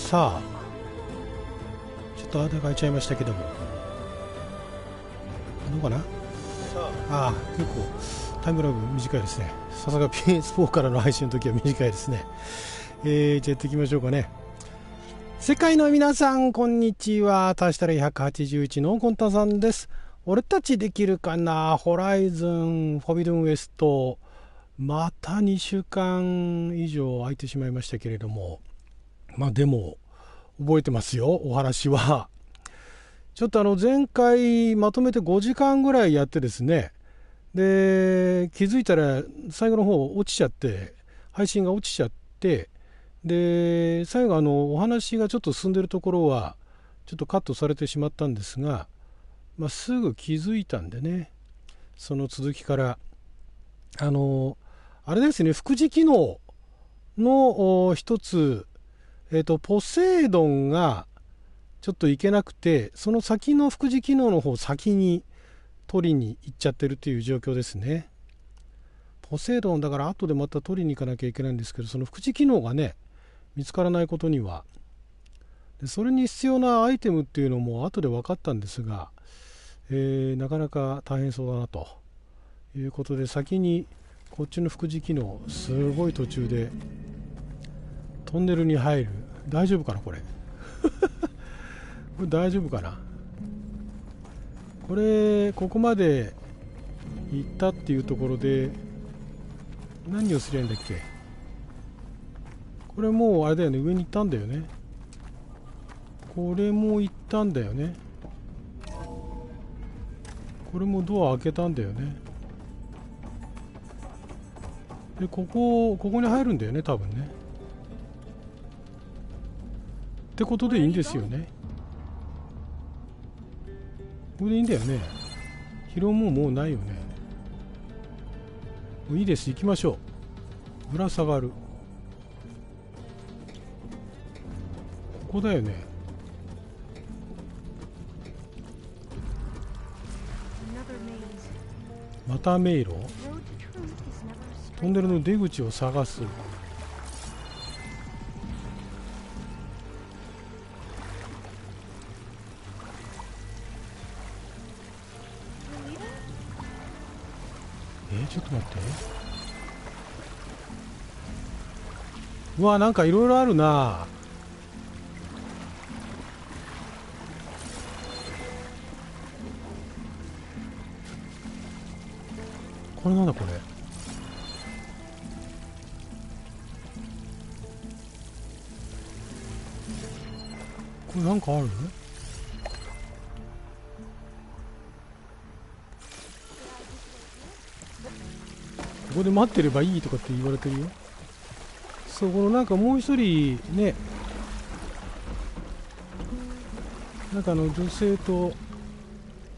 さあちょっと間が空いちゃいましたけども、どうかな。ああ、結構タイムラグ短いですね。さすが PS4 からの配信の時は短いですね。じゃあやっていきましょうかね。世界の皆さんこんにちは。足したら181のゴンタさんです。俺たちできるかな。ホライズンフォビドゥンウエスト、また2週間以上空いてしまいましたけれども、まあでも覚えてますよ、お話は。ちょっと前回まとめて5時間ぐらいやってですね、で気づいたら最後の方落ちちゃって、配信が落ちちゃって、で最後お話がちょっと進んでるところはちょっとカットされてしまったんですが、すぐ気づいたんでね、その続きからあれですね、副次機能の一つ、ポセイドンがちょっといけなくて、その先の副次機能の方先に取りに行っちゃってるっていう状況ですね。ポセイドンだから後でまた取りに行かなきゃいけないんですけど、その副次機能がね見つからないことには、でそれに必要なアイテムっていうのも後で分かったんですが、なかなか大変そうだなということで、先にこっちの副次機能、すごい途中でトンネルに入る。大丈夫かなこれこれ大丈夫かな。これここまで行ったっていうところで何をすりゃいいんだっけ。これもうあれだよね、上に行ったんだよね。これも行ったんだよね。これもドア開けたんだよね。でここに入るんだよね多分ね。ってことでいいんですよね。これでいいんだよね。疲労もうないよね。もういいです、行きましょう。ぶら下がる。ここだよね。また迷路。トンネルの出口を探す。ちょっと待って。うわ、なんかいろいろあるな。これなんだこれ。これなんかある？ここで待ってればいいとかって言われてるよ。そう、このなんかもう一人ね、なんか女性と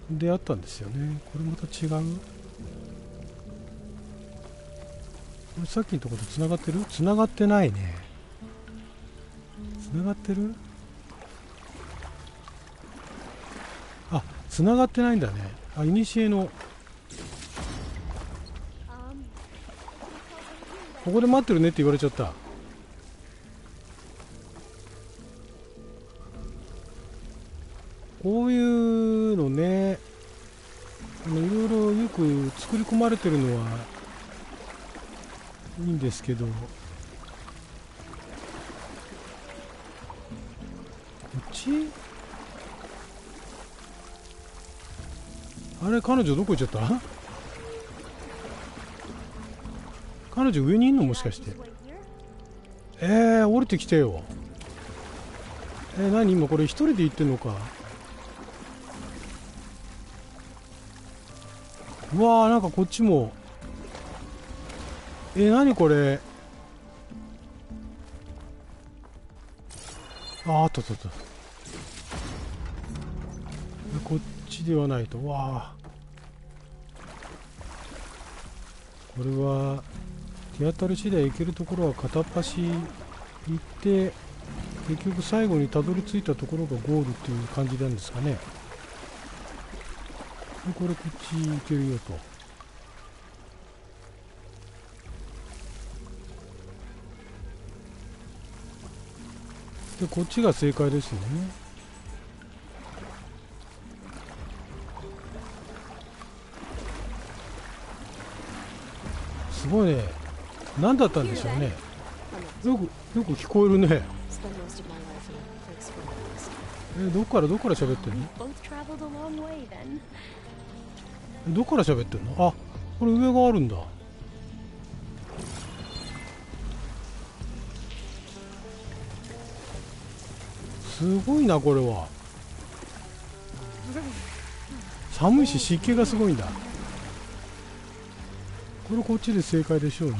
出会ったんですよね。これまた違う？これさっきのところとつながってる？つながってないね。つながってる？あ、つながってないんだね。あ、いにしえのここで待ってるねって言われちゃった。こういうのね、いろいろよく作り込まれてるのはいいんですけど、こっち？あれ、彼女どこ行っちゃった？彼女上にいんのもしかして。降りてきてよ。何今これ一人で行ってんのか。うわー、なんかこっちも。何これ。あった。こっちではないと。わー、これは手当たり次第行けるところは片っ端行って、結局最後にたどり着いたところがゴールっていう感じなんですかね。でこれこっち行けるよと。でこっちが正解ですね。すごいね。何だったんでしょうね。よく聞こえるね。どっから喋ってんの？どっから喋ってんの？あ、これ上があるんだ。すごいなこれは。寒いし湿気がすごいんだ。これこっちで正解でしょうね。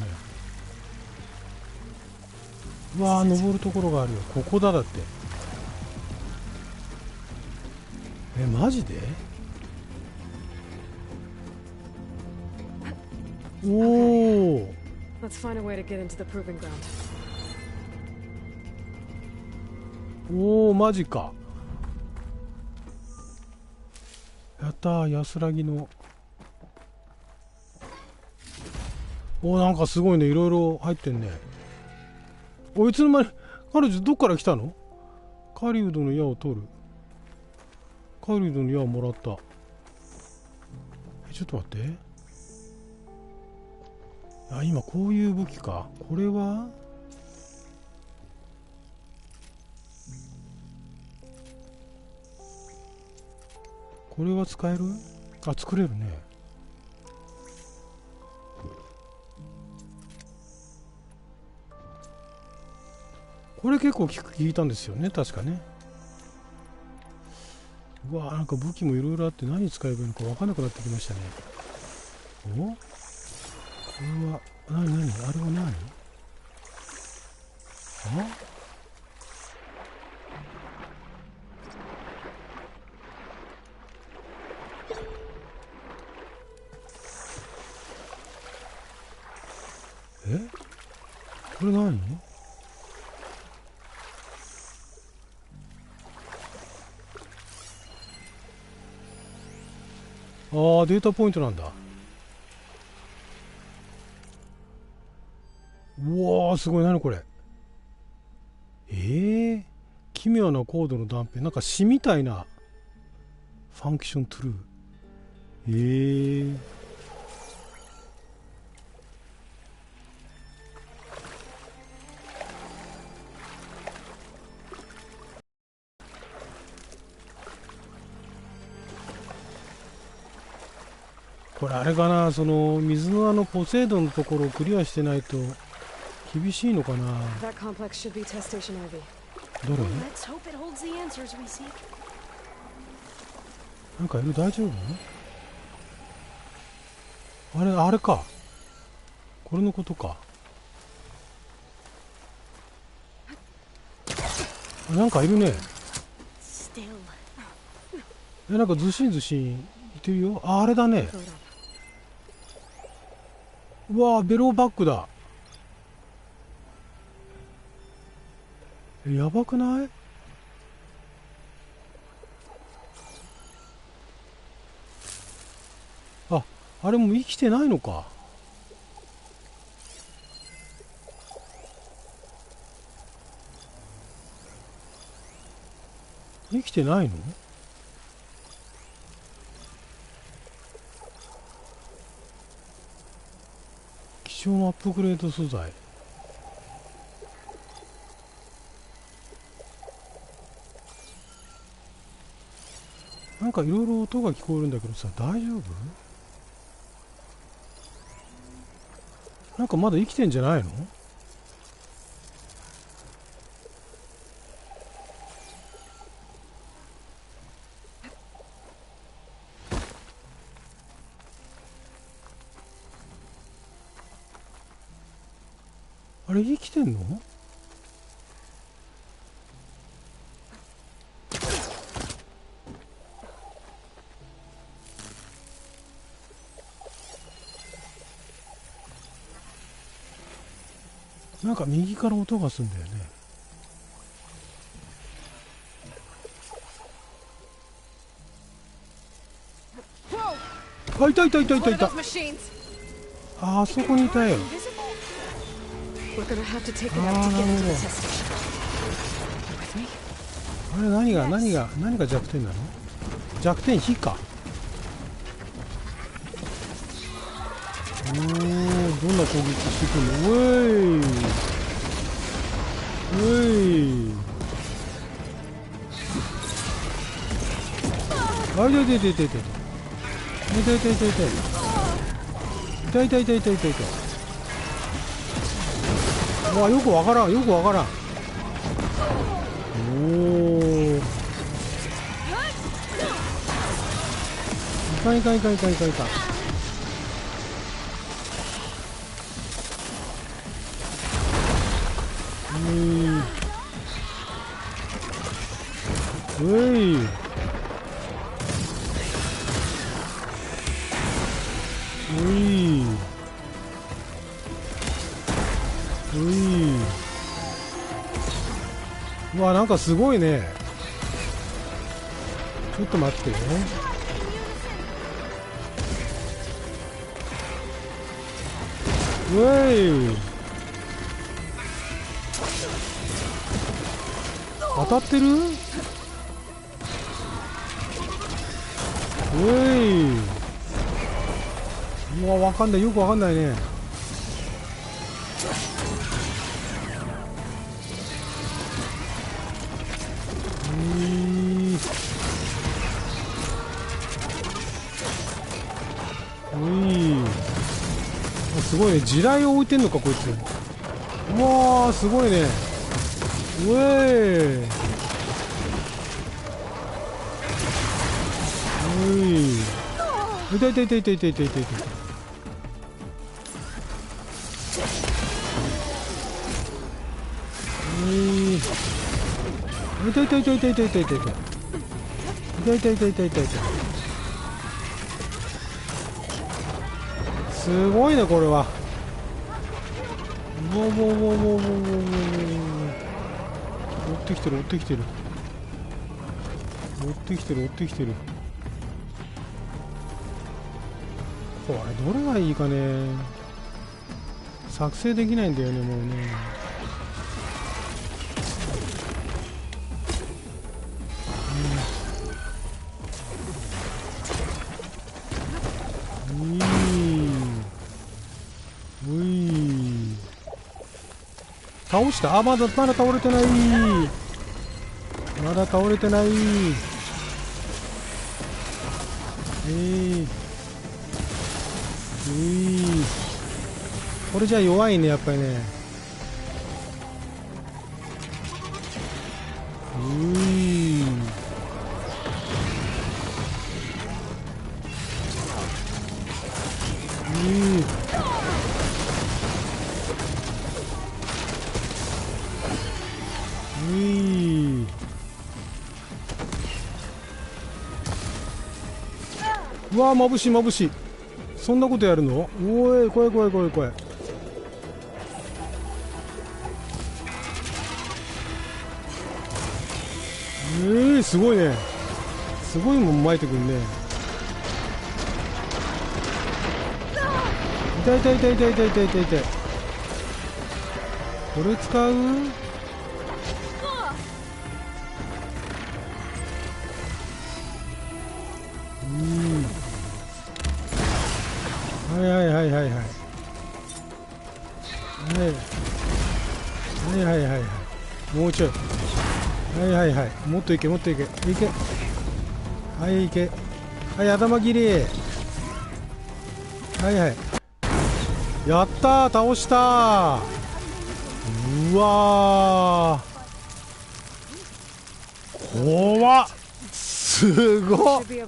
うわー、登るところがあるよ。ここだ。だって。マジで？おお。おお、マジか。やったー、安らぎの。おー、なんかすごいね。いろいろ入ってんね。おいつの間に、彼女どっから来たの？狩人の矢を取る。狩人の矢をもらった。ちょっと待って。あ、今こういう武器か。これはこれは使える？あ、作れるね。これ結構効いたんですよね、確かね。うわー、なんか武器もいろいろあって何使えばいいのか分かんなくなってきましたね。お？これは何？あれは何？あ？これ何？ああ、データポイントなんだ。うわー、すごい。何これ。奇妙なコードの断片。なんか詩みたいな。ファンクショントゥルー。これあれかな、その水のポセイドンのところをクリアしてないと厳しいのかな。どれ？なんかいる？大丈夫？あれか。これのことか。なんかいるね。なんかずしんずしんいてるよ。あれだね。うわー、ベローバックだ。やばくない？あれも生きてないのか。生きてないの？貴重なアップグレード素材。なんかいろいろ音が聞こえるんだけどさ、大丈夫？なんかまだ生きてんじゃないの？あれ生きてんの？なんか右から音がするんだよね。あ、いた。あそこにいたよ。ああ、なるほど。あれ何が弱点なの？弱点火か。どんな攻撃してくるの？うえいあ、痛い痛い痛い痛い痛い痛い痛い痛い痛い痛い痛い痛い痛い痛い痛い。うわ、よくわからん。おお、いかん。うわ、なんかすごいね。ちょっと待ってね。当たってる？うわ、わかんない。よくわかんないね。すごいね。地雷を置いてんのかこいつ。うわー、すごいね。痛い痛い痛い痛い痛い痛い痛い。痛い痛い痛い痛い痛い痛い痛い痛い痛い痛い痛い痛い痛い痛い。すごいねこれは。追ってきてる追ってきてる追ってきてる追ってきてる。これどれがいいかね。作成できないんだよねもうね。倒した。あ、まだ倒れてない。まだ倒れてない。これじゃ弱いねやっぱりね。うわー、眩しい眩しい。そんなことやるの？おい、怖い怖い怖い怖い。すごいね。すごいもん巻いてくるね。痛い痛い痛い痛い痛い痛い痛い痛い。これ使う？はいはいはいはいはい。はいはいはいはい。もうちょい。はいはいはい。もっといけもっといけ。いけ。はいいけ。はい、頭切り。はいはい。やったー、倒したー。うわー。怖っ。すごっ。い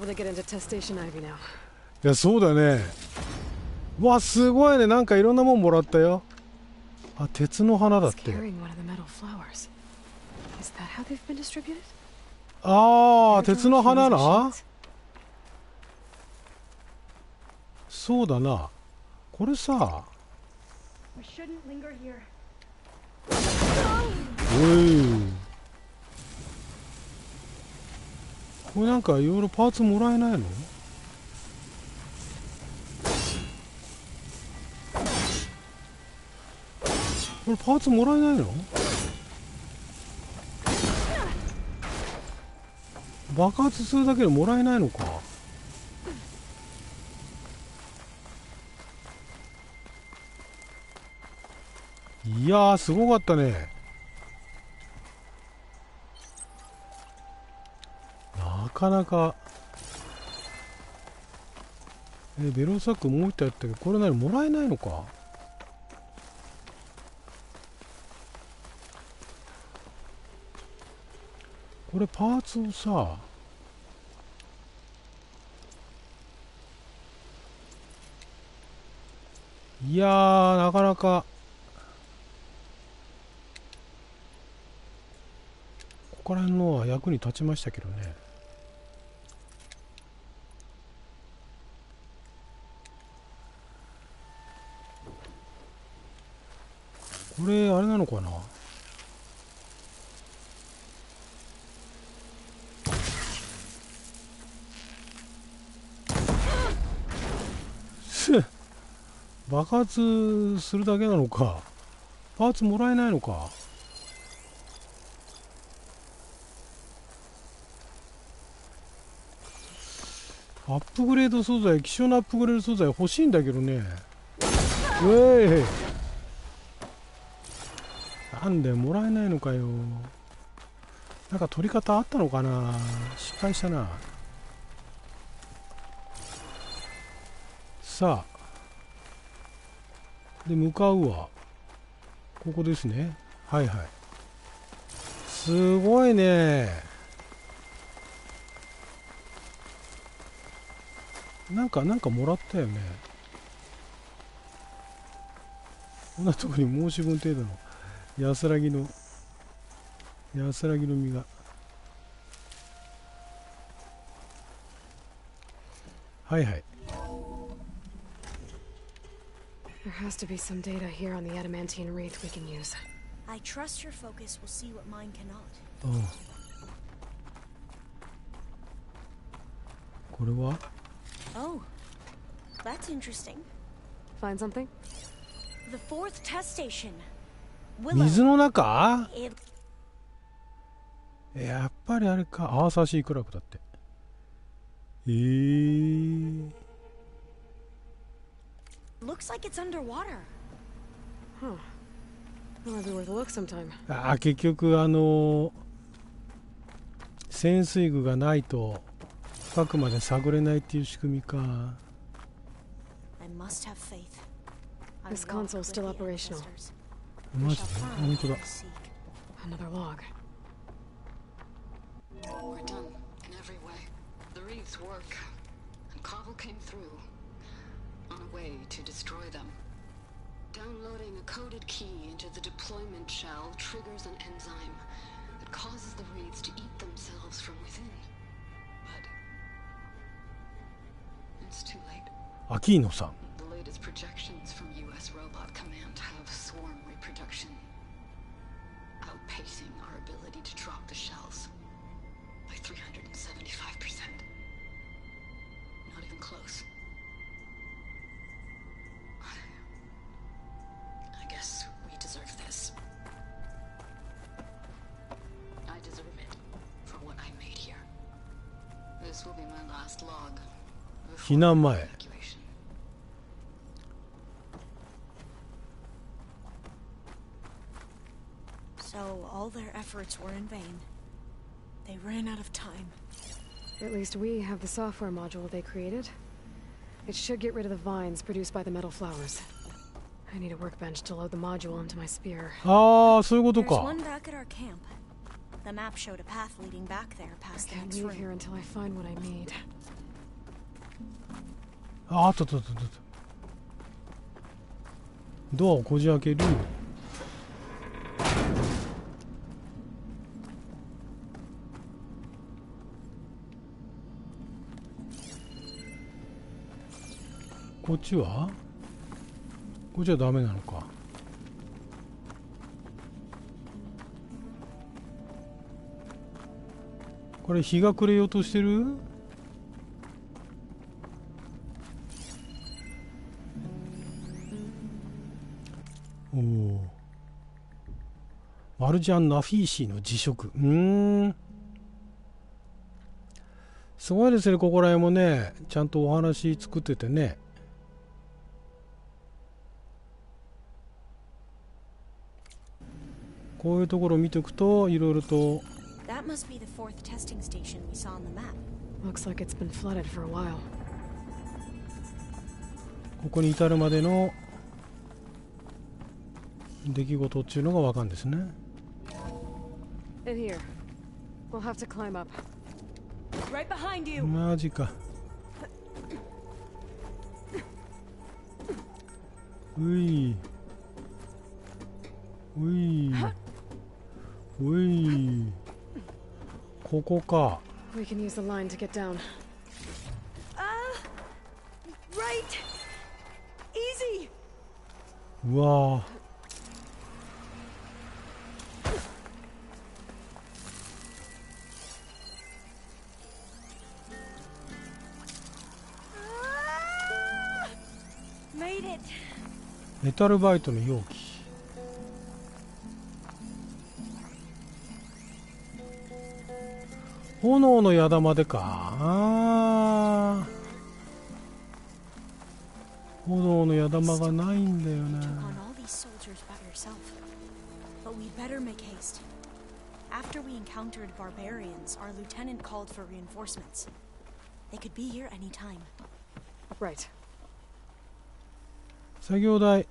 や、そうだね。うわ、すごいね。なんかいろんなもんもらったよ。あ、鉄の花だって。ああ、鉄の花な。そうだな。これさ。これなんかいろいろパーツもらえないの？これパーツもらえないの？爆発するだけでもらえないのか。いやー、すごかったね。なかなか。ベロサックもう一体やったけど、これ何もらえないのか。これパーツをさ、いやー、なかなかここら辺のは役に立ちましたけどね。これあれなのかな。爆発するだけなのか。パーツもらえないのか。アップグレード素材、希少なアップグレード素材欲しいんだけどね。なんでもらえないのかよ。なんか取り方あったのかな。失敗したな。さあで向かうわ。ここですね。はいはい。すごいね。なんかもらったよね。こんなとこに申し分程度の安らぎの実が。はいはい。There has to be some data here on the adamantine wreath we can use. I trust your focus will see what mine cannot. これは Oh, that's interesting. Find something? The fourth test station. 水の中 It やっぱりあれか。アーサーシークラブだって。looks like it's underwater. Huh. Might be worth a look sometime. 結局潜水具がないと深くまで探れないっていう仕組みか。I must have faith. This console's still operational. マジで本当だ。 Another log. We're done in every way. The wreaths work, and Cobble came through on a way to destroy them. Downloading a coded key into the deployment shell triggers an enzyme that causes the wreaths to eat themselves from within. But it's too late. アキーノさん。 The latest projections from U.S. Robot Command have swarm reproduction, outpacing our ability to drop the shells by 375%. Not even close. I guess we deserve this. I deserve it for what I made here. This will be my last log. 避難前。 So all their efforts were in vain. They ran out of time. At least we have the software module they created. It should get rid of the vines produced by the metal flowers. I need a workbench to load the module into my spear. そういうこと There's か。 one back at our camp. The map showed a path leading back there I past the can't next leave here room. until I find what I need. あった。ドアをこじ開ける。こっちはダメなのか。これ日が暮れようとしてる。マルジャン・ナフィーシーの辞職。すごいですね、ここら辺もね、ちゃんとお話作っててね。こういうところを見ておくといろいろと。 That must be the fourth testing station we saw on the map. Looks like it's been flooded for a while. ここに至るまでの出来事っていうのがわかるんですね。In here. We'll have to climb up. Right behind you. マジか。ういうい、ここか。 We can use the line to get down. Right. Easy. うわMade it. メタルバイトの容器。炎の矢玉でか。あー、炎の矢玉がないんだよ You ね。 took on all these soldiers by yourself. But we better make haste. After we encountered barbarians, our lieutenant called for reinforcements. They could be here any time. Right. 作業台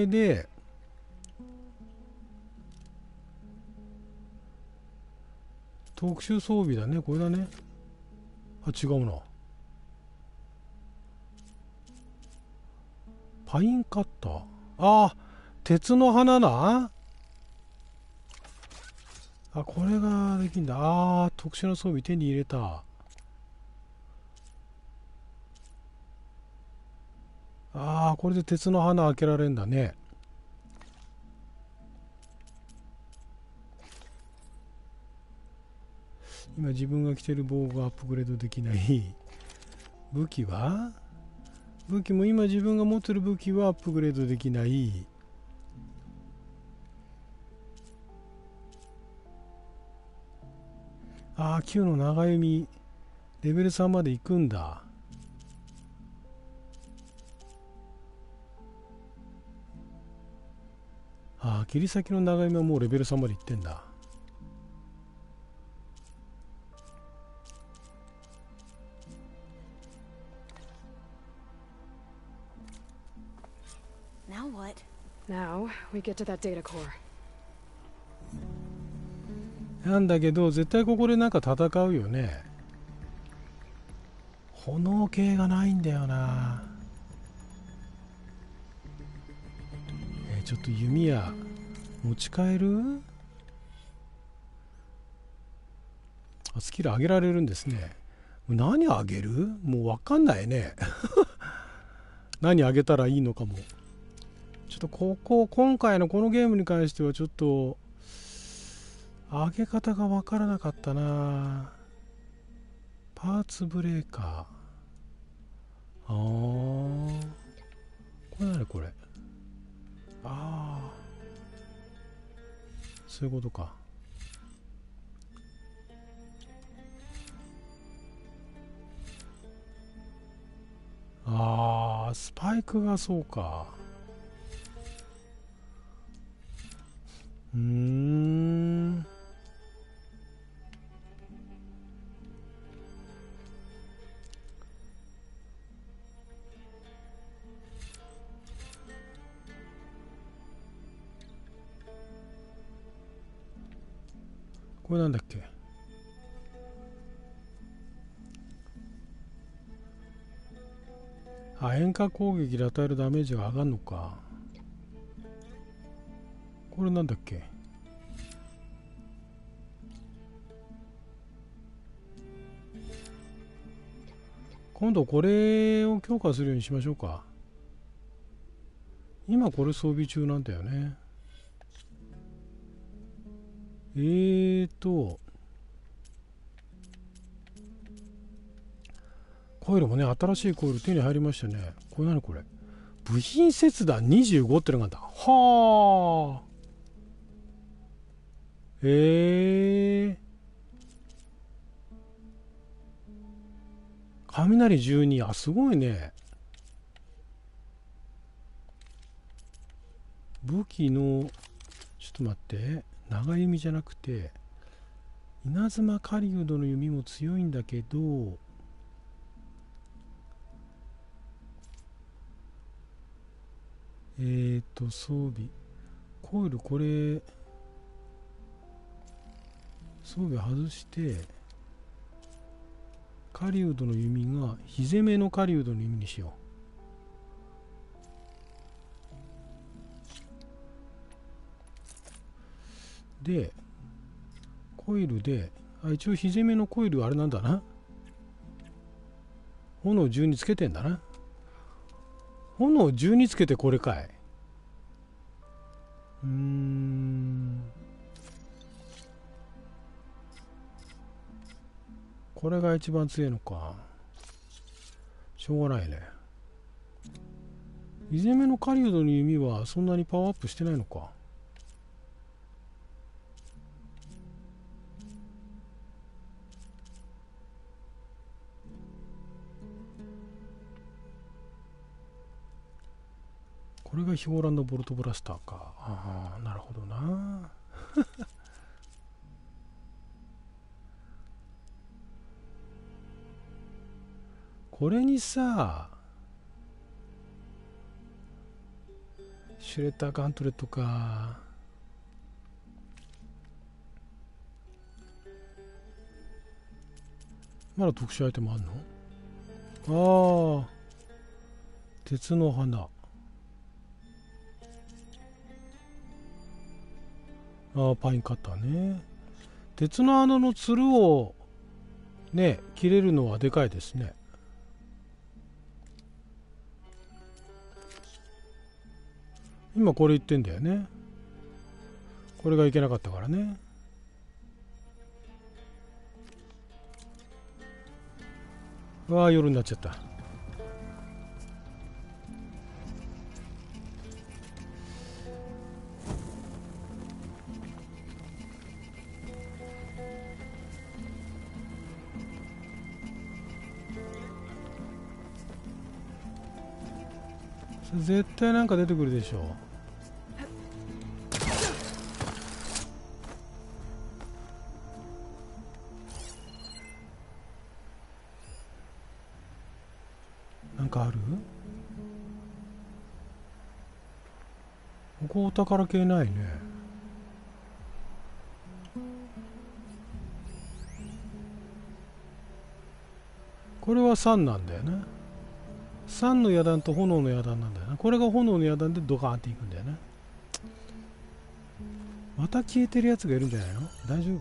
で特殊装備だね、これだね。あ、違うな。パインカッター。あ、鉄の花な。あ、これができんだ。あー、特殊な装備手に入れた。ああ、これで鉄の花開けられるんだね。今自分が着てる防具がアップグレードできない。武器も今自分が持ってる武器はアップグレードできない。ああ、9の長弓レベル3まで行くんだ。ああ、切り裂きの長弓はもうレベル3までいってんだ。Now what? Now we get to that data core. なんだけど絶対ここでなんか戦うよね。炎系がないんだよな。ちょっと弓矢持ち帰る？あ、スキル上げられるんですね。何上げる？もう分かんないね。何上げたらいいのかも。ちょっと今回のこのゲームに関してはちょっと上げ方が分からなかったな。パーツブレーカー。ああ、これ何これ。ああ、そういうことか。ああ、スパイクがそうか。これなんだっけ。あ、遠隔攻撃で与えるダメージが上がるのか。これなんだっけ。今度これを強化するようにしましょうか。今これ装備中なんだよね。コイルもね、新しいコイル手に入りましたね。これ何これ。部品切断25ってのがあった。はあ。雷12、あ、すごいね。武器の、ちょっと待って、長弓じゃなくて、稲妻狩人の弓も強いんだけど、装備。コイル、これ、装備外して、狩人の弓が、火攻めの狩人の弓にしよう。で、コイルで、一応火攻めのコイルあれなんだな。炎12つけてんだな。炎12つけてこれかい。これが一番強いのか。しょうがないね。火攻めの狩人の弓はそんなにパワーアップしてないのか。これがヒョーランドボルトブラスターか。ああ、なるほどな。これにさ、シュレッダーガントレットか。まだ特殊アイテムあんの？ああ、鉄の花。ああ、パインカッターね。鉄の穴のつるをね、切れるのはでかいですね。今これ言ってんだよね。これがいけなかったからね。わあ、夜になっちゃった。絶対なんか出てくるでしょ。なんかある？ここお宝系ないね。これは3なんだよね。3の野弾と炎の野弾なんだよな。これが炎の野弾でドカーンっていくんだよね。また消えてるやつがいるんじゃないの？大丈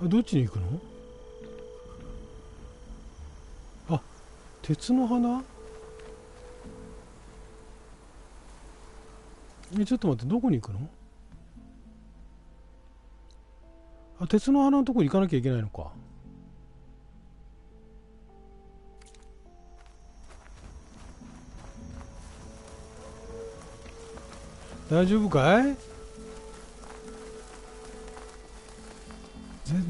夫？どっちに行くの？あ、鉄の花？ちょっと待って、どこに行くの？あ、鉄の花のとこに行かなきゃいけないのか。大丈夫かい？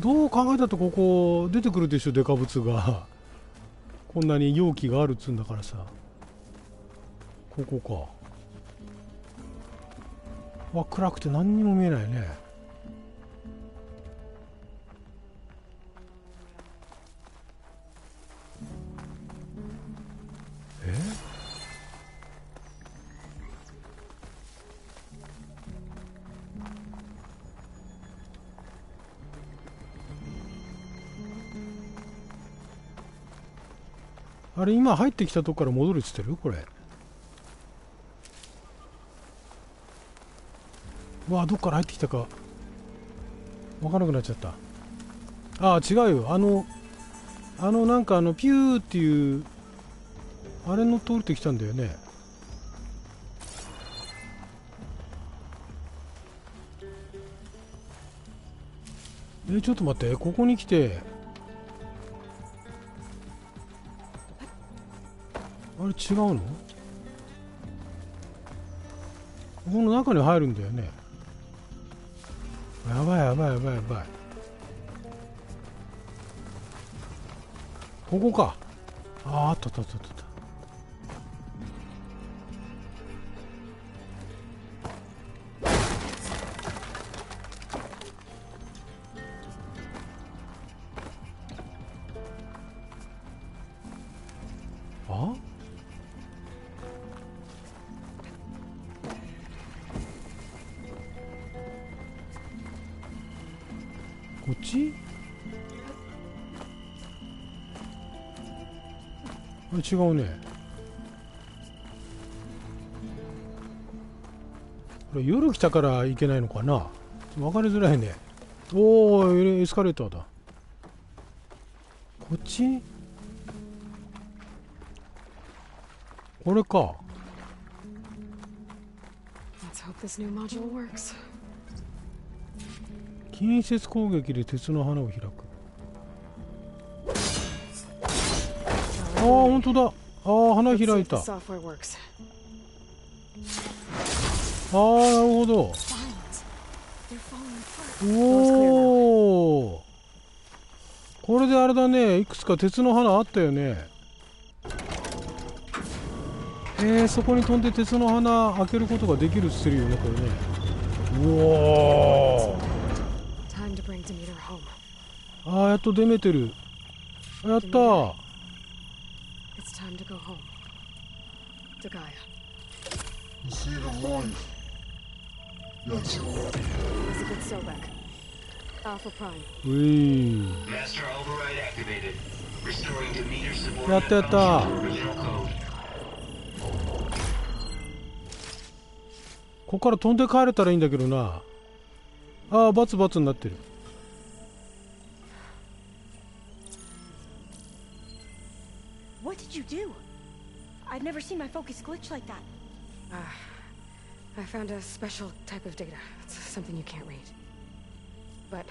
どう考えたってここ出てくるでしょ、デカブツが。こんなに容器があるっつうんだからさ。ここか。わ、暗くて何にも見えないね。あれ、今入ってきたとこから戻るっつってる？これ。わあ、どっから入ってきたか分からなくなっちゃった。ああ、違うよ。なんかピューっていうあれの通ってきたんだよね。ちょっと待って、ここに来てあれ違うの？この中に入るんだよね。やばいやばいやばいやばい。ここか。あったあったあったあった。あ？こっち？あ、違うね。これ夜来たからいけないのかな。分かりづらいね。おお、エスカレーターだ。こっち？これか。Let's hope this new module works. 近接攻撃で鉄の花を開く。ああ、本当だ。ああ、花開いた。ああ、なるほど。おお。これであれだね。いくつか鉄の花あったよね。そこに飛んで鉄の花開けることができるって言ってるよね、これね。うおー。ああ、やっと出めてる。やったー。うい。やったやったー。ここから飛んで帰れたらいいんだけどな。ああ、バツバツになってる。What did you do? I've never seen my focus glitch like that. I found a special type of data. It's something you can't read. But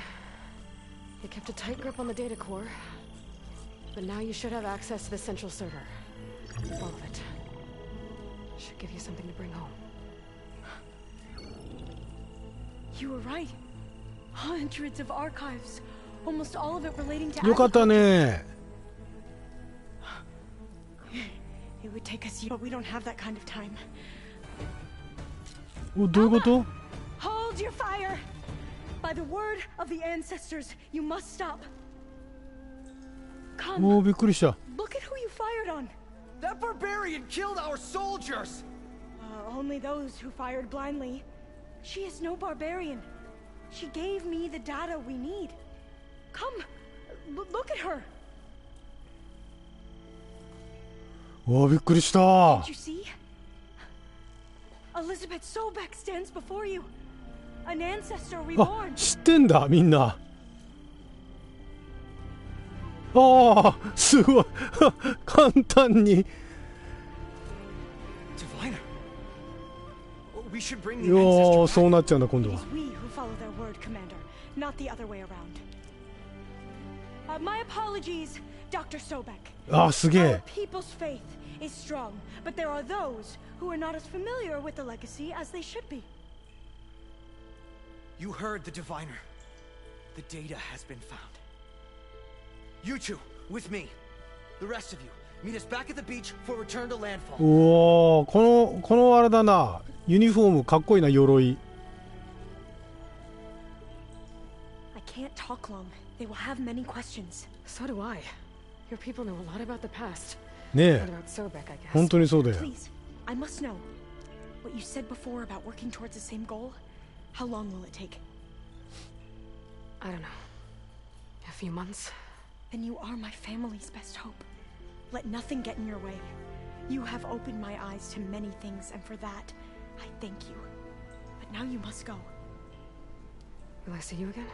it kept a tight grip on the data core. But now you should have access to the central server. All of it. Should give you something to bring home. You were right. Hundreds of archives. Almost all of it relating to よかったね。It would take us, but we don't have that kind of time. お、どういうこと？ Hold your fire! By the word of the ancestors, you must stop. Come. おー、びっくりした。 Look at who you fired on. That barbarian killed our soldiers! Only those who fired blindly. She is no barbarian. She gave me the data we need. Come, look at her. おー、びっくりした。 Did you see? Elizabeth Sobek stands before you. An ancestor あ、 reborn. 知ってんだ、みんな。ああ、すごい。簡単に。Diviner. We should bring the いやー、 ancestor そうなっちゃうんだ、今度 It は。 is we who follow their word, Commander, not the other way around. My apologies, Dr. Sobek. あー、すげ Our え。 people's faith is strong, but there are those who are not as familiar with the legacy as they should be. You heard the diviner. The data has been found. You two, with me. The rest of you, meet us back at the beach for return to landfall. おお、このあれだな。ユニフォームかっこいいな、鎧。 I can't talk long. They will have many questions. So do I. Your people know a lot about the past. ね And え、 about Sobek, I guess. 本当にそうだよ。 Please, I must know. What you said before about working towards the same goal? How long will it take? I don't know. A few months? Then you are my family's best hope. Let nothing get in your way. You have opened my eyes to many things, and for that, I thank you. But now you must go. Will I see you again?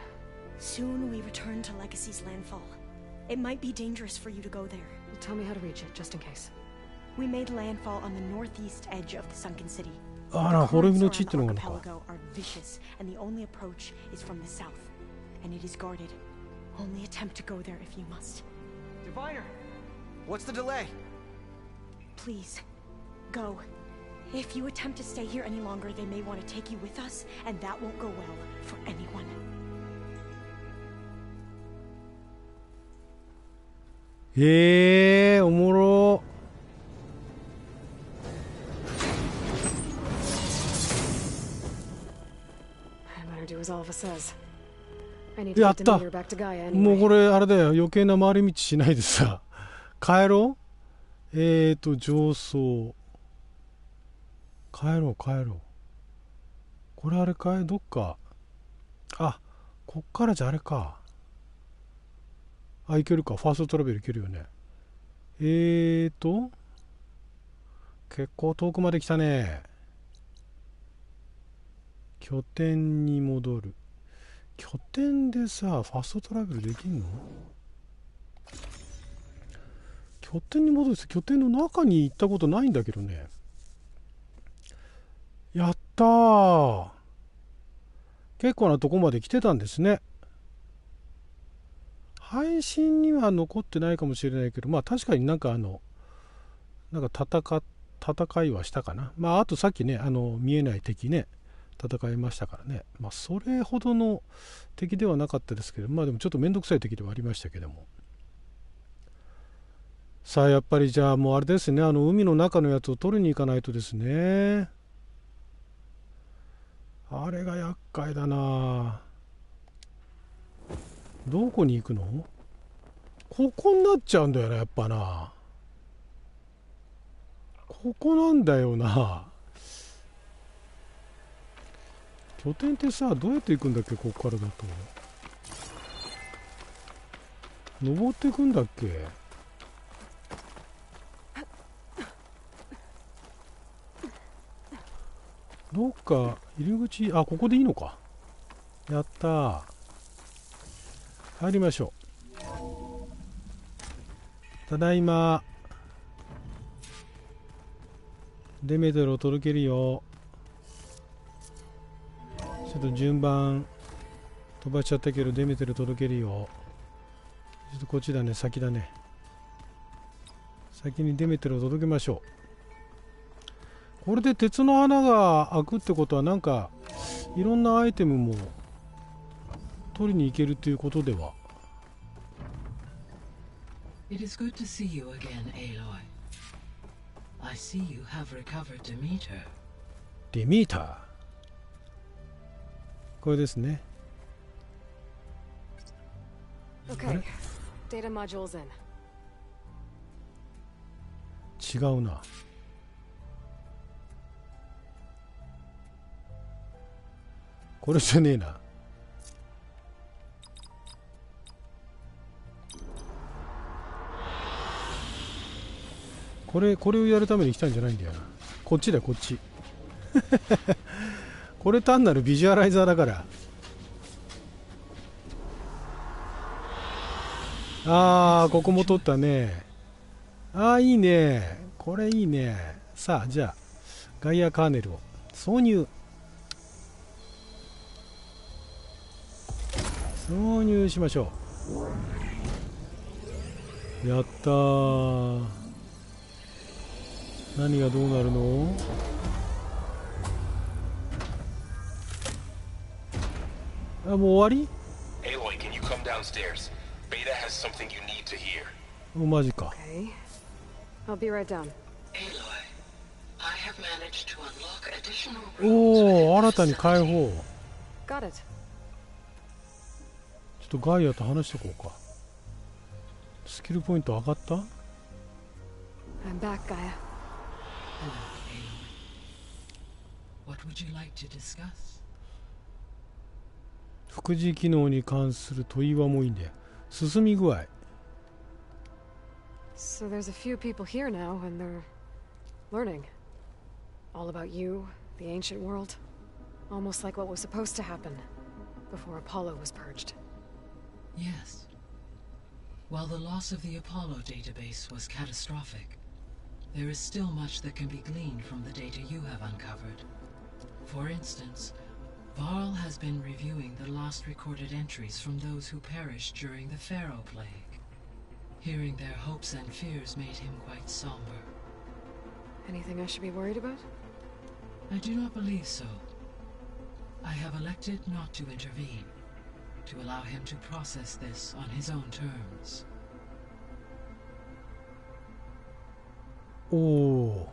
Soon we return to Legacy's landfall. It might be dangerous for you to go there. Well, tell me how to reach it, just in case. We made landfall on the northeast edge of the sunken city. あら、滅びの地ってのがあるのか。 Archipelago are vicious, and the only approach is from the south, and it is guarded. Only attempt to go there if you must. Diviner, what's the delay? Please, go. If you attempt to stay here any longer, they may want to take you with us, and that won't go well for anyone. おもろ。やった。もうこれあれだよ、余計な回り道しないでさ帰ろう。上層帰ろう。これあれかい、どっか、あ、こっからじゃあれか。あ、いけるか、ファーストトラベルいけるよね。結構遠くまで来たね。拠点に戻る。拠点でさ、ファーストトラベルできんの？拠点に戻る。拠点の中に行ったことないんだけどね。やったー。結構なとこまで来てたんですね。配信には残ってないかもしれないけど、まあ確かになんか戦いはしたかな。まああとさっきね、見えない敵ね、戦いましたからね。まあそれほどの敵ではなかったですけど、まあでもちょっとめんどくさい敵ではありましたけども。さあやっぱりじゃあもうあれですね、海の中のやつを取りに行かないとですね。あれが厄介だな。どこに行くの？ここになっちゃうんだよな、やっぱな。ここなんだよな。拠点ってさ、どうやって行くんだっけ、ここからだと。登っていくんだっけ。どっか入り口、あ、ここでいいのか。やったー。入りましょう。ただいま。デメテルを届けるよ。ちょっと順番飛ばしちゃったけど、デメテル届けるよ。ちょっとこっちだね、先だね。先にデメテルを届けましょう。これで鉄の穴が開くってことは、なんかいろんなアイテムも取りに行けるということでは。It is good to see you again, Aloy. I see you have recovered Demeter. デミーター。これですね。Okay, data modules in. 違うな。これじゃねえな。これをやるために来たんじゃないんだよな。こっちだよ、こっち。これ単なるビジュアライザーだから。ああ、ここも取ったね。ああ、いいね。これいいね。さあ、じゃあガイアカーネルを挿入しましょう。やったー。何がどうなるの？あ、もう終わり？ Aloy, can you come downstairs? Beta has something you need to hear. お、マジか。 Okay. I'll be right down. Aloy, I have managed to unlock additional おお、新たに解放。 Got it. ちょっとガイアと話しておこうか。スキルポイント上がった？ I'm back, Gaia. Hello, Aloy. What would you like to discuss? 副次機能に関する問いはもういいんだよ。進み具合。So there's a few people here now, and they're learning. All about you, the ancient world. Almost like what was supposed to happen before Apollo was purged. Yes. While the loss of the Apollo database was catastrophic, there is still much that can be gleaned from the data you have uncovered. For instance, Varl has been reviewing the last recorded entries from those who perished during the Pharaoh Plague. Hearing their hopes and fears made him quite somber. Anything I should be worried about? I do not believe so. I have elected not to intervene, to allow him to process this on his own terms. Oh.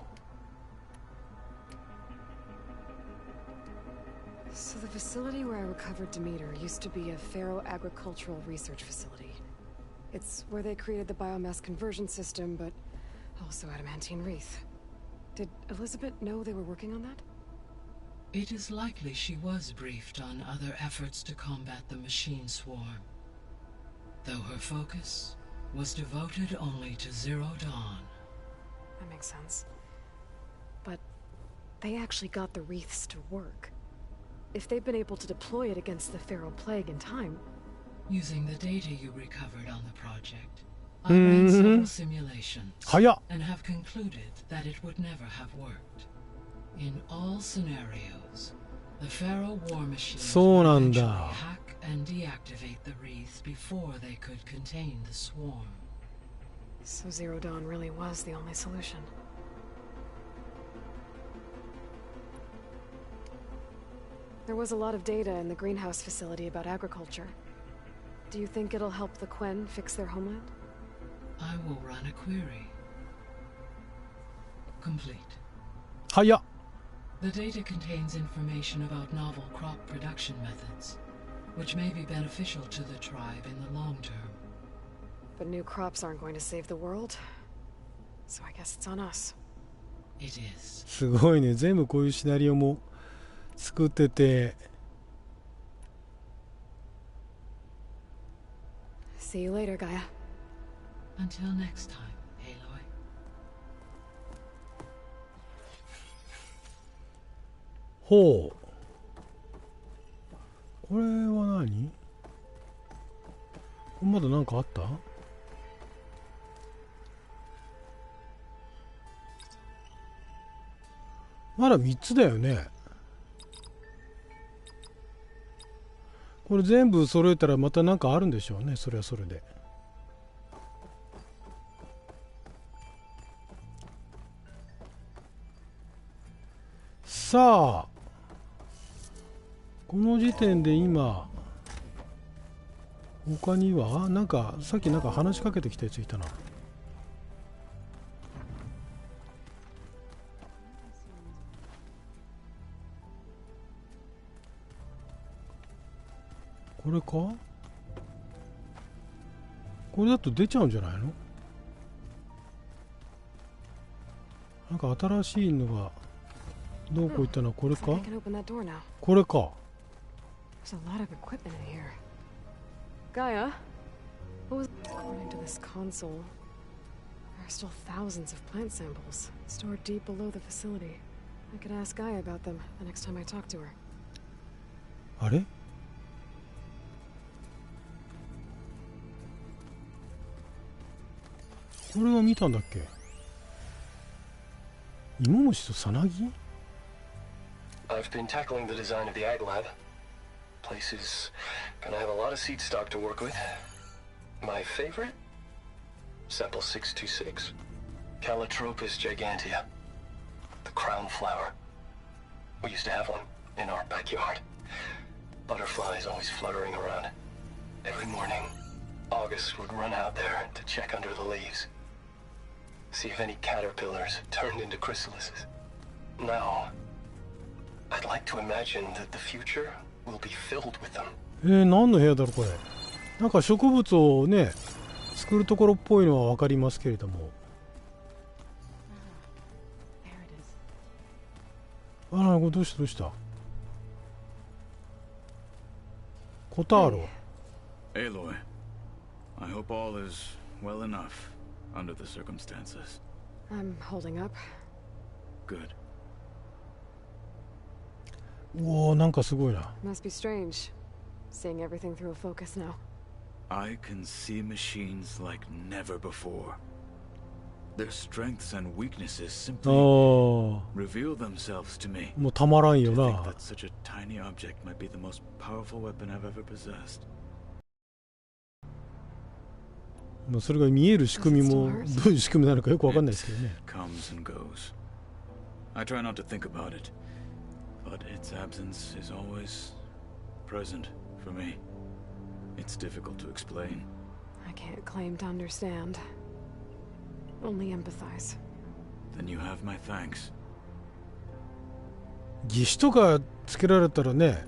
So the facility where I recovered Demeter used to be a ferro-agricultural research facility. It's where they created the biomass conversion system, but also adamantine wreath. Did Elizabeth know they were working on that? It is likely she was briefed on other efforts to combat the machine swarm, though her focus was devoted only to Zero Dawn. That makes sense. But they actually got the wreaths to work. If they've been able to deploy it against the Pharaoh Plague in time... Using the data you recovered on the project, I ran several simulations and have concluded that it would never have worked. In all scenarios, the Pharaoh war machines would eventually hack and deactivate the wreaths before they could contain the swarm. So Zero Dawn really was the only solution. There was a lot of data in the greenhouse facility about agriculture. Do you think it'll help the Quen fix their homeland? I will run a query. Complete. Hiya. The data contains information about novel crop production methods, which may be beneficial to the tribe in the long term. But new crops aren't going to save the world, so I guess it's on us. It is. すごいね。全部こういうシナリオも作ってて。See you later, Gaia. Until next time, Aloy. ほう。これは何？まだ何かあった？まだ3つだよね。これ全部揃えたらまた何かあるんでしょうね。それはそれで。さあ、この時点で今他にはなんかさっきなんか話しかけてきたやついたな。これか？これだと出ちゃうんじゃないの？なんか新しいのがどうこういったのはこれか？これか。There's a lot of equipment in here. Gaia, what was according to this console? There are still thousands of plant samples stored deep below the facility. I could ask Gaia about them the next time I talk to her. あれ？これは見たんだっけ？芋虫とさなぎ？ I've been tackling the design of the ag lab. Place is gonna have a lot of seed stock to work with. My favorite? Sample 626. Calotropis gigantea. The crown flower. We used to have one in our backyard. Butterflies always fluttering around. Every morning, August would run out there to check under the leaves. See if any caterpillars turned into chrysalises. Now, I'd like to imagine that the future will be filled with them. 何の部屋だろうこれ。なんか植物をね作るところっぽいのは分かりますけれども。ああ、これどうしたどうした。コターロ。Aloy, I hope all is well enough under the circumstances. I'm holding up. Good. おお、なんかすごいな。Must be strange, seeing everything through a focus now. I can see machines like never before. Their strengths and weaknesses simply reveal themselves to me. もうたまらんよ To think な。 that such a tiny object might be the most powerful weapon I've ever possessed. もうそれが見える仕組みもどういう仕組みなのかよくわかんないですけどね。Comes and goes. I try not to think about it, but its absence is always present for me. It's difficult to explain. I can't claim to understand. Only empathize. Then you have my thanks. 義手とかつけられたらね、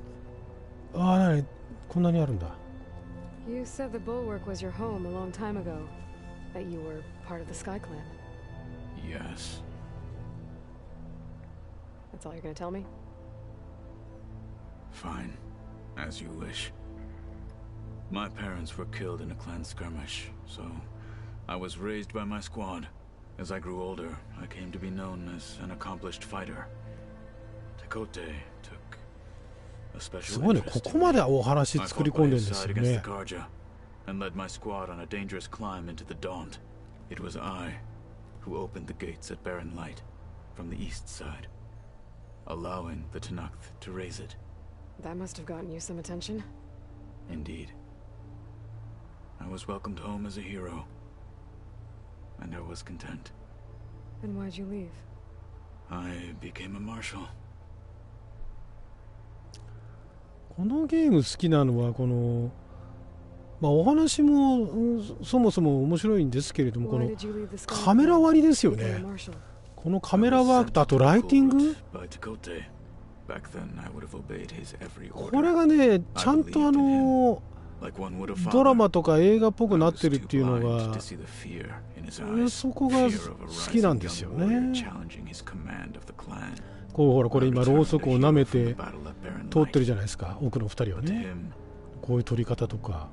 ああ、なにこんなにあるんだ。You said the Bulwark was your home a long time ago. That you were part of the Sky Clan. Yes. That's all you're gonna tell me? Fine. As you wish. My parents were killed in a clan skirmish, so I was raised by my squad. As I grew older, I came to be known as an accomplished fighter. Tekote took a special すごいね、ここまでお話作り込んでるんですよね。 and led my squad on a dangerous climb into the Daunt. It was I who opened the gates at Barren Light from the east side, allowing the Tenakth to raise it. That must have gotten you some attention. Indeed. I was welcomed home as a hero, and I was content. Then why'd you leave? I became a marshal. このゲーム好きなのはこの、まあ、お話もそもそも面白いんですけれども、このカメラ割りですよね。このカメラワークとあとライティング、これがねちゃんとドラマとか映画っぽくなってるっていうのがそこが好きなんですよね。こうほらこれ今ろうそくを舐めて通ってるじゃないですか、奥の2人はね。こういう撮り方とか。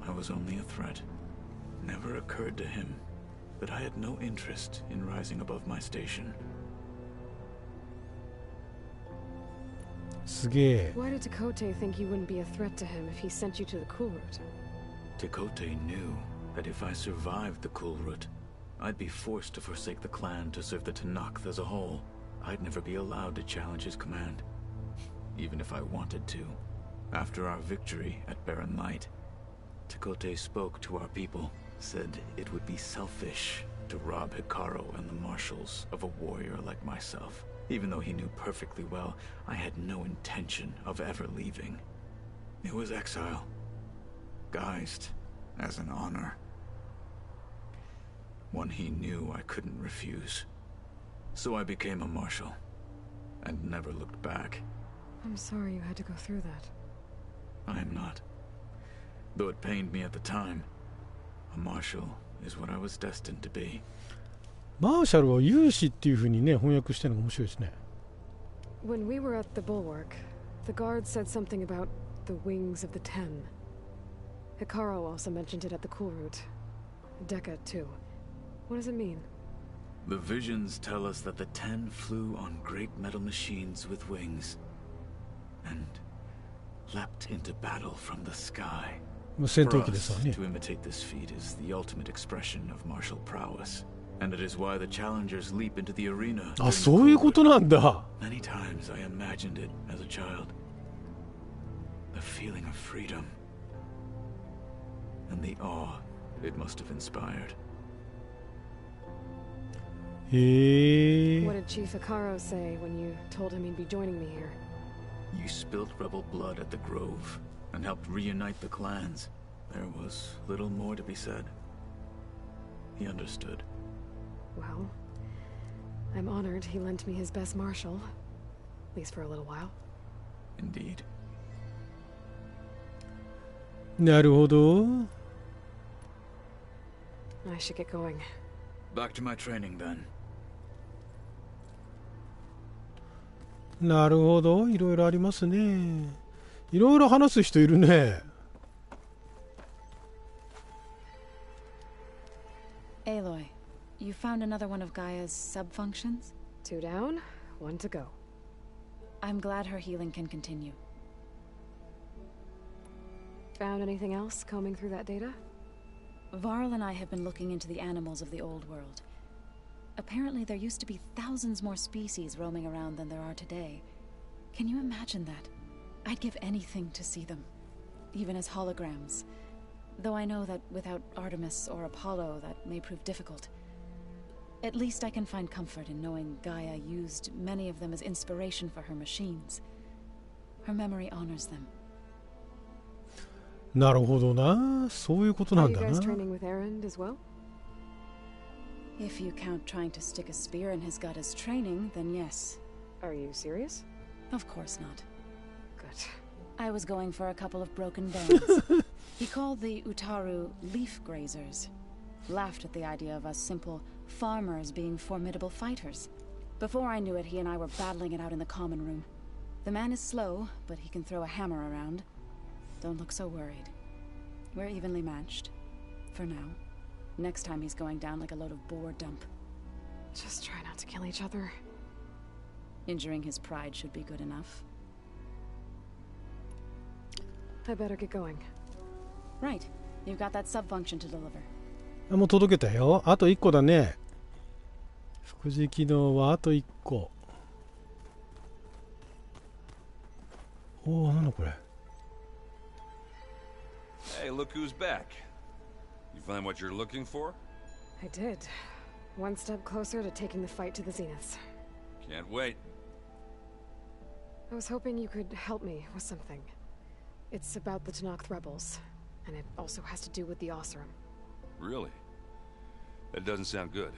すげえ。Why did Tekote think you wouldn't be a threat to him if he sent you to the cool route? Tekote knew that if I survived the cool route, I'd be forced to forsake the clan to serve the Tenakth as a whole. I'd never be allowed to challenge his command, even if I wanted to. After our victory at Barren Light, Tekote spoke to our people, said it would be selfish to rob Hikaru and the marshals of a warrior like myself. Even though he knew perfectly well, I had no intention of ever leaving. It was exile, guised as an honor. One he knew I couldn't refuse. So I became a marshal, and never looked back. I'm sorry you had to go through that. I am not. Though it pained me at the time, a marshal is what I was destined to be. マーシャルを勇士っていう風にね翻訳してるのが面白いですね。When we were at the Bulwark, the guard said something about the wings of the Ten. Hikaru also mentioned it at the cool route. Deka too. What does it mean? The visions tell us that the Ten flew on great metal machines with wings, and leapt into battle from the sky. For us, to imitate this feat is the ultimate expression of martial prowess, and it is why the challengers leap into the arena. あ、そういうことなんだ。Many times I imagined it as a child. The feeling of freedom and the awe it must have inspired. What did Chief Hikaru say when you told him he'd be joining me here? You spilled rebel blood at the Grove and helped reunite the clans. There was little more to be said. He understood. Well, I'm honored he lent me his best marshal, at least for a little while. Indeed. なるほど。I should get going. Back to my training then. なるほど、いろいろありますね。いろいろ話す人いるね。Aloy, you found another one of Gaia's sub-functions? 2 down, 1 to go. I'm glad her healing can continue. Found anything else combing through that data? Varl and I have been looking into the animals of the old world. Apparently there used to be thousands more species roaming around than there are today. Can you imagine that? I'd give anything to see them, even as holograms. Though I know that without Artemis or Apollo, that may prove difficult. At least I can find comfort in knowing Gaia used many of them as inspiration for her machines. Her memory honors them. なるほどな。そういうことな Are ん you だ guys な。 training with Erend as well? If you count trying to stick a spear in his gut as training, then yes. Are you serious? Of course not. Good. I was going for a couple of broken bones. He called the Utaru leaf grazers. Laughed at the idea of us simple farmers being formidable fighters. Before I knew it, he and I were battling it out in the common room. The man is slow, but he can throw a hammer around. Don't look so worried. We're evenly matched. For now. Next time he's going down like a load of boar dump. Just try not to kill each other. Injuring his pride should be good enough. I better get going. Right. You've got that sub-function to deliver. もう届けたよ。あと1個だね。副次機能はあと1個。おお、なんだこれ。Hey, look who's back. You find what you're looking for? I did. One step closer to taking the fight to the zeniths. Can't wait. I was hoping you could help me with something. It's about the Tenakth rebels, and it also has to do with the Oseram. Really? That doesn't sound good.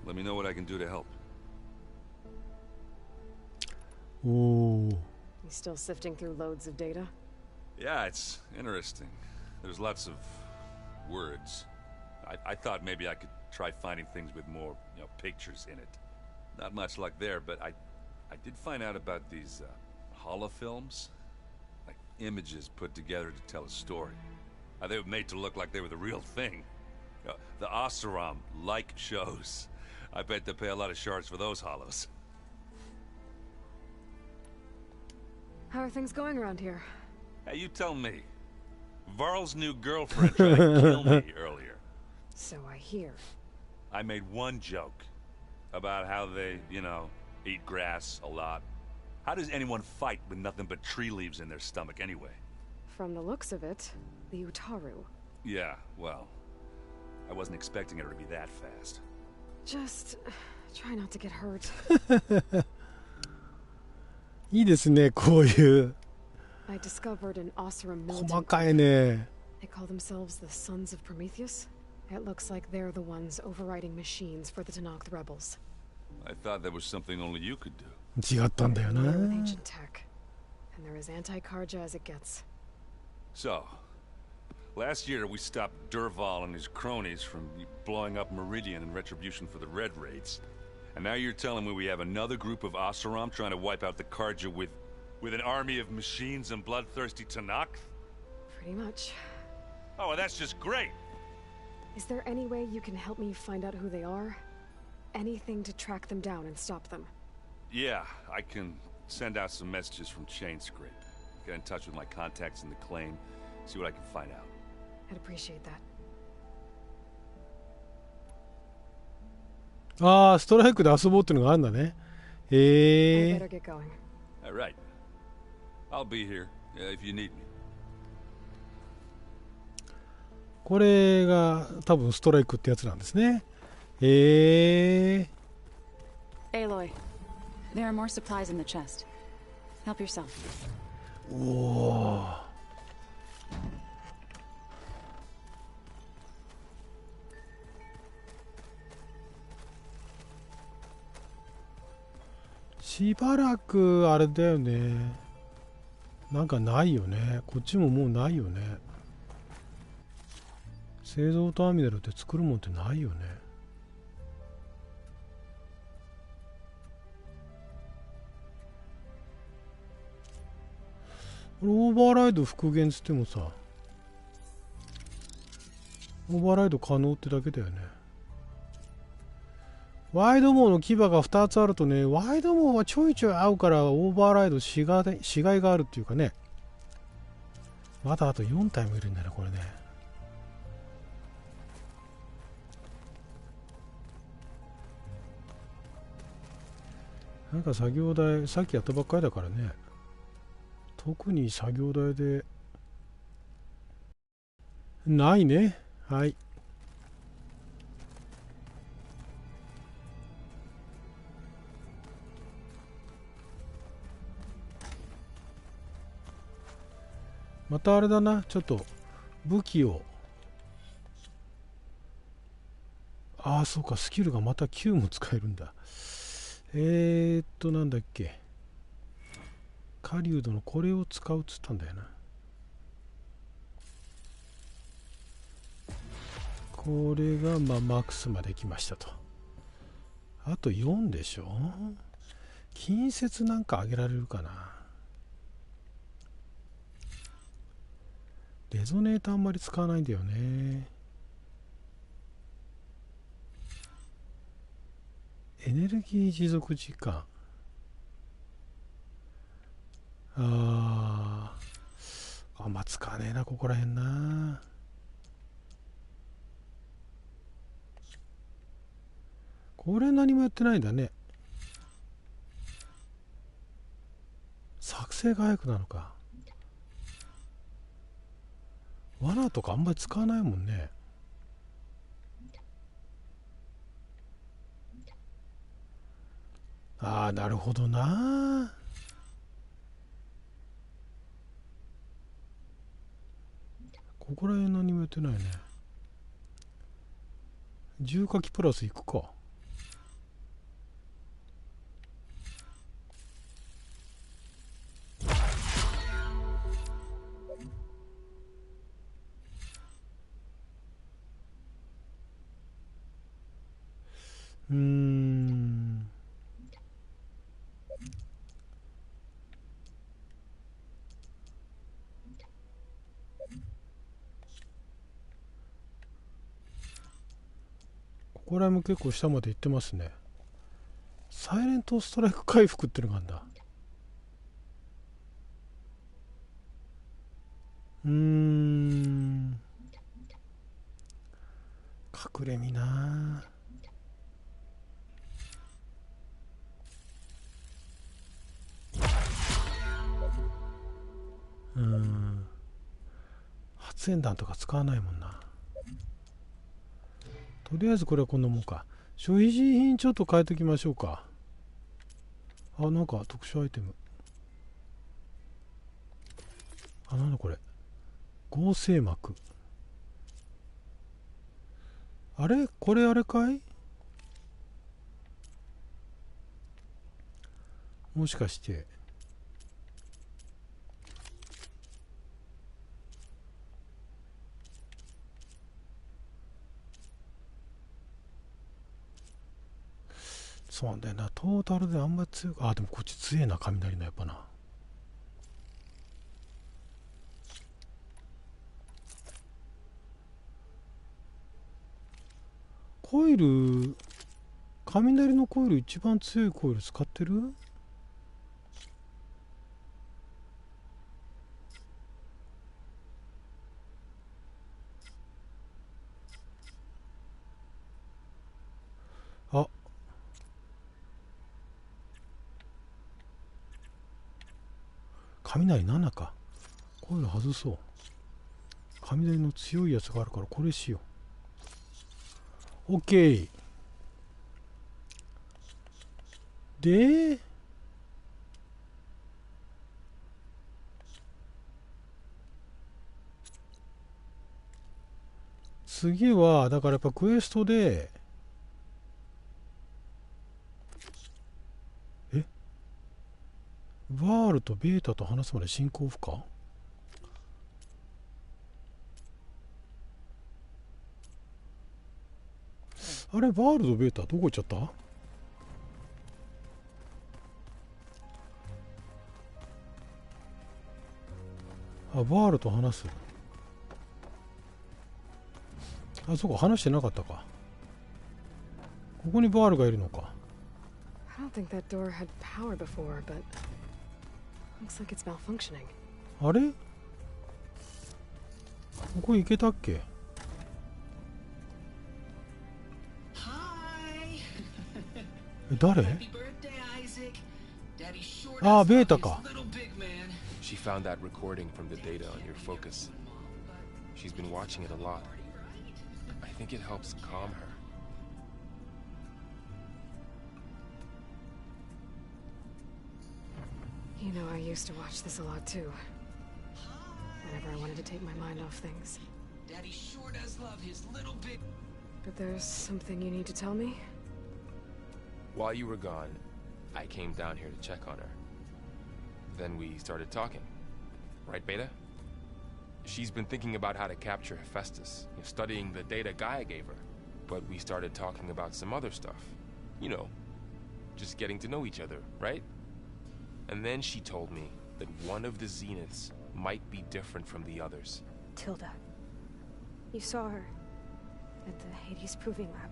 Let me know what I can do to help. おお。You still sifting through loads of data? Yeah, it's interesting. There's lots of words. I thought maybe I could try finding things with more, pictures in it. Not much luck there, but I did find out about these holofilms. Like images put together to tell a story. They were made to look like they were the real thing. The Oseram like shows. I bet they pay a lot of shards for those hollows. How are things going around here? Hey, you tell me. Varl's new girlfriend tried to kill me earlier. So I hear. I made one joke about how they, eat grass a lot. How does anyone fight with nothing but tree leaves in their stomach anyway? From the looks of it, the Utaru. Yeah, well, I wasn't expecting her to be that fast. Just try not to get hurt. いいですね、こういう I discovered an Oseram 細 militant かいね。 They call themselves the Sons of Prometheus. It looks like they're the ones overriding machines for the Tenakth rebels. I thought that was something only you could do. 違ったんだよ They're with な。 ancient tech, and they're as anti-Karja as it gets. So, last year we stopped Durval and his cronies from blowing up Meridian in retribution for the Red Raids. And now you're telling me we have another group of Oseram trying to wipe out the Karja with an army of machines and bloodthirsty Tenakth? Pretty much. Oh, well, that's just great! Is there any way you can help me find out who they are? Anything to track them down and stop them. Yeah, I can send out some messages from Chain Scrape. Get in touch with my contacts in the claim, see what I can find out. I'd appreciate that. ああ、ストライクで遊ぼうっていうのがあるんだね。へ I え better。get going. All right. I'll be here if you need me. これが多分ストライクってやつなんですね。へえ。 Aloy, there are more supplies in the chest. Help yourself. おお。しばらくあれだよね。なんかないよね。こっちももうないよね。製造ターミナルって作るもんってないよね。これオーバーライド復元つってもさ、オーバーライド可能ってだけだよね。ワイドモーの牙が2つあるとね、ワイドモーはちょいちょい合うからオーバーライドしがいがあるっていうかね。まだあと4体もいるんだよね、これね。なんか作業台、さっきやったばっかりだからね。特に作業台でないね。はい。またあれだな、ちょっと武器を、ああそうか、スキルがまた9も使えるんだ。なんだっけ、狩人のこれを使うっつったんだよな。これがまあマックスまで来ましたと。あと4でしょ。近接なんか上げられるかな。レゾネーターあんまり使わないんだよね。エネルギー持続時間、あんま使わねえな、ここらへんな。これ何もやってないんだね。作成が早くなるか。罠とかあんまり使わないもんね。ああ、なるほどな。ここら辺何もやってないね。重火器プラスいくか。ここら辺も結構下まで行ってますね。サイレントストライク回復っていうのがあるんだ。隠れ身な。発煙弾とか使わないもんな。とりあえずこれはこんなもんか。所持品ちょっと変えときましょうか。あ、なんか特殊アイテム。あ、なんだこれ。合成膜。あれこれあれかい？もしかして。そうなんだよな。トータルであんまり強く、あ、でもこっち強えな、雷のやっぱな。コイル、雷のコイル一番強いコイル使ってる？あ、雷7か。コイル外そう。雷の強いやつがあるからこれしよう。OK。で、次はだからやっぱクエストで、バールとベータと話すまで進行不可？あれバールとベータどこ行っちゃった？あ、バールと話す。あ、そうか、話してなかったか。ここにバールがいるのか。I don't think that door had power before, but looks like it's malfunctioning. あれ？ここ行けたっけ？誰？ああ、ベータか。She found that recording from the data on your focus. She's been watching it a lot. I think it helps calm her. You know, I used to watch this a lot too. And I wanted to take my mind off things. Daddy sure does love his little bit. But there's something you need to tell me? While you were gone, I came down here to check on her. Then we started talking. Right, Beta? She's been thinking about how to capture Hephaestus, studying the data Gaia gave her. But we started talking about some other stuff. You know, just getting to know each other, right? And then she told me that one of the Zeniths might be different from the others. Tilda. You saw her at the Hades Proving Lab.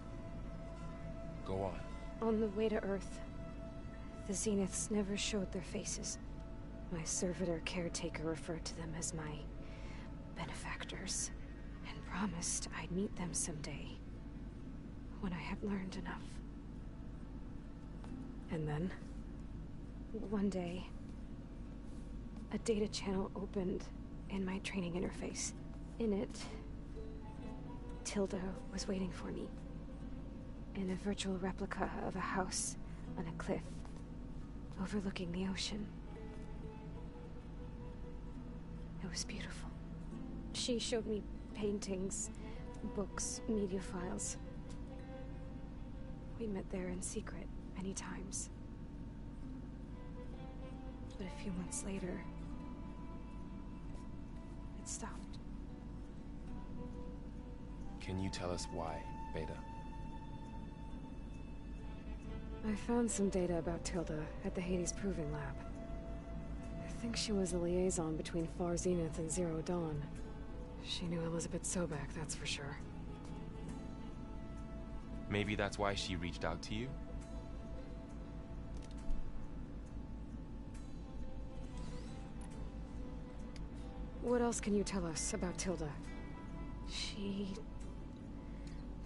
Go on. On the way to Earth, the Zeniths never showed their faces. My servitor caretaker referred to them as my benefactors, and promised I'd meet them someday, when I had learned enough. And then, one day, a data channel opened in my training interface. In it, Tilda was waiting for me, in a virtual replica of a house on a cliff, overlooking the ocean. It was beautiful. She showed me paintings, books, media files. We met there in secret many times. But a few months later, it stopped. Can you tell us why, Beta? I found some data about Tilda at the Hades Proving Lab. I think she was a liaison between Far Zenith and Zero Dawn. She knew Elizabeth Sobek, that's for sure. Maybe that's why she reached out to you? What else can you tell us about Tilda? She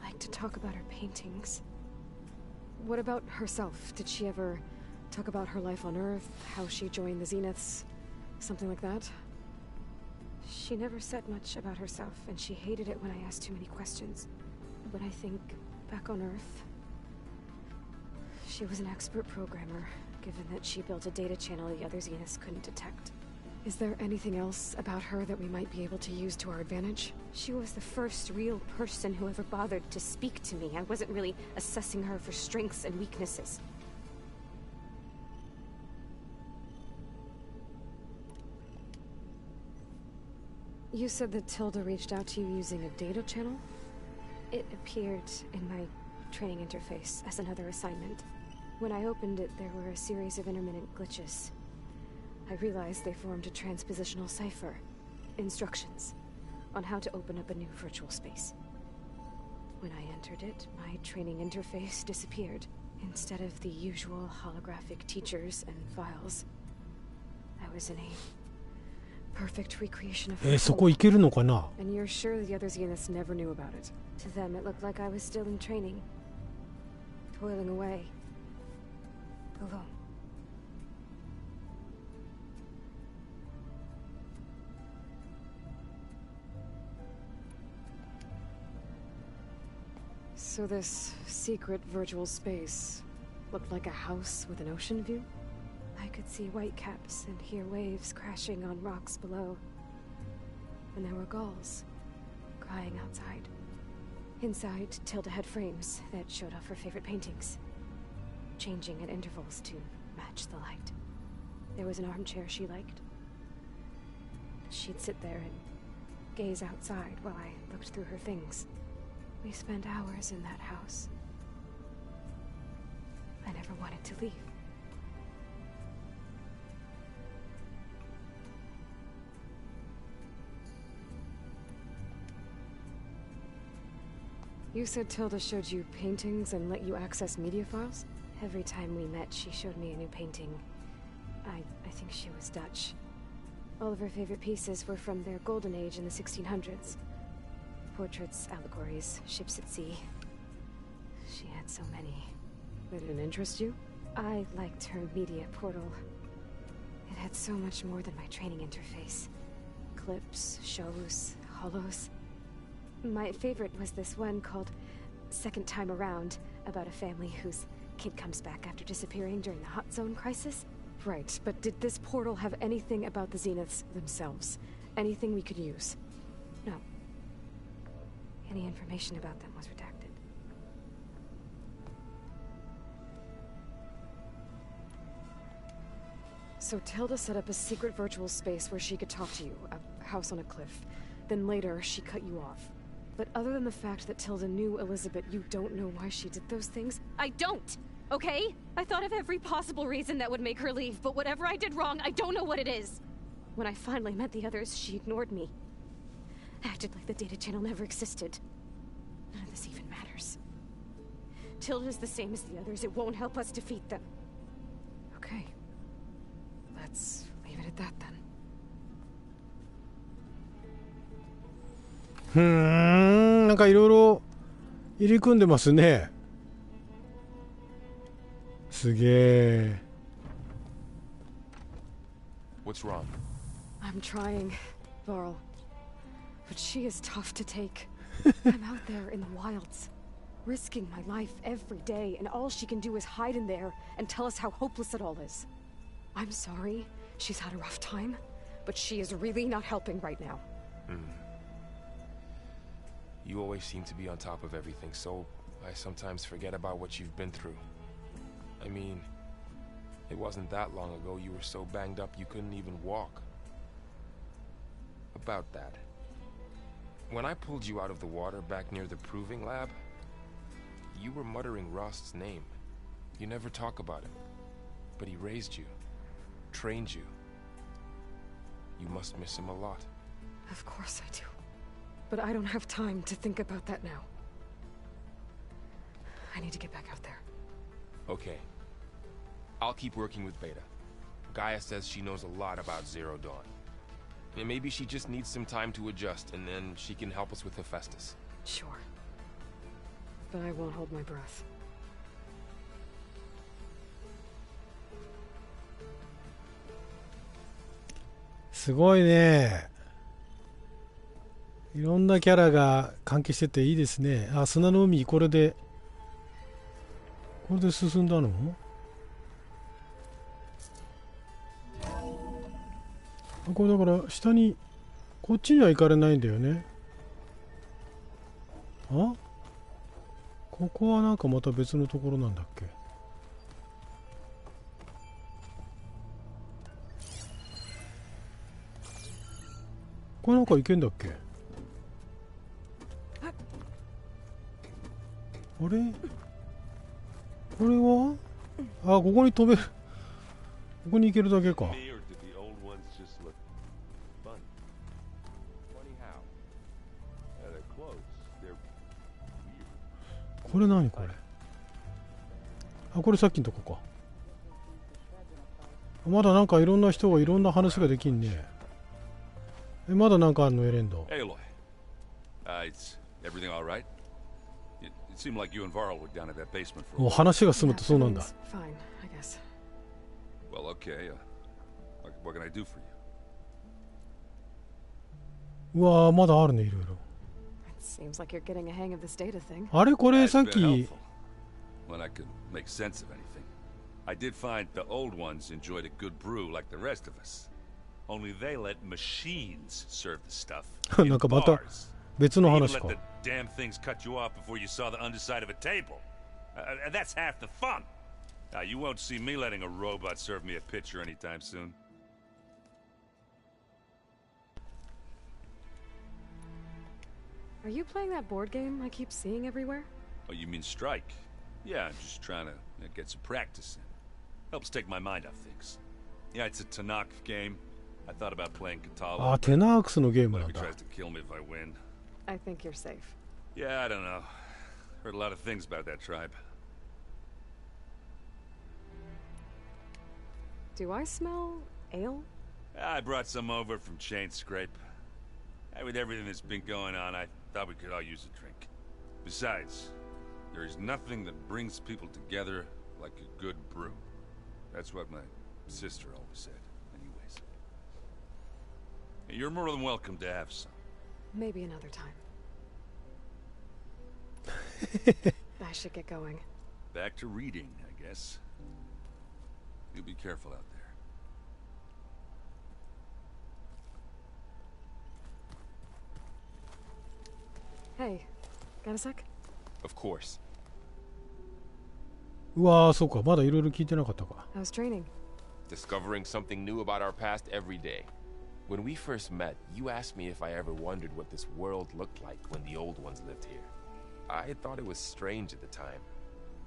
liked to talk about her paintings. What about herself? Did she ever talk about her life on Earth, how she joined the Zeniths, something like that? She never said much about herself, and she hated it when I asked too many questions. But I think, back on Earth, she was an expert programmer, given that she built a data channel the other Zeniths couldn't detect. Is there anything else about her that we might be able to use to our advantage? She was the first real person who ever bothered to speak to me. I wasn't really assessing her for strengths and weaknesses. You said that Tilda reached out to you using a data channel? It appeared in my training interface as another assignment. When I opened it, there were a series of intermittent glitches. I realized they formed a transpositional cipher. Instructions on how to open up a new virtual space. When I entered it, my training interface disappeared. Instead of the usual holographic teachers and files, I was in a perfect recreation of her そこ行けるのかな? And you're sure the other Zeniths never knew about it? To them, it looked like I was still in training, toiling away, alone. So this secret virtual space looked like a house with an ocean view? I could see whitecaps and hear waves crashing on rocks below. And there were gulls crying outside. Inside, Tilda had frames that showed off her favorite paintings, changing at intervals to match the light. There was an armchair she liked. She'd sit there and gaze outside while I looked through her things. We spent hours in that house. I never wanted to leave. You said Tilda showed you paintings and let you access media files? Every time we met, she showed me a new painting. I think she was Dutch. All of her favorite pieces were from their golden age in the 1600s. Portraits, allegories, ships at sea. She had so many. That didn't interest you? I liked her media portal. It had so much more than my training interface. Clips, shows, holos. My favorite was this one called Second Time Around, about a family whose kid comes back after disappearing during the Hot Zone crisis. Right, but did this portal have anything about the Zeniths themselves? anything we could use. No. Any information about them was redacted. So Tilda set up a secret virtual space where she could talk to you, a house on a cliff. Then later, she cut you off. But other than the fact that Tilda knew Elizabeth, you don't know why she did those things? I don't! Okay? I thought of every possible reason that would make her leave, but whatever I did wrong, I don't know what it is. When I finally met the others, she ignored me. Acted like the data channel never existed. None of this even matters. Tilda's the same as the others. It won't help us defeat them. Okay. Let's leave it at that then. なんかいろいろ入り組んでますね。すげえ。What's wrong? I'm trying, Varl. But she is tough to take. I'm out there in the wilds, risking my life every day, and all she can do is hide in there and tell us how hopeless it all is. I'm sorry, she's had a rough time, but she is really not helping right now. You always seem to be on top of everything, so I sometimes forget about what you've been through. I mean, it wasn't that long ago you were so banged up you couldn't even walk. About that. When I pulled you out of the water back near the proving lab, you were muttering Rost's name. You never talk about him. But he raised you, trained you. You must miss him a lot. Of course I do. But I don't have time to think about that now. I need to get back out there. Okay. I'll keep working with Beta. Gaia says she knows a lot about Zero Dawn. And maybe she just needs some time to adjust, and then she can help us with Hephaestus. Sure. But I won't hold my breath.すごいね。いろんなキャラが関係してていいですね。あ、砂の海、これで進んだの？これだから下にこっちには行かれないんだよね。あ？ここはなんかまた別のところなんだっけ？これなんか行けんだっけ？あれ？これは？あ、ここに飛べる。ここに行けるだけか。これ何これ？あ、これさっきのとこか。まだなんかいろんな人がいろんな話ができんね。まだなんかあるのエレンド。Aloy. It's everything all right? It seemed like you and Varl were down at that basement for a while. もう話が進むとそうなんだ。Fine, I guess. Well, okay. What can I do for you? うわー、まだあるね、いろいろ。Seems like you're getting a hang of this data thing. あれこれさっき。When I could make sense of anything. I did find the old ones enjoyed a good brew like the rest of us. Only they let machines serve the stuff. なんかまた別の話か。Even let the damn things cut you off before you saw the underside of a table. That's half the fun. You won't see me letting a robot serve me a pitcher anytime soon. Are you playing that board game I keep seeing everywhere? Oh, you mean Strike? Yeah, I'm just trying to get some practice in. Helps take my mind off things. Yeah, it's a Tanakh game. I thought about playing Katala. あ、テナークスのゲームなん He だ。 tries to kill me if I win. I think you're safe. Yeah, I don't know. Heard a lot of things about that tribe. Do I smell ale? I brought some over from Chain Scrape. With everything that's been going on, I thought we could all use a drink. Besides, there is nothing that brings people together like a good brew. That's what my sister always said, anyways. You're more than welcome to have some. Maybe another time. I should get going. Back to reading, I guess. You be careful out there. Hey, got a sec? Of course. うわー、そうか、まだいろいろ聞いてなかったか。 How's training? Discovering something new about our past every day. When we first met, you asked me if I ever wondered what this world looked like when the old ones lived here. I thought it was strange at the time,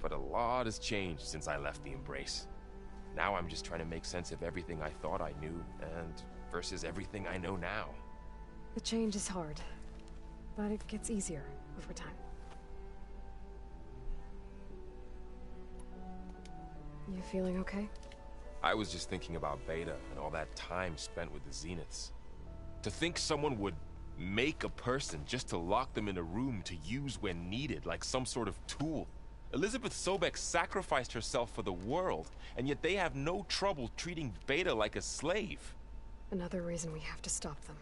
but a lot has changed since I left the Embrace. Now I'm just trying to make sense of everything I thought I knew and versus everything I know now. The change is hard, but it gets easier over time. You feeling okay? I was just thinking about Beta and all that time spent with the Zeniths. To think someone would make a person just to lock them in a room to use when needed, like some sort of tool. Elizabeth Sobek sacrificed herself for the world, and yet they have no trouble treating Beta like a slave. Another reason we have to stop them.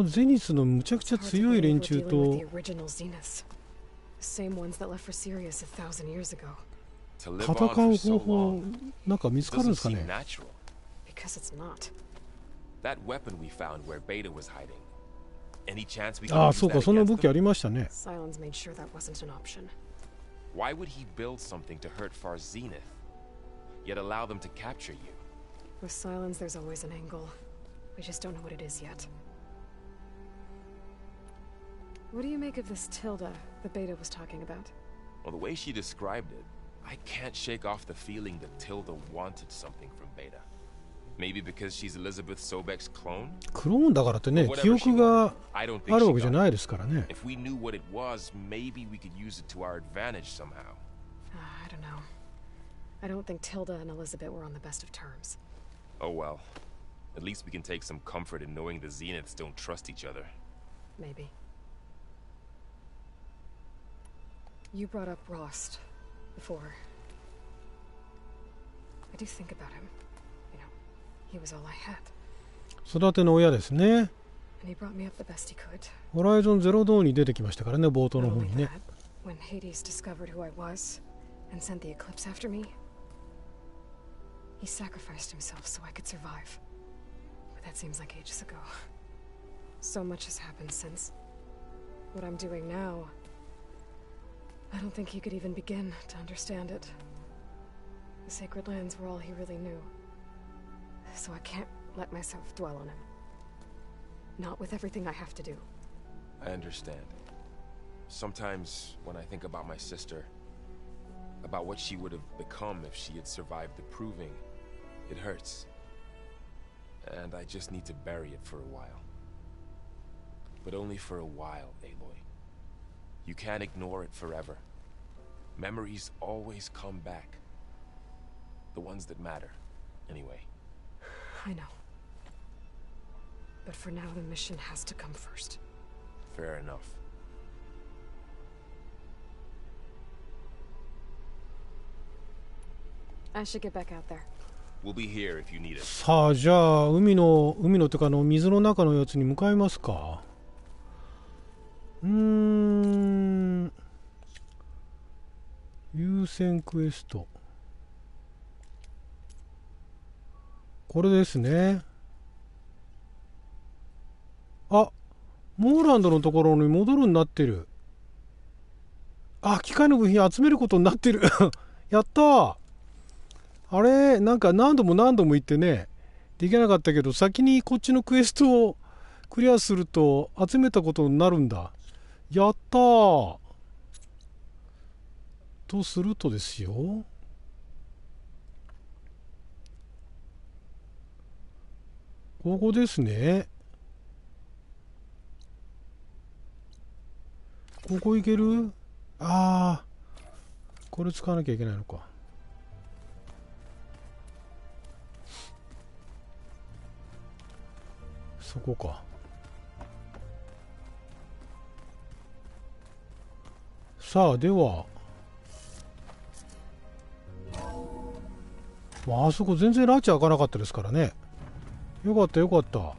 ゼニスのむちゃくちゃ強い連中と The original Zeniths. The same ones that left for Sirius 1,000 years ago. 戦う方法なんか見つかるんですかね。 Because it's not. That weapon we found where Beta was hiding. Any chance we あ could あ、 use そうか、 that その against 武器あ them? りましたね。 Silence made sure that wasn't an option. Why would he build something to hurt Far Zenith, yet allow them to capture you? With Silence, there's always an angle. We just don't know what it is yet. What do you make of this Tilda the Beta was talking about? Well, the way she described it, I can't shake off the feeling that Tilda wanted something from Beta. Maybe because she's Elizabeth Sobek's clone? クローンだからってね、記憶があるわけじゃないですからね。 If we knew what it was, maybe we could use it to our advantage somehow. I don't know. I don't think Tilda and Elizabeth were on the best of terms. Oh well. At least we can take some comfort in knowing the Zeniths don't trust each other. Maybe. You brought up Rost before. I do think about him. You know, he was all I had. 育ての親ですね。 And he brought me up the best he could. ホライゾンゼロドーンに出てきましたからね、冒頭の方にね。 When Hades discovered who I was and sent the eclipse after me, he sacrificed himself so I could survive. But that seems like ages ago. So much has happened since. What I'm doing now, I don't think he could even begin to understand it. The sacred lands were all he really knew. So I can't let myself dwell on him. Not with everything I have to do. I understand. Sometimes when I think about my sister, about what she would have become if she had survived the proving, it hurts. And I just need to bury it for a while. But only for a while, Aloy. You can't ignore it forever. Memories always come back. The ones that matter, anyway. I know. But for now, the mission has to come first. Fair enough. I should get back out there. We'll be here if you need us. さあ、じゃあ海のというか水の中のやつに向かいますか。優先クエスト。これですね。あ、モーランドのところに戻るになってる。あ、機械の部品集めることになってる。やったー。あれ、なんか何度も言ってね、できなかったけど、先にこっちのクエストをクリアすると集めたことになるんだ。やったー。とするとですよ。ここですね。ここ行ける？ああ、これ使わなきゃいけないのか。そこか。さあ、では、あそこ全然ラチ開かなかったですからね。よかったよかった。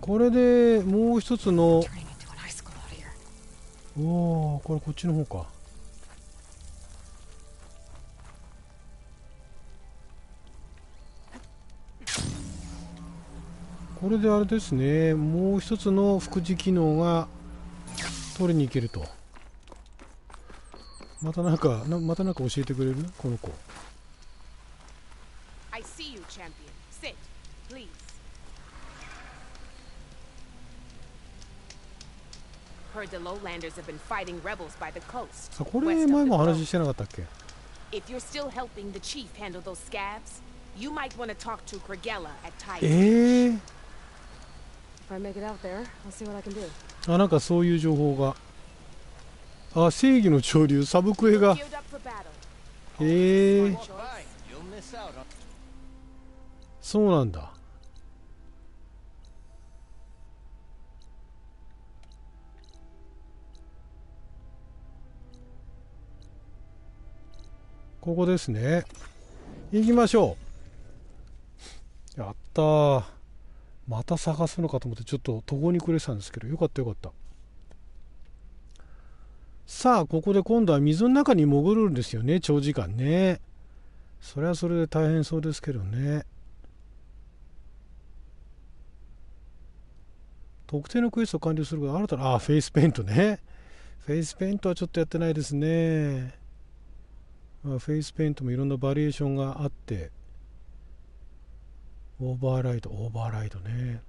これでもう一つの、おお、これこっちの方か。これであれですね、もう一つの副次機能が取りに行けると。またなんか教えてくれるこの子。I see you, champion. Sit, please. Heard the lowlanders have been fighting rebels by the coast. これ前も話してなかったっけ？ If you're still helping the chief handle those scabs, you might want to talk to Gregella at Tiger. If I make it out there, I'll see what I can do. あ、なんかそういう情報が。あ、正義の潮流、サブクエが。そうなんだ。ここですね。行きましょう。やったー。また探すのかと思ってちょっと途方に暮れてたんですけど、よかったよかった。さあ、ここで今度は水の中に潜るんですよね、長時間ね。それはそれで大変そうですけどね。特定のクエストを完了するから新たな、フェイスペイントね。フェイスペイントはちょっとやってないですね。フェイスペイントもいろんなバリエーションがあって、オーバーライドね。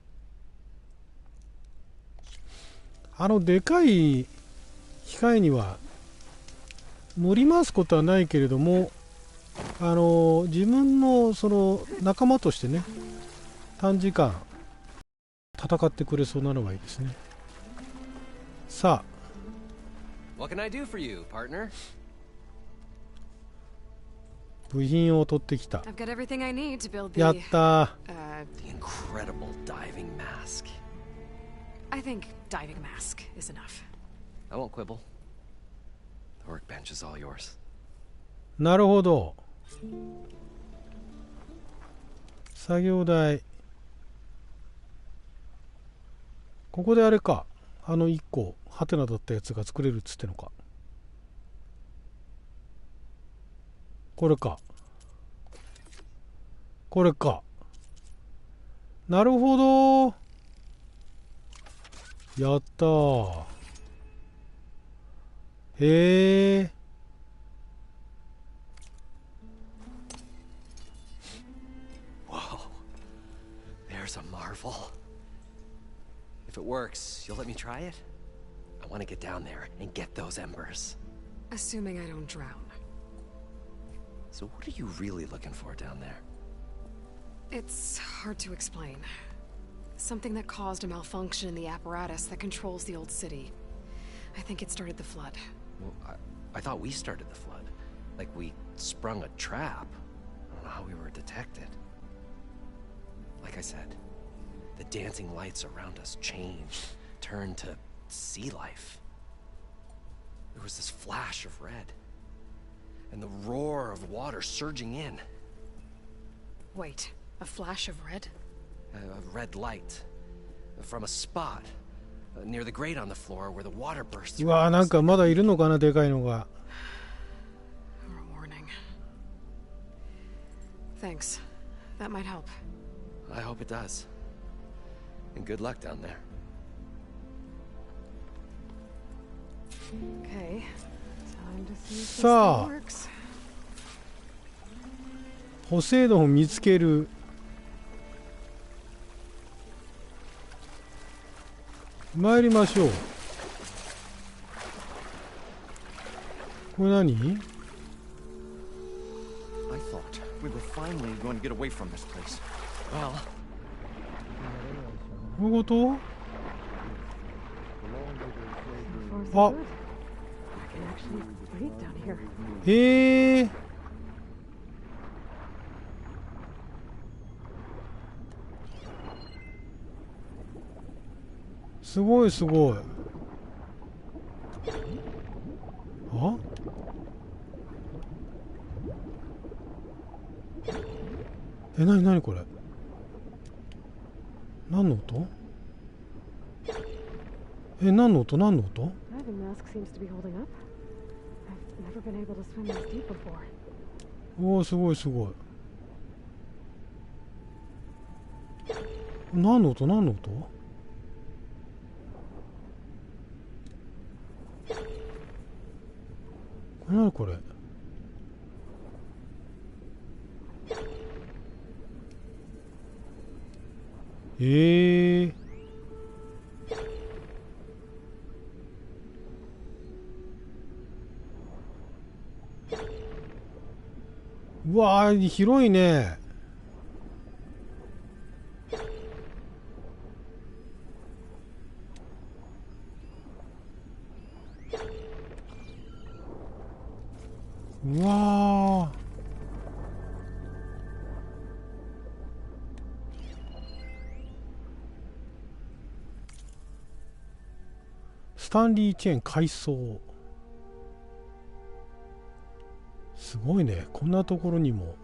でかい機械には乗り回すことはないけれども、自分のその仲間としてね、短時間戦ってくれそうなのがいいですね。さあ、 What can I do for you, partner? 部品を取ってきた。 I've got everything I need to build the やったー。 The incredible diving mask. I think diving mask is enough. I won't quibble. The workbench is all yours. なるほど。作業台。ここであれか。1個ハテナだったやつが作れるっつってのか。これか。これか。なるほど。やったー。へえ。Whoa. There's a marvel. If it works, you'll let me try it? I want to get down there and get those embers. Assuming I don't drown. So what are you really looking for down there? It's hard to explain. Something that caused a malfunction in the apparatus that controls the old city. I think it started the flood. Well, I thought we started the flood. Like we sprung a trap. I don't know how we were detected. Like I said, the dancing lights around us changed, turned to sea life. There was this flash of red, and the roar of water surging in. Wait, a flash of red? A red light from a spot near the grate on the floor where the water burst through. うわー、なんかまだいるのかな、でかいのが。A warning. Thanks. That might help. I hope it does. And good luck down there. Okay. Time to see if this さあ、 thing works. ポセイドンを見つける。参りましょう。これ何？ I thought we were finally going to get away from this place. Well, こういうこと？ So far, so good. I can actually breathe down here. へえ。すごいすごい。あ？なにこれ？何の音？何の音？ Diving mask seems to be holding up. I've never been able to swim this deep before. おお、すごいすごい。何の音何の音？何これ？うわー、広いね。うわー。スタンリーチェーン改装。すごいね、こんなところにも。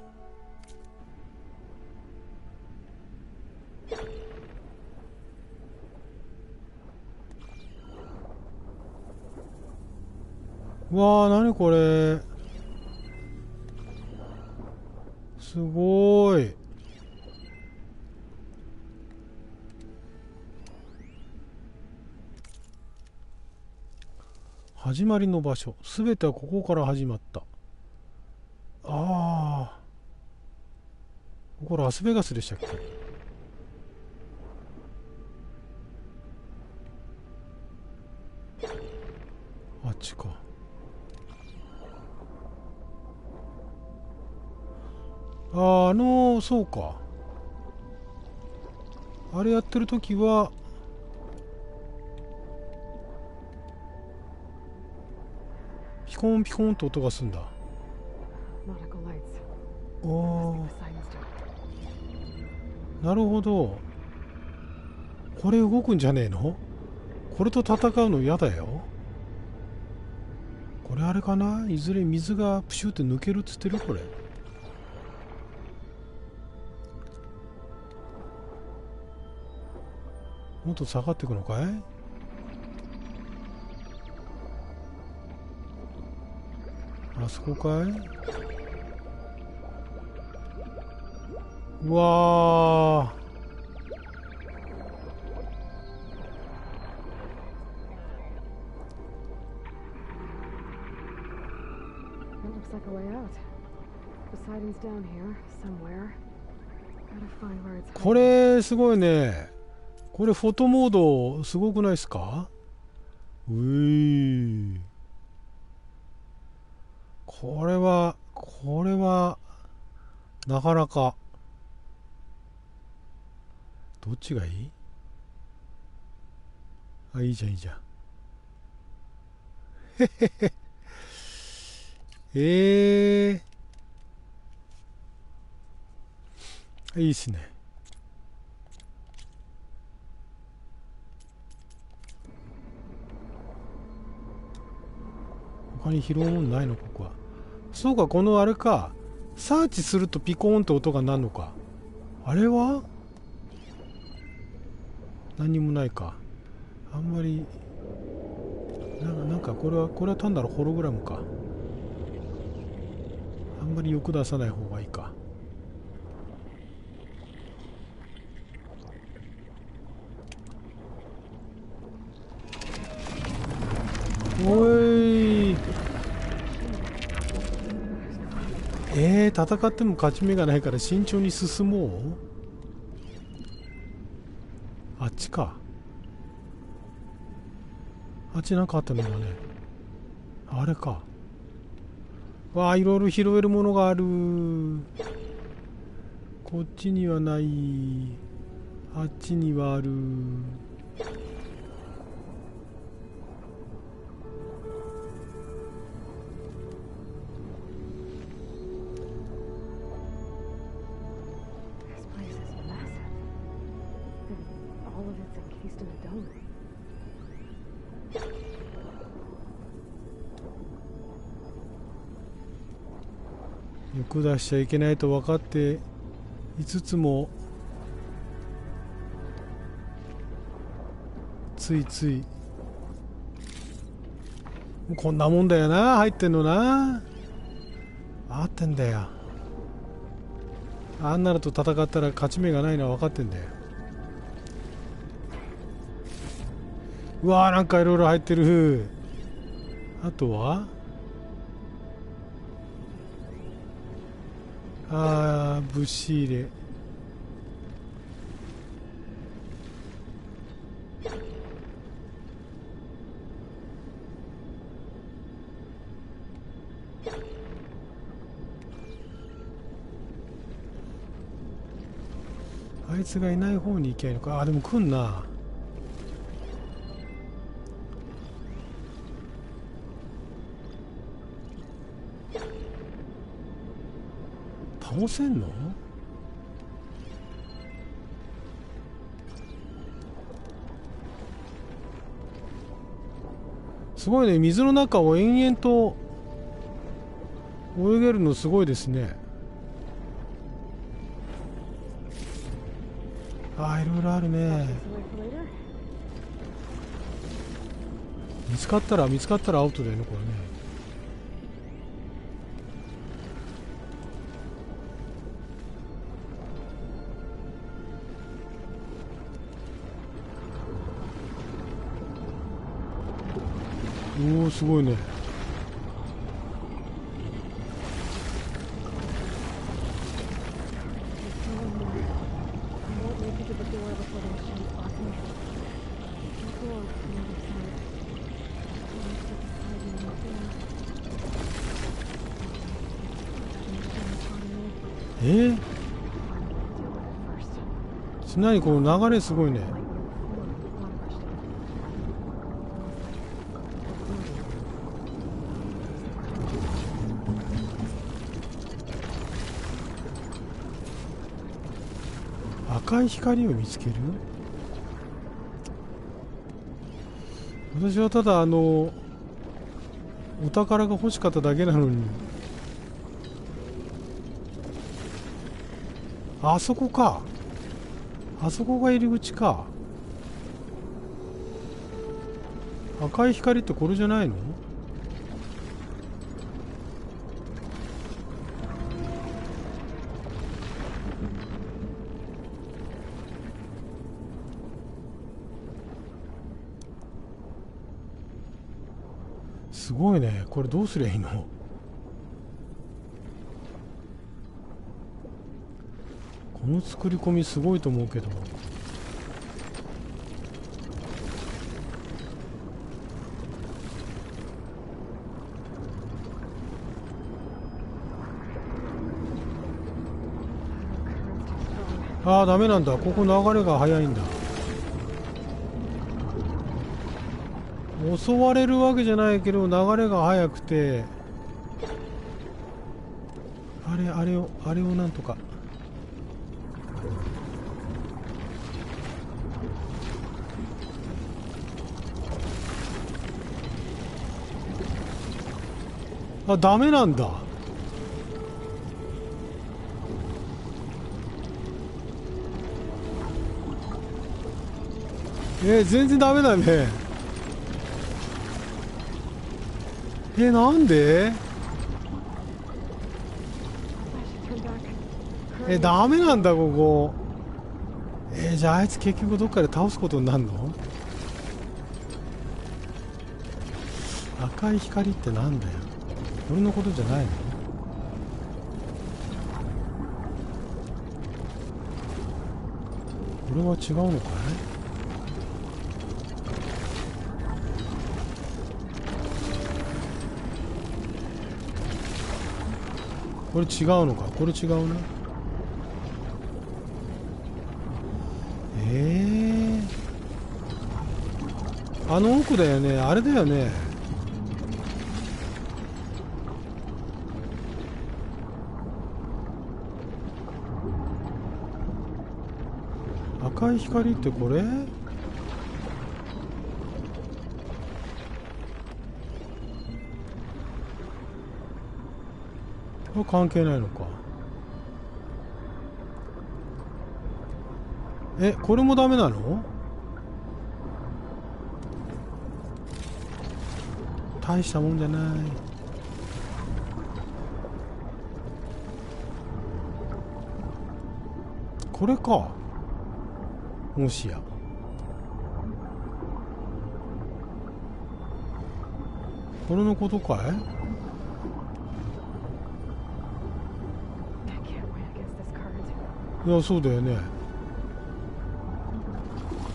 うわー、なにこれ。すごい。始まりの場所、すべてはここから始まった。ああ、これラスベガスでしたっけ？あっちか。そうか。あれやってるときはピコンピコンと音がするんだ。なるほど。これ動くんじゃねえの？これと戦うの嫌だよ。これあれかな？いずれ水がプシュって抜けるっつってる？これもっと下がっていくのかい？あそこかい？うわー。これすごいね。これフォトモードすごくないですか？これはなかなか。どっちがいい？あ、いいじゃんいいじゃん。いいっすね。他に拾うもんないのここは。そうか、このあれか。サーチするとピコーンと音が鳴るのか。あれは何にもないか。あんまりなんかこれは単なるホログラムか。あんまり欲出さない方がいいか。おい。戦っても勝ち目がないから慎重に進もう。あっちか。あっちなんかあったのかね。あれか。わあ、いろいろ拾えるものがある。こっちにはない。あっちにはある。欲出しちゃいけないと分かっていつつもついついこんなもんだよな。入ってんのな。合ってんだよ。あんなのと戦ったら勝ち目がないのは分かってんだよ。うわー、なんかいろいろ入ってる。あとは物資入れ。あいつがいない方に行けばいいのか。でも来んな。倒せんの？すごいね。水の中を延々と泳げるのすごいですね。いろいろあるね。見つかったらアウトだよね、これね。おお、すごいね。何この流れすごいね。赤い光を見つける。私はただお宝が欲しかっただけなのに。あそこか。あそこが入り口か。赤い光ってこれじゃないの？すごいね。これどうすりゃいいの？この作り込みすごいと思うけど。ダメなんだ。ここ流れが速いんだ。襲われるわけじゃないけど流れが速くて、あれをなんとか。ダメなんだ。全然ダメだね。なんで？ダメなんだここ。じゃああいつ結局どっかで倒すことになるの？赤い光ってなんだよ。俺のことじゃないの？これは違うのかい？これ違うのか？これ違うね。あの奥だよね。あれだよね。赤い光ってこれ？これ関係ないのか。これもダメなの？大したもんじゃない。これか。もしや。これのことかい？いや、そうだよね。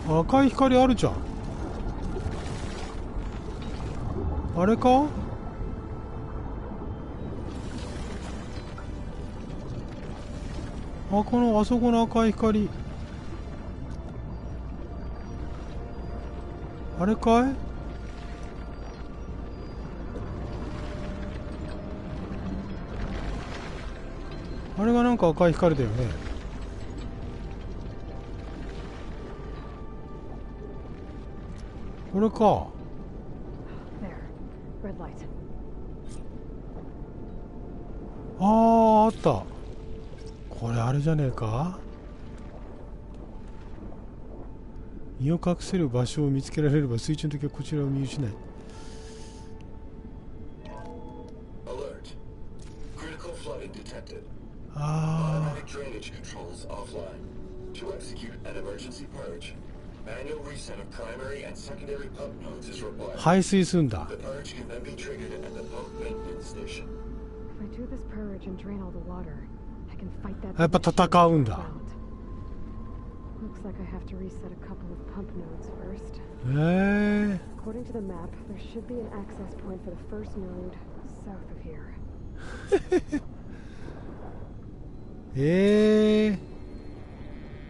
赤い光あるじゃん。あれか？あそこの赤い光、あれかい？あれがなんか赤い光だよね。これか。あった。これあれじゃねえか？身を隠せる場所を見つけられれば水中の時はこちらを見失い。排水すんだ。やっぱ戦うんだ。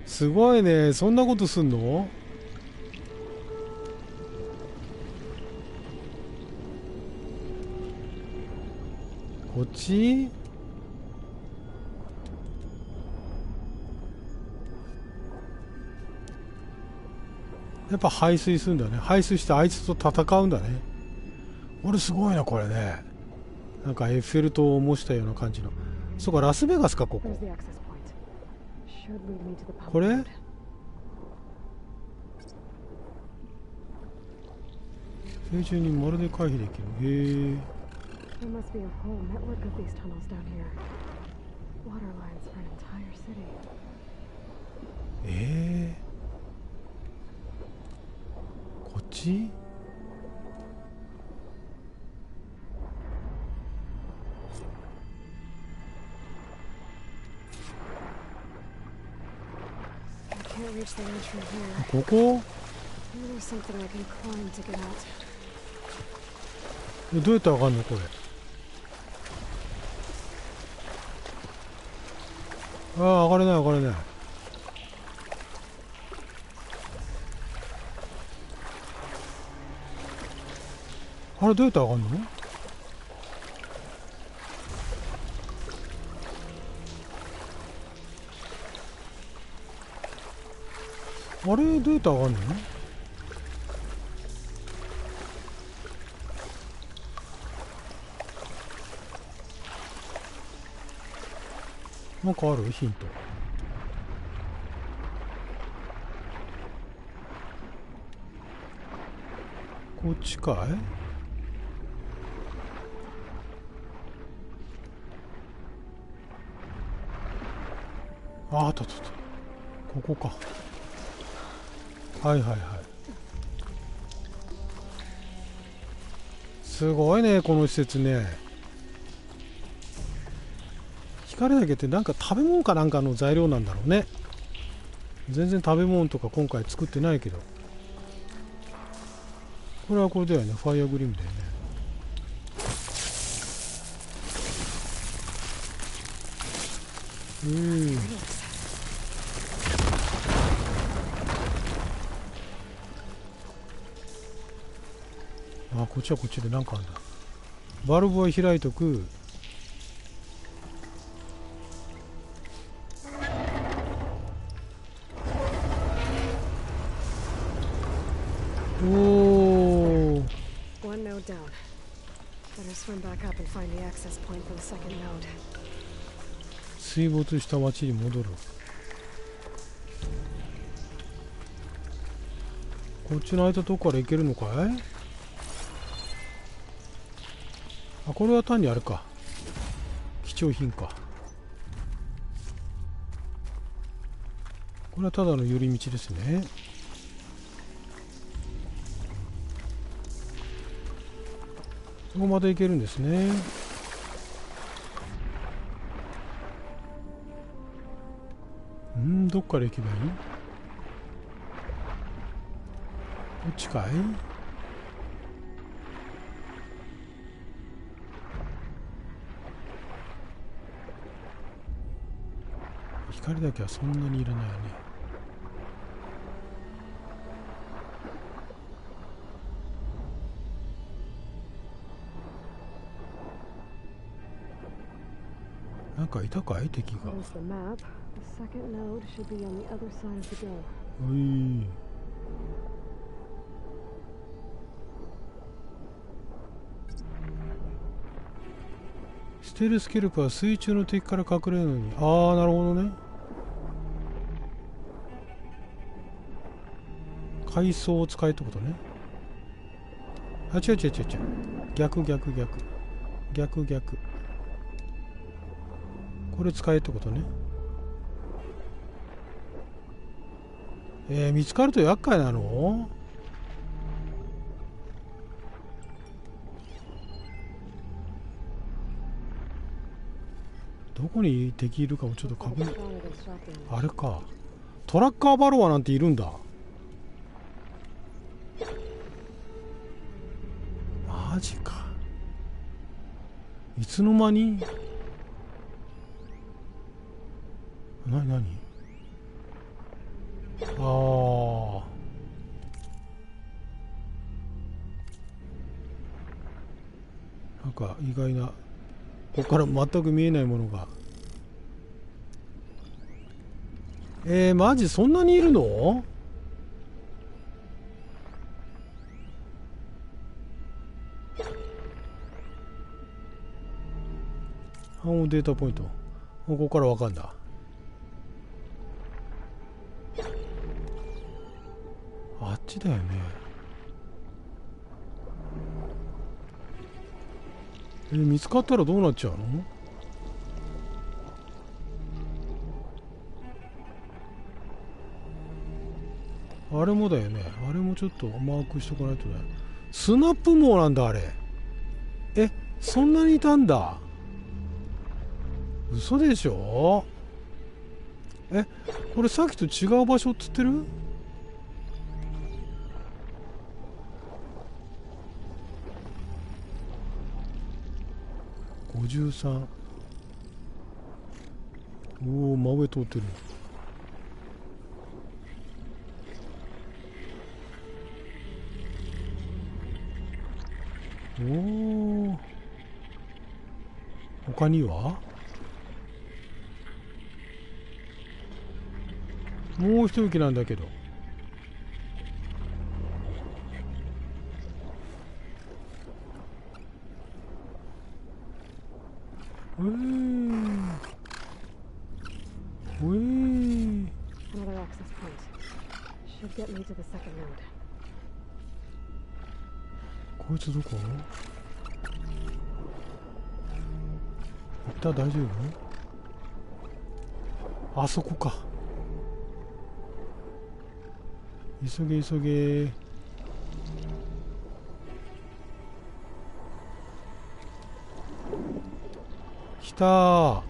すごいね。そんなことすんの？こっち？やっぱ排水するんだね。排水してあいつと戦うんだね。俺すごいなこれね。なんかエッフェル塔を模したような感じの。そうか、ラスベガスかここ。これ？水中にまるで回避できる。へえ。こっち？ここ？どうやって上がるのこれ？ああ、上がれない上がれない。あれどうやって上がるの？あれどうやって上がるの？なんかある？ヒント。こっちかい？あったあった。ここか。はいはいはい。すごいねこの施設ね。光だけってなんか食べ物かなんかの材料なんだろうね。全然食べ物とか今回作ってないけど、これはこれだよね。ファイアグリームだよね。あ、こっちはこっちでなんかあるんだ。バルブは開いとく。おお。水没した町に戻る。こっちの空いたとこから行けるのかい？あ、これは単にあれか。貴重品か。これはただの寄り道ですね。そこまで行けるんですね。どっから行けばいい？こっちかい？光だけはそんなにいらないよね。なんかいたかい？敵が。おい。ステルスケルプは水中の敵から隠れるのに。ああ、なるほどね。海藻を使えってことね。あ、違う。逆。これ使えってことね。見つかると厄介なの？どこに敵いるかもちょっと確認。あれか。トラッカーバロアなんているんだ。マジか。いつの間に？何？ああ。なんか意外な、ここから全く見えないものが。マジそんなにいるの？データポイント。ここからわかんだ。あっちだよね。見つかったらどうなっちゃうの？あれもだよね。あれもちょっとマークしとかないとね。スナップ網なんだあれ。そんなにいたんだ。嘘でしょ？これさっきと違う場所っつってる？53。おお、真上通ってる。おお。他には？もう一息なんだけど。こいつどこ？大丈夫？あそこか。急げ。来たー。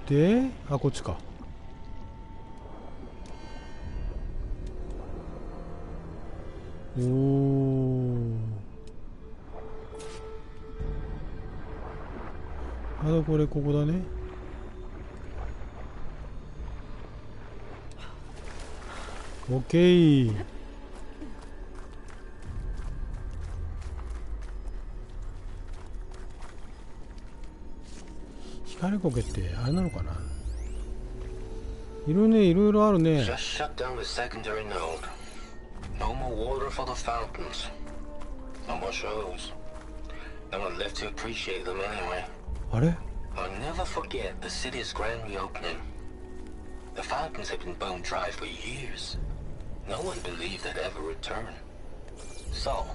で、こっちか。おー。ここだね。オッケー。光苔ってあれなのかな？いろいろあるね。Just shut down the secondary node. No more water for the fountains. No more shows. No one left to appreciate them anyway. あれ？ I'll never forget the city's grand reopening. The fountains had been bone dry for years. No one believed they'd ever return. So,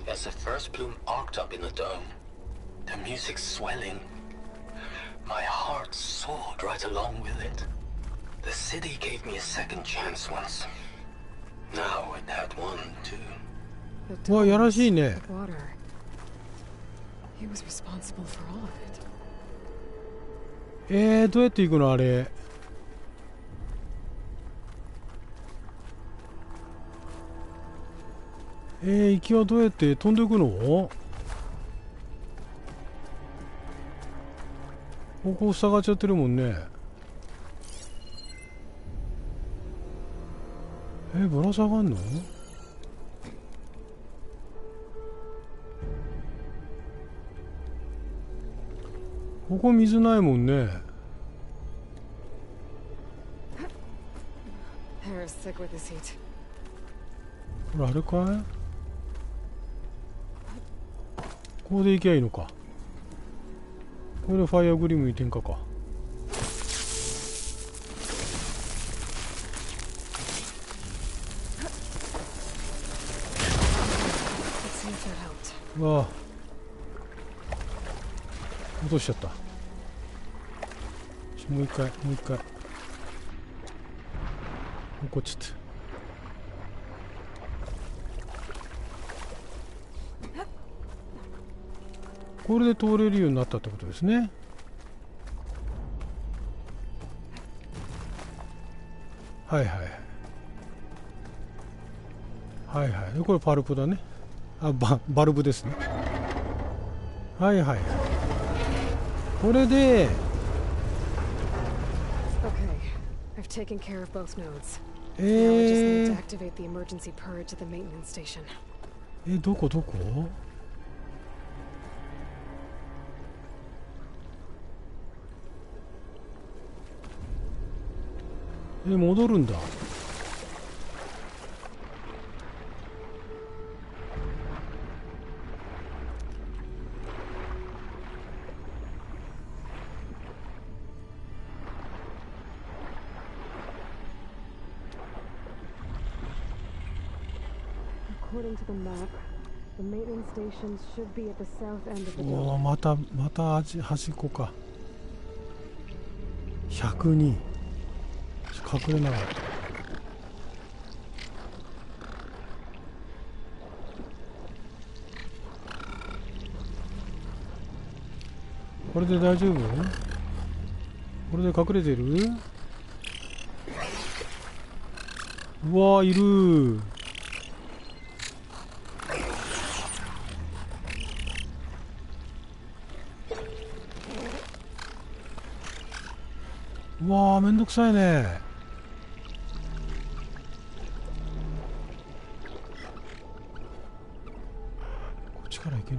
as the first bloom arced up in the dome, the music swelling, my heart soared right along with it. The city gave me a second chance once. Now it had one too. うわ、やらしいね。 Water. He was responsible for all of it. どうやって行くのあれ。行きはどうやって飛んでいくの？ここ塞がっちゃってるもんね。ぶら下がんの？ここ水ないもんね。Hair is thick with this heat. これあれかい？ここで行きゃいいのか。これでファイアグリムに点火か。うわあ、落としちゃった。もう一回もう一回。こっちって。これで通れるようになったってことですね。はいはいはいはい。でこれパルプだね。あ、バルブですね。はいはい。これで Okay, I've taken care of both nodes. Now I just need to activate the emergency purge at the maintenance station. どこどこ？戻るんだ。According to the map, the maintenance station should be at the south end of the おお、 dome. また端っこか。102。隠れながら。これで大丈夫？これで隠れてる？うわー、いる。うわー、めんどくさいね。こっちから行ける？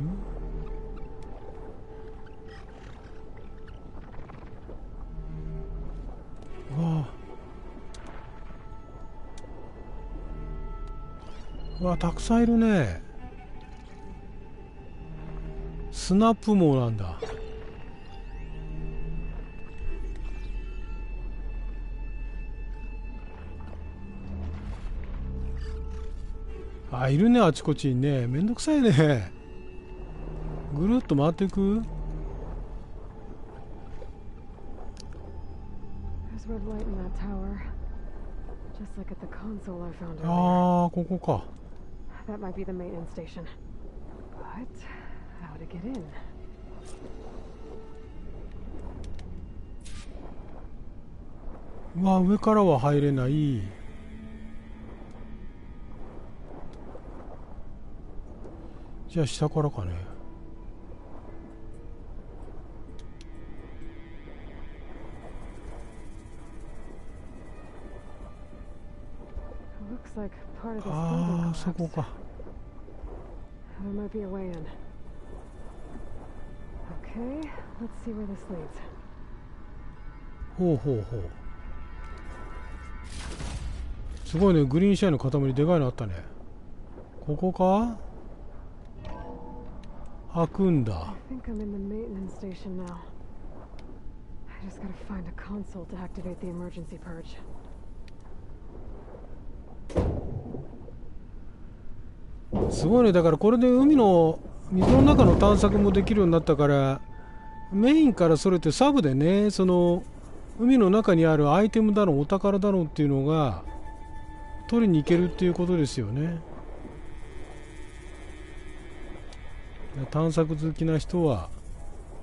うわー、たくさんいるね。スナップ網なんだ。あ、いるね、あちこちにね。めんどくさいね。ぐるっと回っていく。There's red light in that tower, just like at the console I found earlier. ああ、ここか。That might be the maintenance station. But how to get in? うわ、上からは入れない。じゃあ下からかね。ああ、そこか。There might be a way in. Okay, let's see where this leads. ほうほうほう。すごいね、グリーンシャイの塊でかいのあったね。ここか？開くんだ。I think I'm in the maintenance station now. I just gotta find a console to activate the emergency purge. すごいね。だからこれで水の中の探索もできるようになったから、メインからそれてサブでね、その海の中にあるアイテムだのお宝だのっていうのが取りに行けるっていうことですよね。探索好きな人は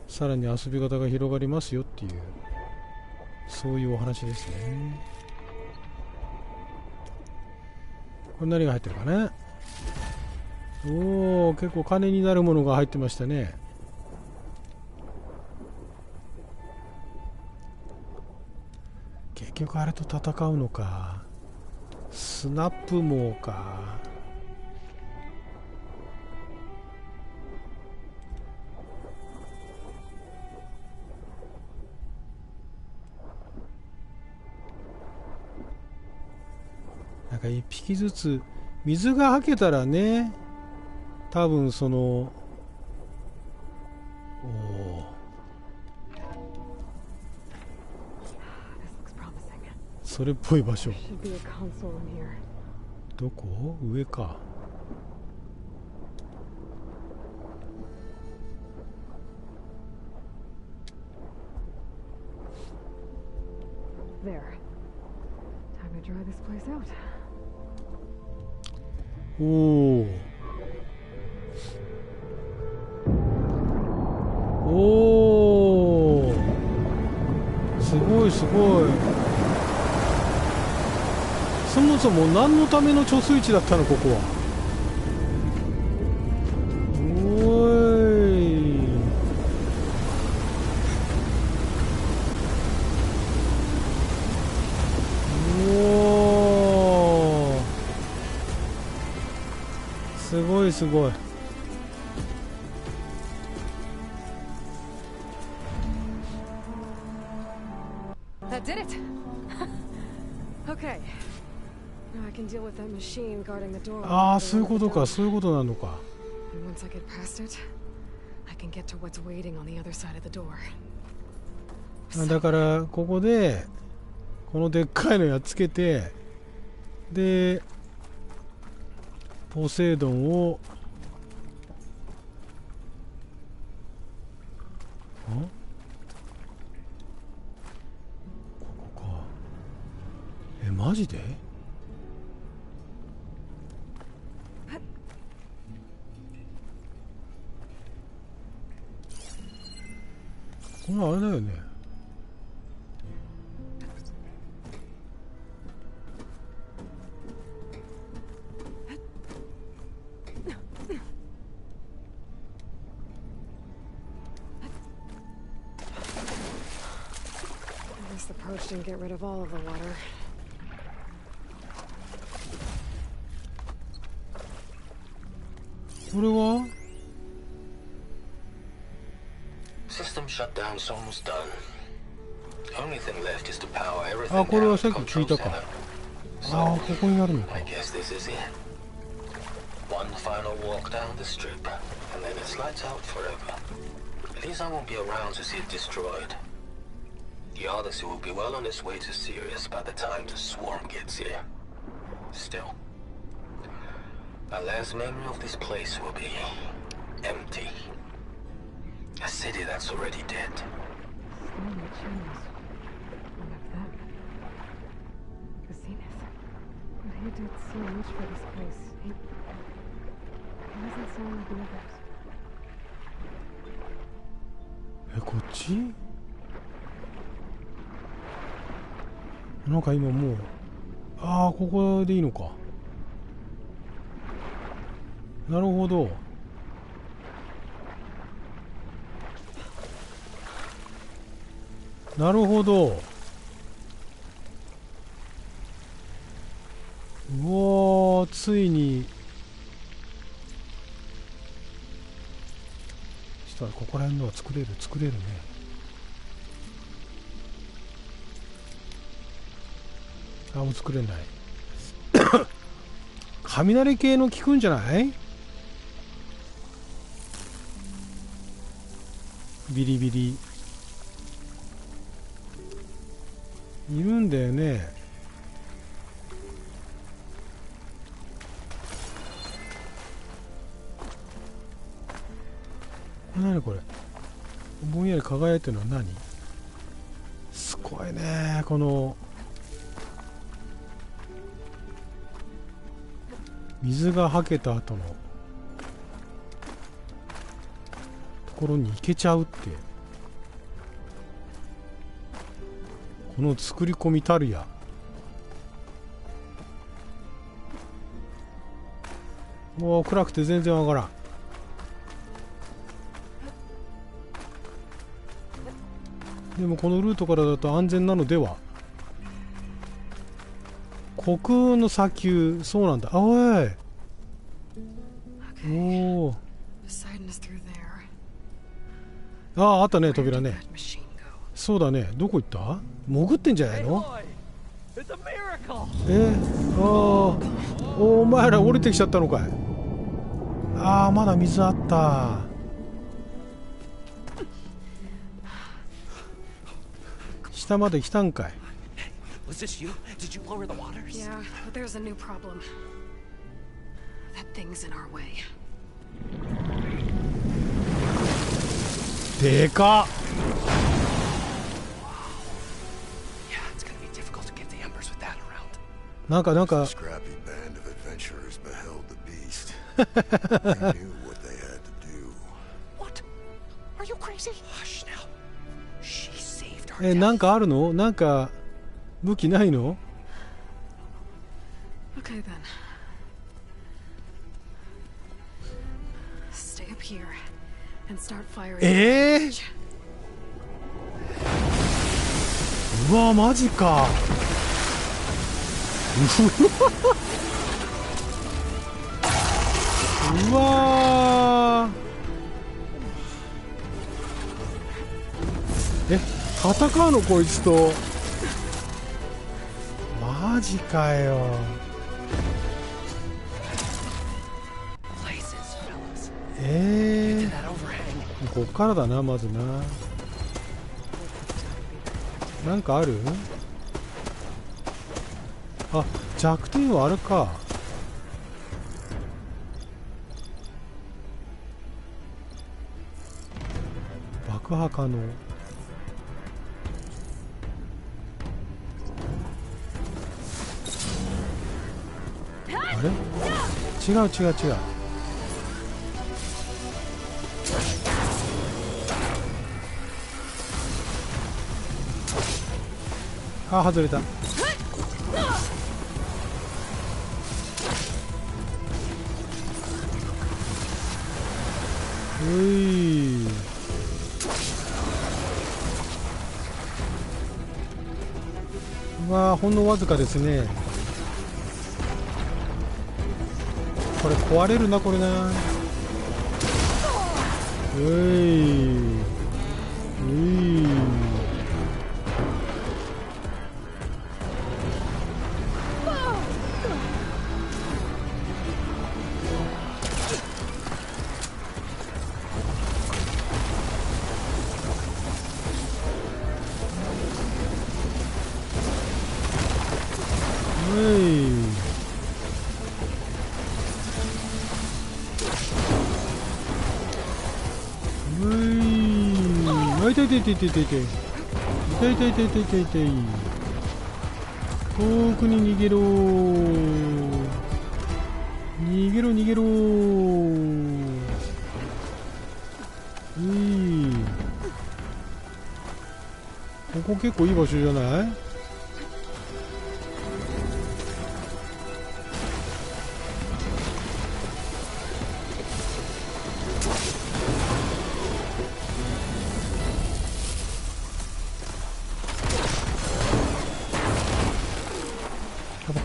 さらに遊び方が広がりますよっていう、そういうお話ですね。これ何が入ってるかね。おお、結構金になるものが入ってましたね。結局あれと戦うのか。スナップ網か。なんか一匹ずつ水がはけたらね、多分そのそれっぽい場所。どこ？上か。There. Time to dry this place out. おお。おお。すごいすごい。そもそも何のための貯水池だったのここは。おーい。おー。すごいすごい。That did it. Okay. Now I can deal with that machine guarding the door. ああ、そういうことか、そういうことなのか。And once I get past it, I can get to what's waiting on the other side of the door. だからここでこのでっかいのやっつけて、でポセイドンをここか。マジで？これあれだよね。The approach didn't get rid of all of the water. これは System shutdown's almost done. Only thing left is to power everything あ、これ down は at さっ the き聞い control たか。 center. ああ、ここになるのか。 I guess this is it. One final walk down the strip, and then it's lights out forever. At least I won't be around to see it destroyed. The Odyssey will be well on its way to Sirius by the time the swarm gets here. Still, my last memory of this place will be empty. A city that's already dead. So much news. One of them. Casinas. But he did so much for this place. He doesn't sound like the others. こっち？なんか今もう、ああ、ここでいいのか。なるほど。なるほど。うわー、ついに。ちょっとここら辺のは作れるね。あ、もう作れない。雷系の効くんじゃない？ビリビリいるんだよね。何これ、ぼんやり輝いてるのは何？すごいね、この水がはけた後のころに行けちゃうって、この作り込みたるや。もう暗くて全然わからん。でもこのルートからだと安全なのでは。虚空の砂丘、そうなんだ。あ、おい、おお、あったね、扉ね。そうだね、どこ行った？潜ってんじゃないの？お前ら降りてきちゃったのかい。まだ水あった。下まで来たんかい。Was this you? Did you lower the waters? Yeah, but there's a new problem. That thing's in our way. でかっ。 Yeah, it's gonna be difficult to get the embers with that around. なんか Scrappy band of adventurers beheld the beast. They knew what they had to do. What? Are you crazy? Hush now. She saved our なんかあるの？なんか武器ないの？ Okay then. Stay up here and start firing. うわ、マジか。うわー、戦うのこいつと。マジかよ。こっからだな、まずな。なんかある？あ、弱点はあれか。爆破可能。あれ？違う。外れた。ほんのわずかですね。これ壊れるな、これな。痛い。遠くに逃げろ。ここ結構いい場所じゃない？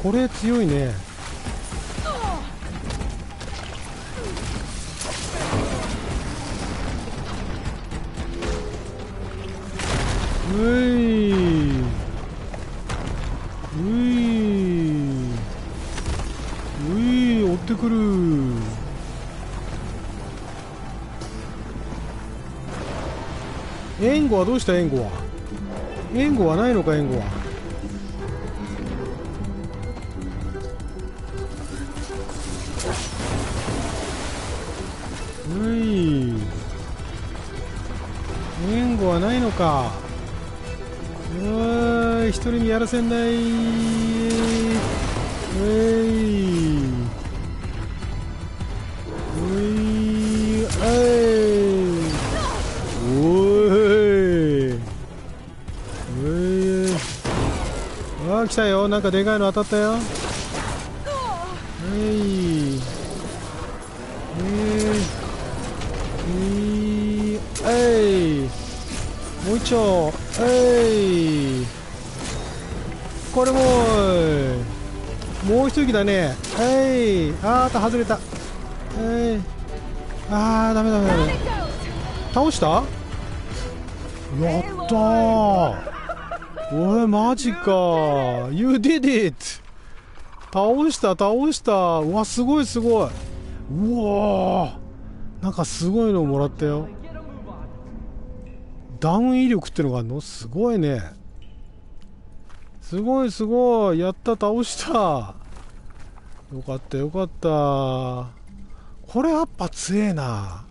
これ強いね。追ってくる。援護はどうした？援護はないのか？援護は援護はないのか。一人にやらせない。来たよ。なんかでかいの当たったよ。もう一丁。これもう一息だね。あーっと外れた。ダメ。倒した？やったー。おいマジか。 You did it。 倒した。うわすごい。うわー、なんかすごいのもらったよ。ダウン威力ってのがあるの？すごいね。すごい。やった、倒した。よかった。これやっぱ強えな。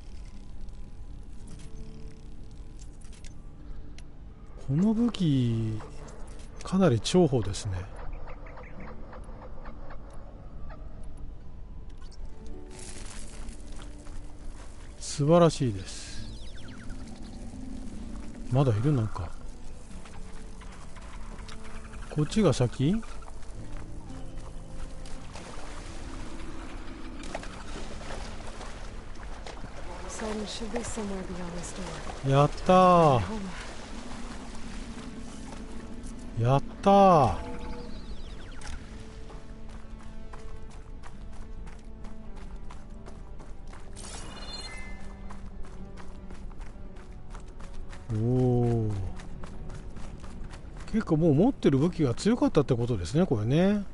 この武器かなり重宝ですね。素晴らしいです。まだいる？なんかこっちが先？やったー。おお、結構もう持ってる武器が強かったってことですね、これね。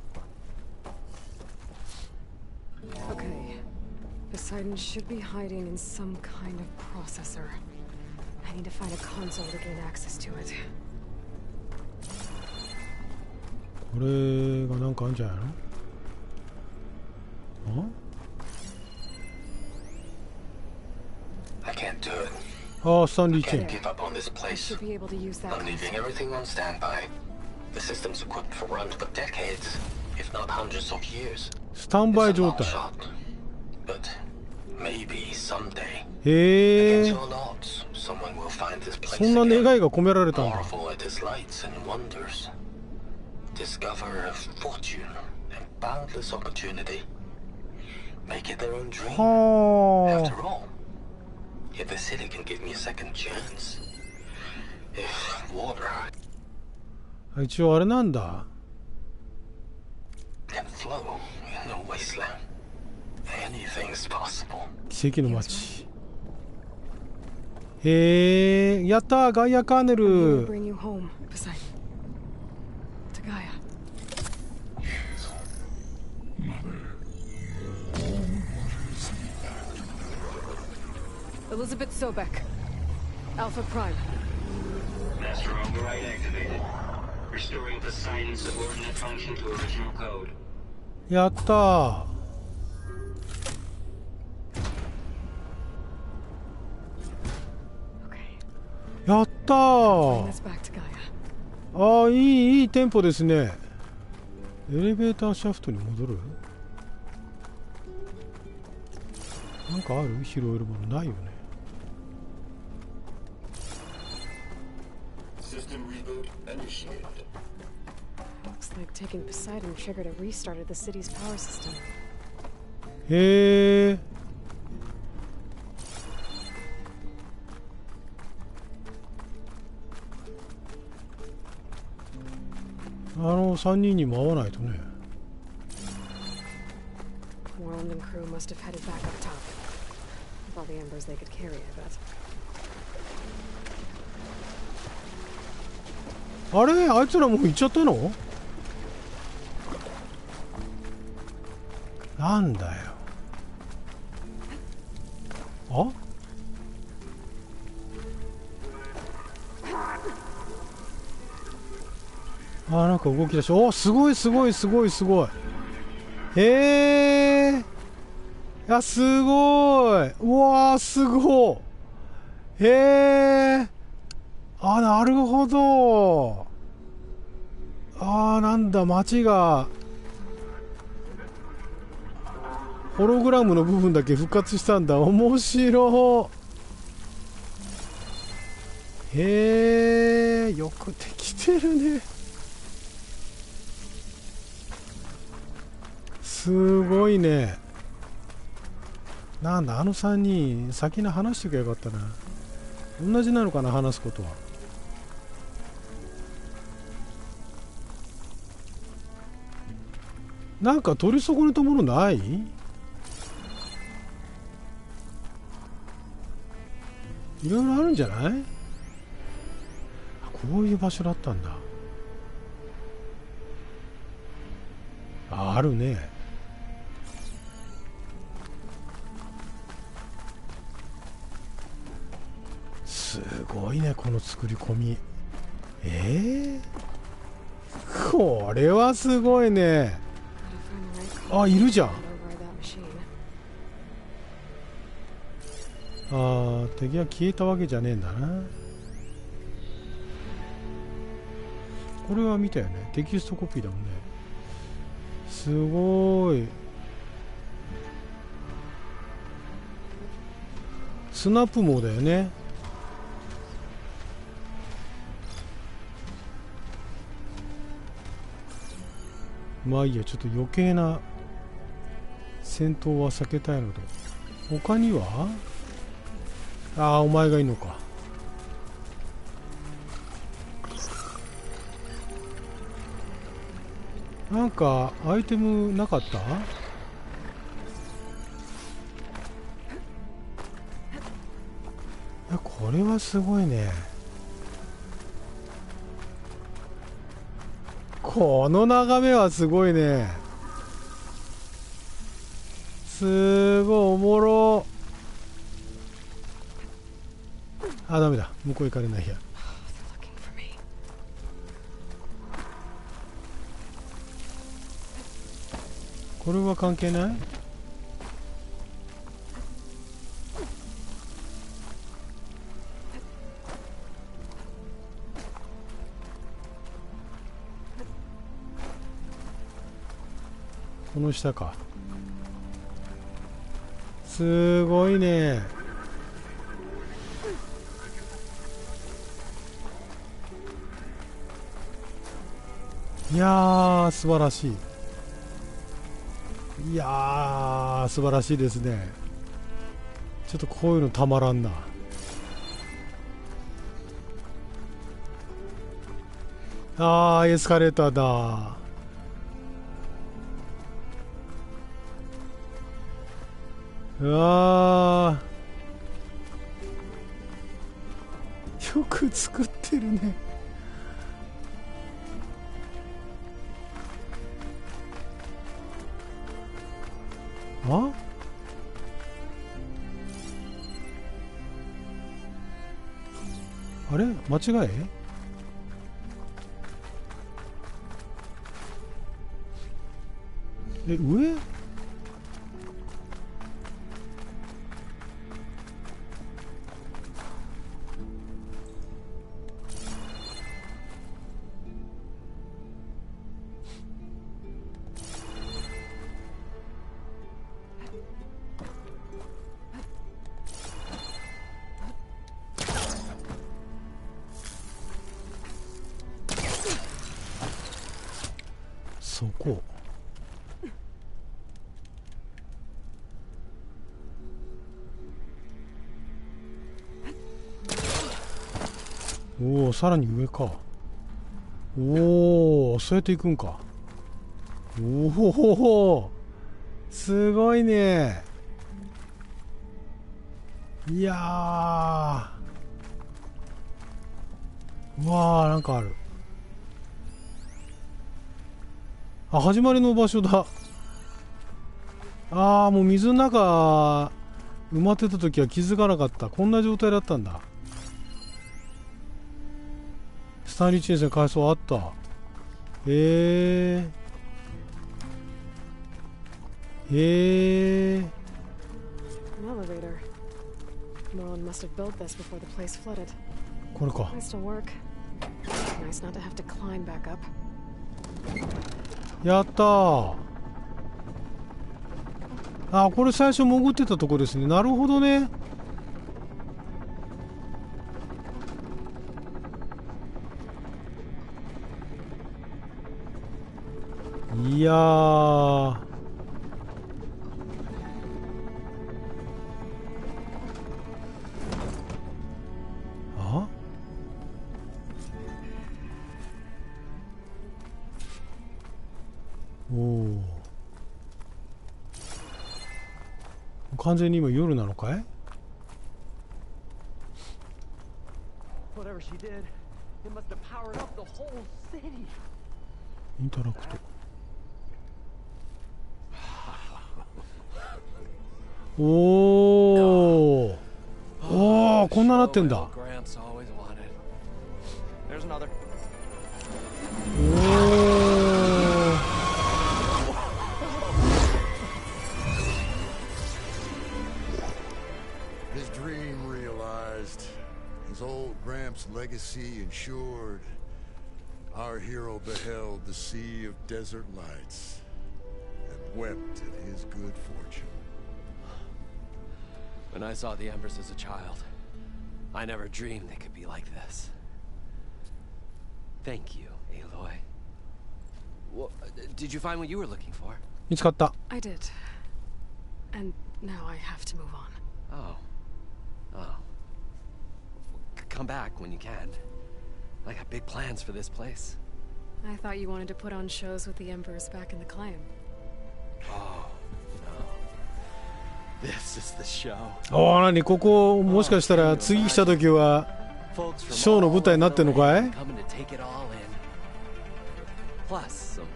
Poseidon should be hiding in some kind of processor. I need to find a console to gain access to it. これがなんかあるんじゃないの？ I can't do it. ああ、スタンリーチェーン。 I can't give up on this place. I'm leaving everything on standby. The system's equipped for runs for decades, if not hundreds of years. スタンバイ状態。 But maybe someday. へえ。 Against all odds, someone will find this place そんな願いが込められたんだ。 marvel at its lights and wonders. Discover a fortune and boundless opportunity. Make it their own dream. After all, if the city can give me a second chance, if water 一応あれなんだ。 can flow in a wasteland, anything's possible. 奇跡の街。へえ、やったー、ガイアカーネル。 Bring you home, Poseidon. To Gaia. Elizabeth Sobek. Alpha Prime. Master override activated. Restoring Poseidon's subordinate function to original code. やったー。やったー。ああ、いいテンポですね。エレベーターシャフトに戻る？なんかある？拾えるものないよね。 System reboot initiated. Looks like taking Poseidon triggered a restart of the city's power system. へえ。3人にも会わないとね。 Worland and crew must have headed back up top. With all the embers they could carry, I bet. あれ、あいつらもう行っちゃったの？なんだよ。あ？あ、なんか動き出し、お、すごい。へえ。いや、すごい。うわー、すごい。へえ。あ、なるほど。あー、なんだ、街がホログラムの部分だけ復活したんだ。面白い。へえ、よくできてるね。すごいね。なんだあの3人先に話しておけばよかったな。同じなのかな、話すことは。なんか取り損ねたものない？いろいろあるんじゃない？こういう場所だったんだ。あるね。すごいね、この作り込み。これはすごいね。あ、いるじゃん。敵は消えたわけじゃねえんだな。これは見たよね。テキストコピーだもんね。すごい。スナップ網だよね。まあいいや、ちょっと余計な戦闘は避けたいので。他には？お前がいいのか。なんかアイテムなかった？これはすごいね。この眺めはすごいね。すごいおもろ。ダメだ、向こう行かれないや。これは関係ない？この下か。すごいね。いやー、素晴らしい。いやー、素晴らしいですね。ちょっとこういうのたまらんな。エスカレーターだ。うわー、よく作ってるね。あれ間違い？上？そこ。おお、さらに上か。おお、そうやっていくんか。おお、すごいね。いやー、うわー、なんかある。始まりの場所だ。もう水の中埋まってた時は気づかなかった。こんな状態だったんだ。スタンリーチェンジの階層あった。これか。やったー。これ最初潜ってたとこですね。なるほどね。いやー、完全に今夜なのかい？ Whatever she did, it must have powered up the whole city. インタラクト。おーおー、こんななってんだ。おー。His dream realized, his old Gramps' legacy ensured. Our hero beheld the sea of desert lights and wept at his good fortune. When I saw the embers as a child, I never dreamed they could be like this. Thank you, Aloy. Well, did you find what you were looking for? 見つかった。 I did. And now I have to move on. Oh. Oh. Come back when you can. I got big plans for this place. I thought you wanted to put on shows with the Embers back in the Claim. Oh, no. This is the show. ああ、なにここもしかしたら次来た時はショーの舞台になってんのかい？ Coming to take it all in. Plus some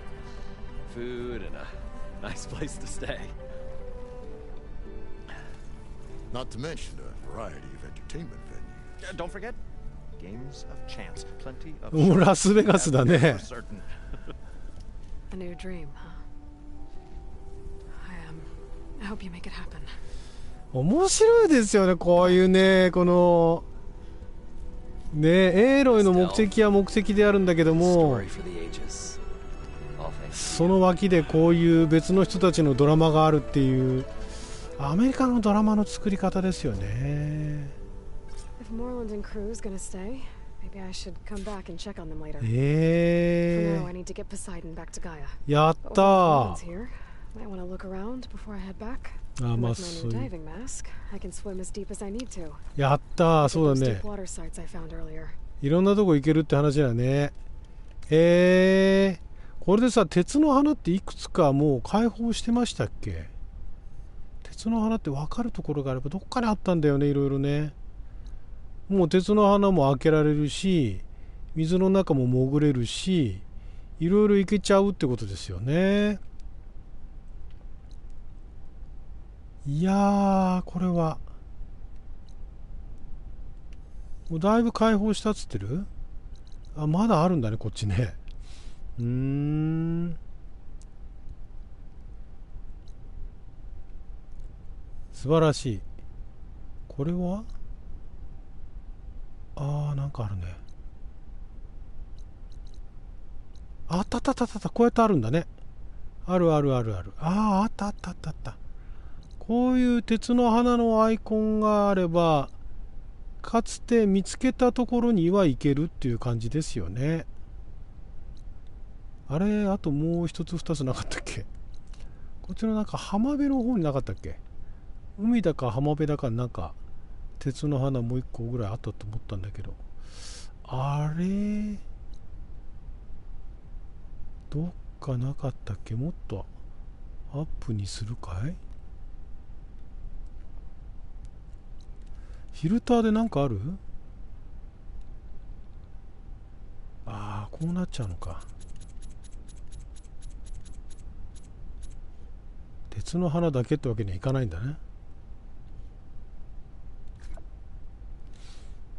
food and a nice place to stay. Not to mention a variety of entertainment venues. Don't forget, games of chance. Plenty of もうラスベガスだね。 A new dream, huh? I hope you make it happen. 面白いですよね、こういうね、このね、エーロイの目的は目的であるんだけども、その脇でこういう別の人たちのドラマがあるっていうアメリカのドラマの作り方ですよね。If Moreland and Crew's gonna stay, maybe I should come back and check on them later. For now, I need to get Poseidon back to Gaia. やったー。 Might want to look around before I head back. あ、まあ With そ my う new いう。 diving mask, I can swim as deep as I need to. やったー、そうだ Those ね deep。water sites I found earlier. いろんなとこ行けるって話だね。これでさ、鉄の花っていくつかもう開放してましたっけ？鉄の花って分かるところがあればどっかにあったんだよね、いろいろね。もう鉄の花も開けられるし、水の中も潜れるし、いろいろ行けちゃうってことですよね。いやー、これはもうだいぶ開放したっつってる？あ、まだあるんだね、こっちね。素晴らしい。これはなんかあるね。あったあったあったあった、こうやってあるんだね。あるあるあるある。あったあったあったあった。こういう鉄の花のアイコンがあれば、かつて見つけたところには行けるっていう感じですよね。あれ、あともう一つ二つなかったっけ？こっちのなんか浜辺の方になかったっけ？海だか浜辺だかなんか鉄の花もう一個ぐらいあったと思ったんだけど、あれどっかなかったっけ？もっとアップにするかい？フィルターでなんかある？こうなっちゃうのか。鉄の花だけってわけにはいかないんだね。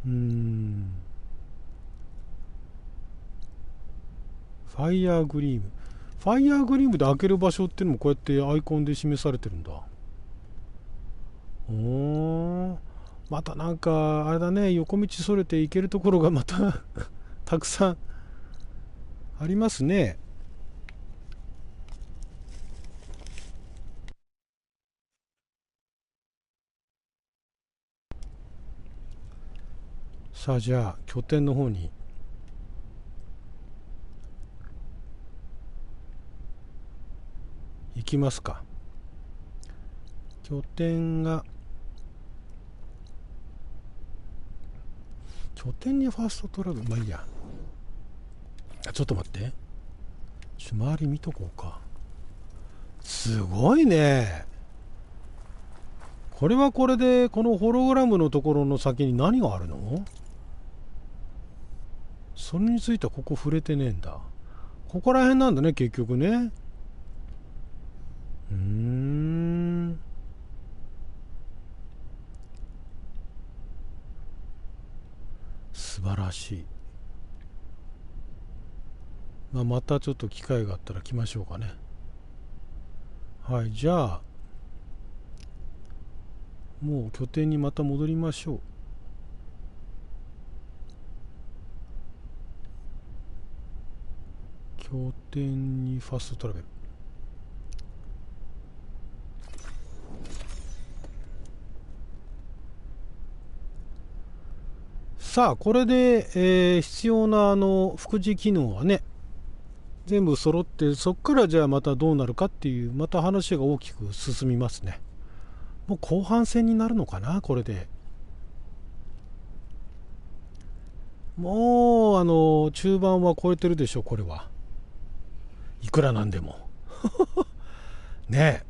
ファイヤーグリーム。ファイヤーグリームで開ける場所っていうのもこうやってアイコンで示されてるんだ。またなんかあれだね、横道それて行けるところがまたたくさんありますね。さあ、じゃあ拠点の方に行きますか。拠点が拠点にファーストトラブル、まあいいや。ちょっと待って、周り見とこうか。すごいね。これはこれでこのホログラムのところの先に何があるの？それについてはここ触れてねえんだ。ここら辺なんだね結局ね。素晴らしい。またちょっと機会があったら来ましょうかね。はい、じゃあもう拠点にまた戻りましょう。拠点にファストトラベル。さあこれで、必要な副次機能はね全部揃って、そこからじゃあまたどうなるかっていう、また話が大きく進みますね。もう後半戦になるのかなこれで。もう中盤は超えてるでしょこれは。いくらなんでもねえ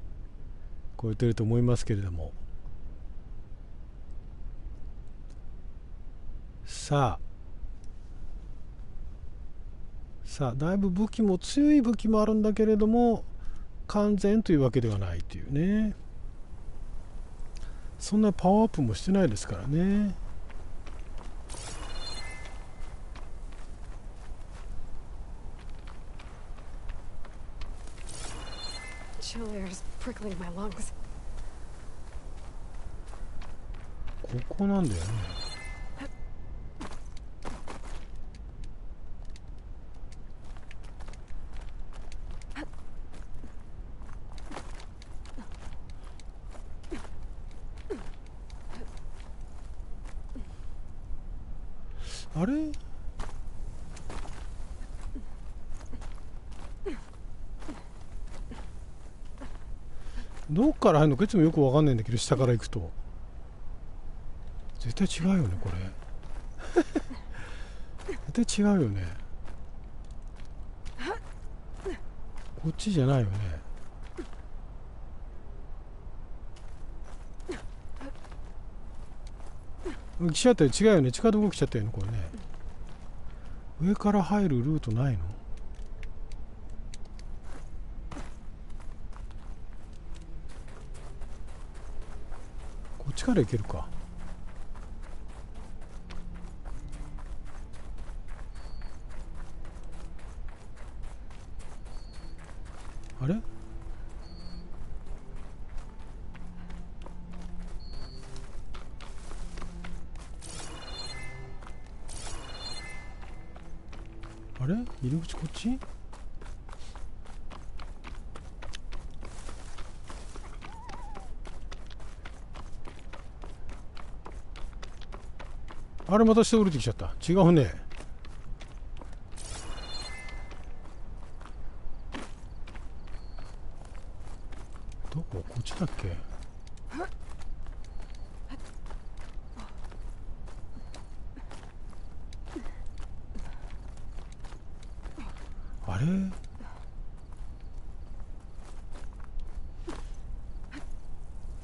超えてると思いますけれども。さあだいぶ武器も強い武器もあるんだけれども完全というわけではないというね。そんなパワーアップもしてないですからね。Chill air is prickling my lungs. ここなんだよね。あれどっから入るのかいつもよくわかんないんだけど、下から行くと絶対違うよねこれ絶対違うよね。こっちじゃないよね。来ちゃったよ。違うよね。地下道が来ちゃったよねこれね。上から入るルートないの？こっちから行けるか。あれ？あれ？入り口こっち？あれまた下降りてきちゃった。違うね。どこ？こっちだっけ？あれ？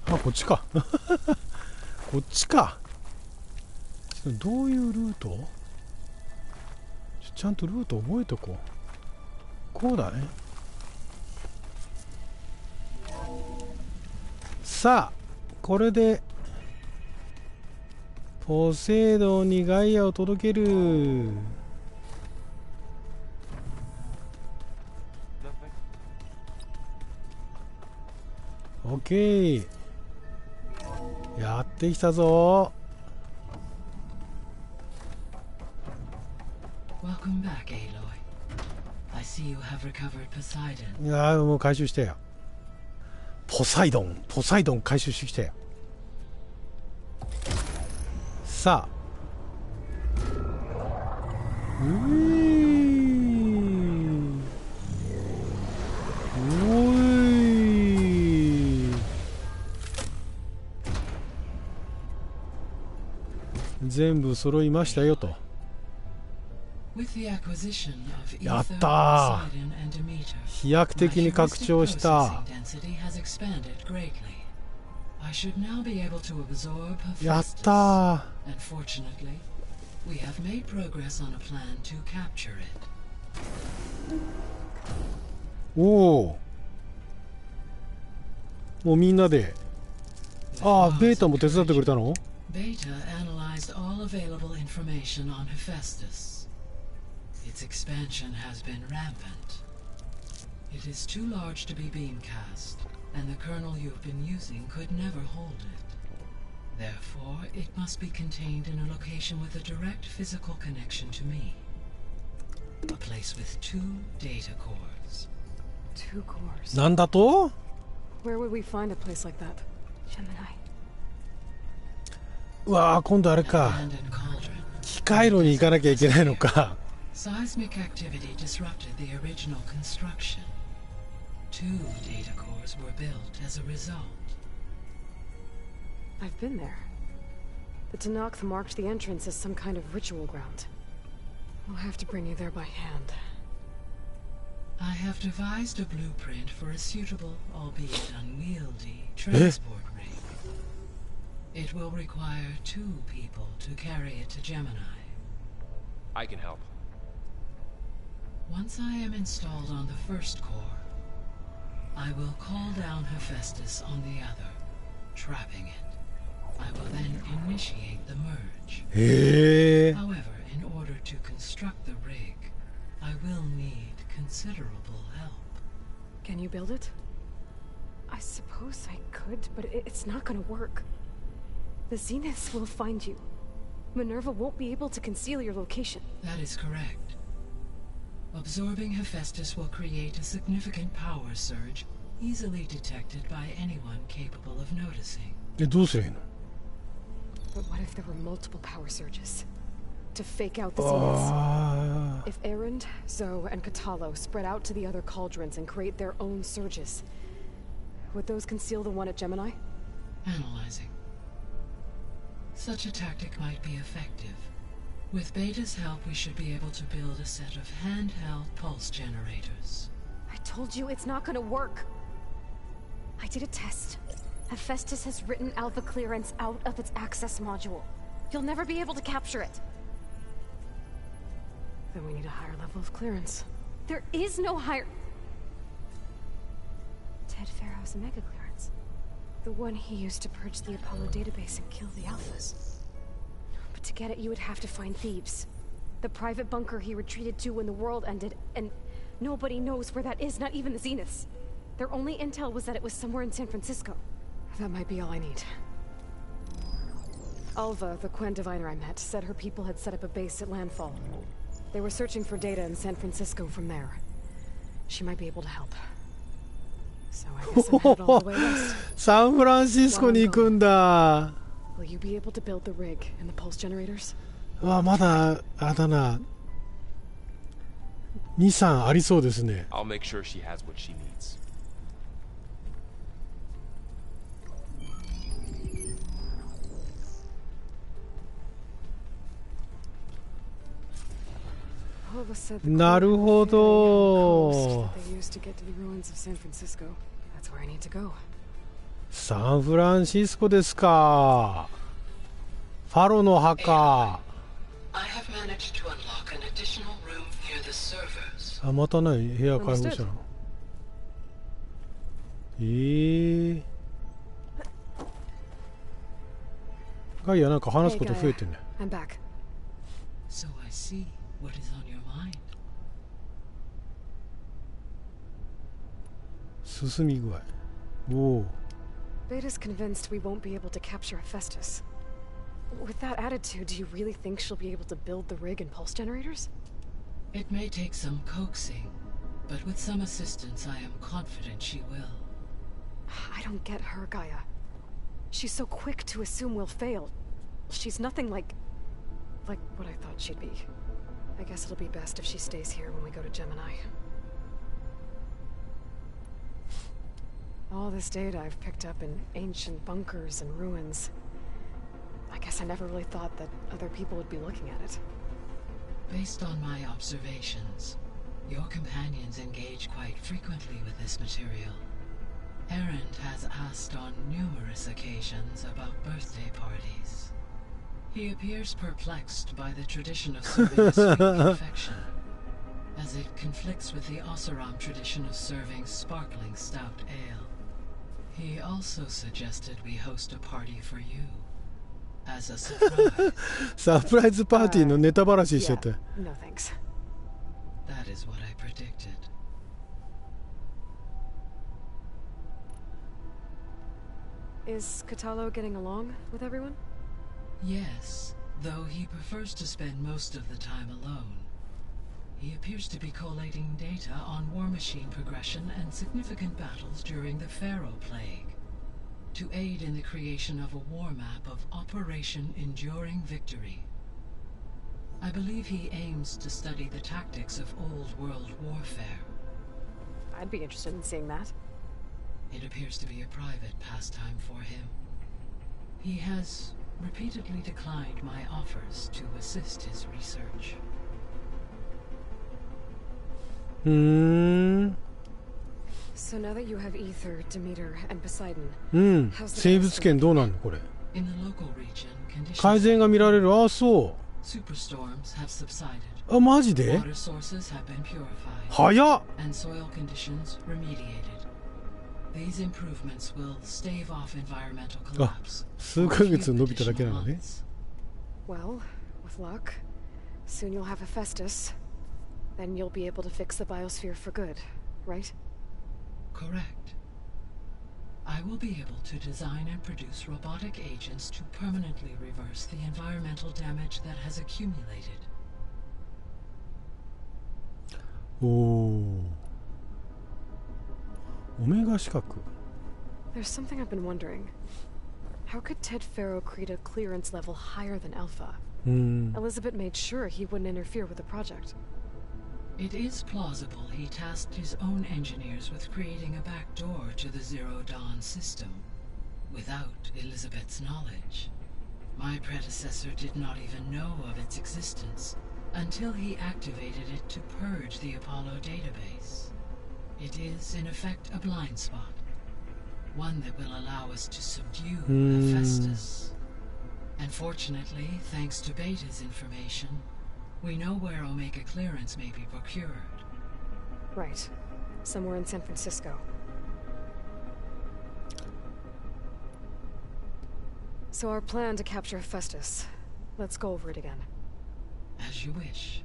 あ、こっちかこっちか。どういうルート？ちゃんとルート覚えとこう。こうだね。さあこれでポセイドンにガイアを届ける。オッケー、やってきたぞ。Welcome back, Aloy. I see you have recovered Poseidon. いやーもう回収したよ。ポサイドン回収してきたよ。さあ全部揃いましたよと。やったー、飛躍的に拡張した。I should now be able to absorb her やったー。 and fortunately, we have made progress on a plan to capture it. おお。もうみんなで。ああ、ベータも手伝ってくれたの？ Beta analyzed all available information on Hephaestus. Its expansion has been rampant. It is too large to be beamcast, and the kernel you've been using could never hold it. Therefore, it must be contained in a location with a direct physical connection to me. A place with 2 data cores. 2 cores. なんだと？ Where would we find a place like that? Gemini. うわー、今度あれか。機械炉に行かなきゃいけないのか。Seismic activity disrupted the original construction. 2 data cores were built as a result. I've been there. The Tanakh marked the entrance as some kind of ritual ground. We'll have to bring you there by hand. I have devised a blueprint for a suitable, albeit unwieldy, transport rig. It will require 2 people to carry it to Gemini. I can help. Once I am installed on the first core, I will call down Hephaestus on the other, trapping it. I will then initiate the merge. However, in order to construct the rig, I will need considerable help. Can you build it? I suppose I could, but it's not gonna work. The Zeniths will find you. Minerva won't be able to conceal your location. That is correct. Absorbing Hephaestus will create a significant power surge, easily detected by anyone capable of noticing. どうすりゃいいの？ But what if there were multiple power surges? To fake out the Zeniths. If Erend, Zoe, and Katalo spread out to the other cauldrons and create their own surges, would those conceal the one at Gemini? Analyzing. Such a tactic might be effective. With Beta's help, we should be able to build a set of handheld pulse generators. I told you it's not gonna work. I did a test. Hephaestus has written Alpha clearance out of its access module. You'll never be able to capture it. Then we need a higher level of clearance. There is no higher... Ted Farrow's mega clearance. The one he used to purge the Apollo database and kill the Alphas. But to get it, you would have to find Thebes. The private bunker he retreated to when the world ended, and nobody knows where that is, not even the Zeniths. Their only intel was that it was somewhere in San Francisco. That might be all I need. Alva, the Quen diviner I met, said her people had set up a base at landfall. They were searching for data in San Francisco from there. She might be able to help. So I guess I'm headed all the way west. サンフランシスコに行くんだ。 Will you be able to build the rig and the pulse generators? あ、まだあれだな。2、3ありそうですね。 I'll make sure she has what she needs. Alva said the なるほ coast ど。 that they used to get to the ruins of San Francisco. That's where I need to go. サンフランシスコですか。ファロの墓。 I have managed to unlock an additional room near the servers. あ、またない部屋開放したの。ガイアなんか話すこと増えてね。 I'm back. So I see what is on your mind. 進み具合。おお。 Beta's convinced we won't be able to capture Hephaestus. With that attitude, do you really think she'll be able to build the rig and pulse generators? It may take some coaxing, but with some assistance I am confident she will. I don't get her, Gaia. She's so quick to assume we'll fail. She's nothing like what I thought she'd be. I guess it'll be best if she stays here when we go to Gemini. All this data I've picked up in ancient bunkers and ruins. I guess I never really thought that other people would be looking at it. Based on my observations, your companions engage quite frequently with this material. Errand has asked on numerous occasions about birthday parties. He appears perplexed by the tradition of serving a sweet confection, as it conflicts with the Oseram tradition of serving sparkling stout ale. He also suggested we host a party for you, as a surprise. サプライズパーティーのネタばらししちゃった。No thanks. That is what I predicted. Is Katalo getting along with everyone? Yes, though he prefers to spend most of the time alone. He appears to be collating data on war machine progression and significant battles during the Pharaoh Plague, to aid in the creation of a war map of Operation Enduring Victory. I believe he aims to study the tactics of Old World warfare. I'd be interested in seeing that. It appears to be a private pastime for him. He has repeatedly declined my offers to assist his research. So now that you have Ether, Demeter, and Poseidon, 生物圏どうなんのこれ。 In the local region, conditions 改善が見られる。あ、そう。 Superstorms have subsided. あ、マジで？ Water sources have been purified. 早っ。 And soil conditions remediated. These improvements will stave off environmental あ、 collapse. 数ヶ月伸びただけなのね。 well, with luck, soon you'll have Hephaestus. Then you'll be able to fix the biosphere for good, right? Correct. I will be able to design and produce robotic agents to permanently reverse the environmental damage that has accumulated. おお。オメガ四角。 There's something I've been wondering. How could Ted Faro create a clearance level higher than Alpha? Elizabeth made sure he wouldn't interfere with the project. It is plausible he tasked his own engineers with creating a back door to the Zero Dawn system, without Elizabeth's knowledge. My predecessor did not even know of its existence until he activated it to purge the Apollo database. It is, in effect, a blind spot, one that will allow us to subdue Hephaestus. And fortunately, thanks to Beta's information, we know where Omega clearance may be procured. Right. Somewhere in San Francisco. So our plan to capture Hephaestus. Let's go over it again. As you wish.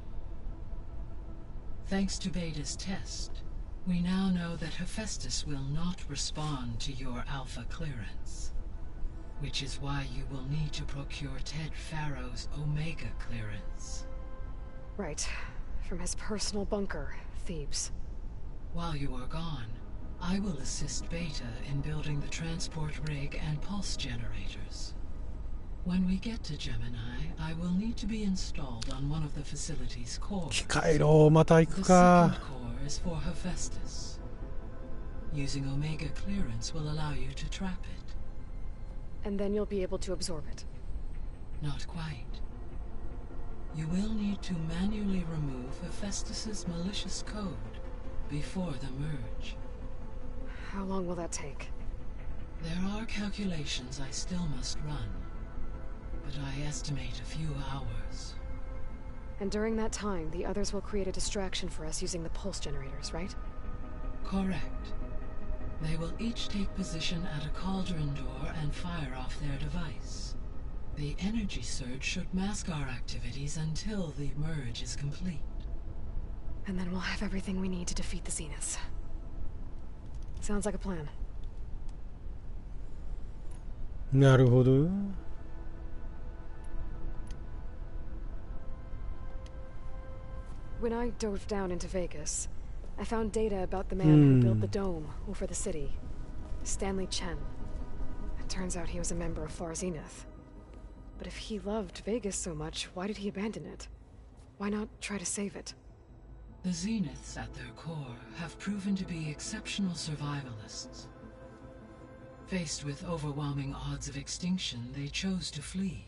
Thanks to Beta's test, we now know that Hephaestus will not respond to your Alpha clearance. Which is why you will need to procure Ted Faro's Omega clearance. Right. From his personal bunker, Thebes. While you are gone, I will assist Beta in building the transport rig and pulse generators. When we get to Gemini, I will need to be installed on one of the facility's cores. 機械炉また行くか。 The second core is for Hephaestus. Using Omega clearance will allow you to trap it. And then you'll be able to absorb it. Not quite. You will need to manually remove Hephaestus's malicious code before the merge. How long will that take? There are calculations I still must run, but I estimate a few hours. And during that time, the others will create a distraction for us using the pulse generators, right? Correct. They will each take position at a cauldron door and fire off their device. The energy surge should mask our activities until the merge is complete. And then we'll have everything we need to defeat the Zeniths. Sounds like a plan. なるほど。 When I dove down into Vegas, I found data about the man who built the dome over the city. Stanley Chen. It turns out he was a member of Far Zenith. But if he loved Vegas so much, why did he abandon it? Why not try to save it? The Zeniths at their core have proven to be exceptional survivalists. Faced with overwhelming odds of extinction, they chose to flee.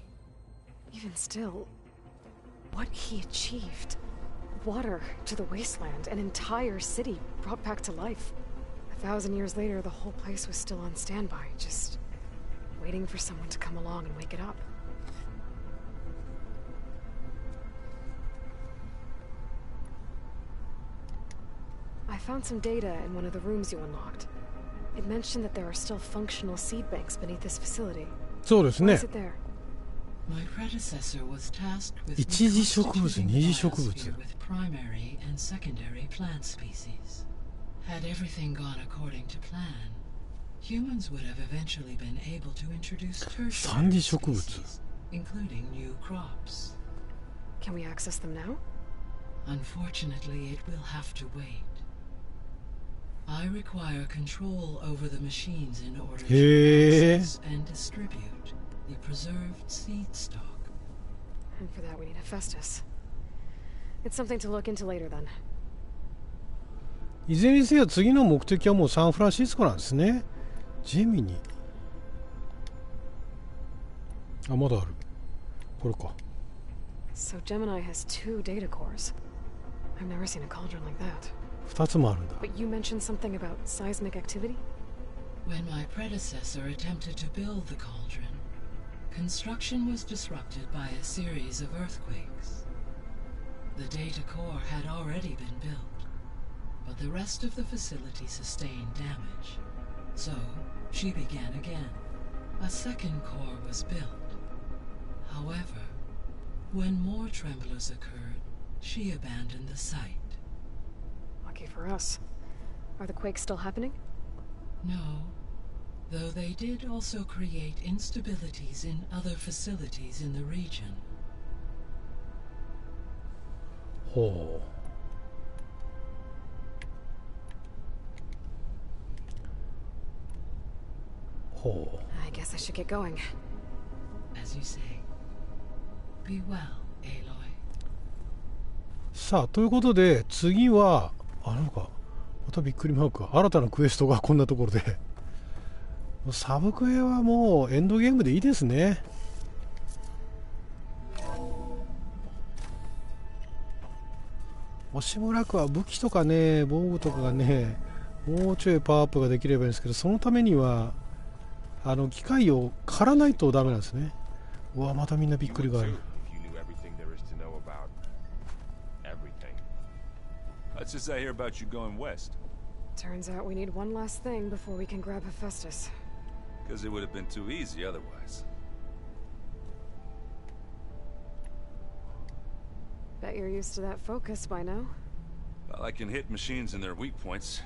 Even still, what he achieved. Water to the wasteland, an entire city brought back to life. 1,000 years later, the whole place was still on standby, just waiting for someone to come along and wake it up. I found some data in one of the rooms you unlocked. It mentioned that there are still functional seed banks beneath this facility. そうですね。 Why is it there? My predecessor was tasked with 一次植物、 reconstituting 二 the 次植物。 biosphere with primary and secondary plant species. Had everything gone according to plan, humans would have eventually been able to introduce 三 tertiary 次植物。 species, including new crops. Can we access them now? Unfortunately, it will have to wait. I require control over the machines in order to へー access and distribute the preserved seed stock. And for that we need Hephaestus. It's something to look into later then. いずれにせよ次の目的はもうサンフランシスコなんですね。ジェミニ。あ、まだある。これか。 So Gemini has 2 data cores. I've never seen a cauldron like that. 2つもあるんだ。 But you mentioned something about seismic activity? When my predecessor attempted to build the cauldron, construction was disrupted by a series of earthquakes. The data core had already been built, but the rest of the facility sustained damage. So, she began again. A second core was built. However, when more tremblers occurred, she abandoned the site. Lucky for us. Are the quakes still happening? No, though they did also create instabilities in other facilities in the region. ほう。ほう。 I guess I should get going. As you say, be well, Aloy. さあ、ということで次はなんかまたびっくりマークが新たなクエストがこんなところでサブクエはもうエンドゲームでいいですね。押村区は武器とかね防具とかがねもうちょいパワーアップができればいいんですけど、そのためには機械を狩らないとダメなんですね。うわ、またみんなびっくりがある。 Let's just I hear about you going west. Turns out we need one last thing before we can grab Hephaestus. Because it would have been too easy otherwise. Bet you're used to that focus by now. Well, I can hit machines in their weak points.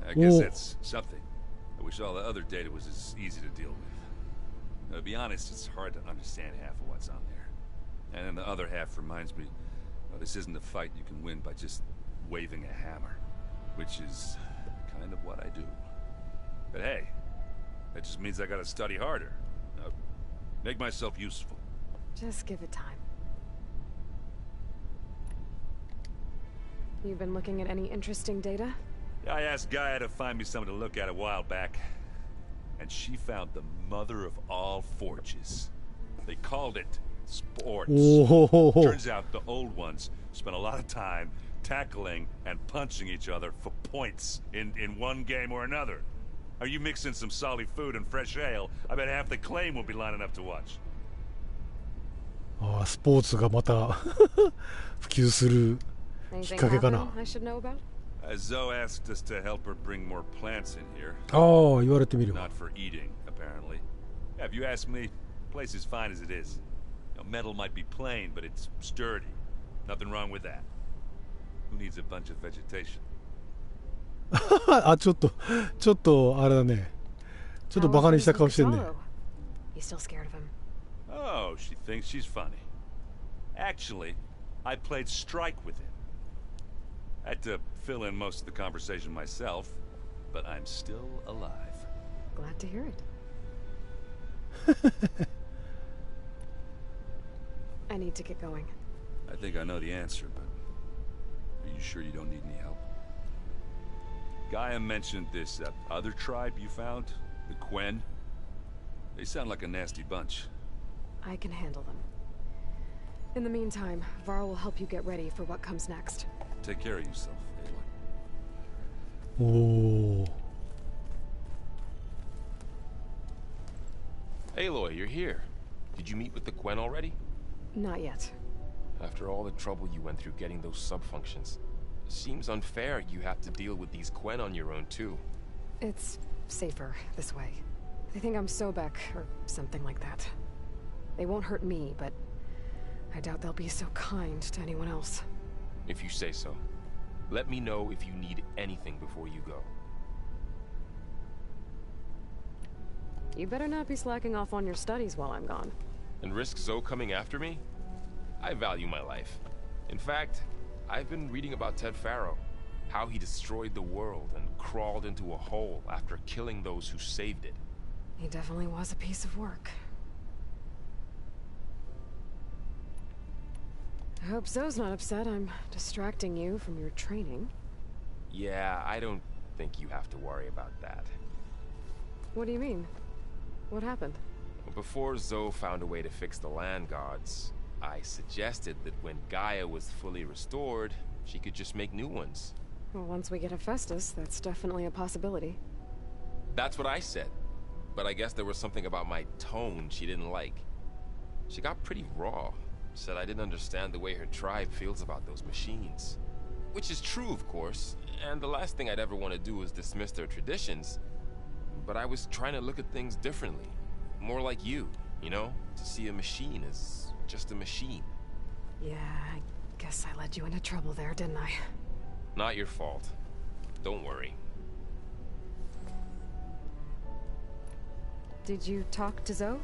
I guess that's something. I wish all the other data was as easy to deal with. Now, to be honest, it's hard to understand half of what's on there. And then the other half reminds me, well, this isn't a fight you can win by just waving a hammer, which is kind of what I do. But hey, that just means I gotta study harder. Make myself useful. Just give it time. You've been looking at any interesting data? I asked Gaia to find me something to look at a while back, and she found the mother of all forges. They called it sports. Turns out the old ones spent a lot of time tackling and punching each other for points in one game or another. Are you mixing some solid food and fresh ale? I bet half the claim will be lining up to watch. スポーツがまた普及するきっかけかな。 I should know about? Zoe asked us to help her bring more plants in here. 言われてみれば。 Not for eating, apparently. Yeah, if you ask me, the place is fine as it is. You know, metal might be plain, but it's sturdy. Nothing wrong with that. Who needs a bunch of vegetation? ちょっとあれだね。ちょっとバカにした顔してんね。 You still scared of him? Oh, she thinks she's funny. Actually, I played strike with him. I had to fill in most of the conversation myself, but I'm still alive. Glad to hear it. I need to get going. I think I know the answer, but are you sure you don't need any help? Gaia mentioned this other tribe you found, the Quen. They sound like a nasty bunch. I can handle them. In the meantime, Varl will help you get ready for what comes next. Take care of yourself, Aloy. おお、Aloy, you're here. Did you meet with the Gwen already? Not yet. After all the trouble you went through getting those sub-functions, seems unfair you have to deal with these Gwen on your own too. It's safer this way. They think I'm Sobek, or something like that. They won't hurt me, but I doubt they'll be so kind to anyone else. If you say so. Let me know if you need anything before you go. You better not be slacking off on your studies while I'm gone. And risk Zoe coming after me? I value my life. In fact, I've been reading about Ted Faro. How he destroyed the world and crawled into a hole after killing those who saved it. He definitely was a piece of work. I hope Zoe's not upset I'm distracting you from your training. Yeah, I don't think you have to worry about that. What do you mean? What happened? Before Zoe found a way to fix the land gods, I suggested that when Gaia was fully restored, she could just make new ones. Well, once we get Hephaestus, that's definitely a possibility. That's what I said. But I guess there was something about my tone she didn't like. She got pretty raw. Said I didn't understand the way her tribe feels about those machines. Which is true, of course, and the last thing I'd ever want to do is dismiss their traditions. But I was trying to look at things differently. More like you know? To see a machine as just a machine. Yeah, I guess I led you into trouble there, didn't I? Not your fault. Don't worry. Did you talk to Zoe?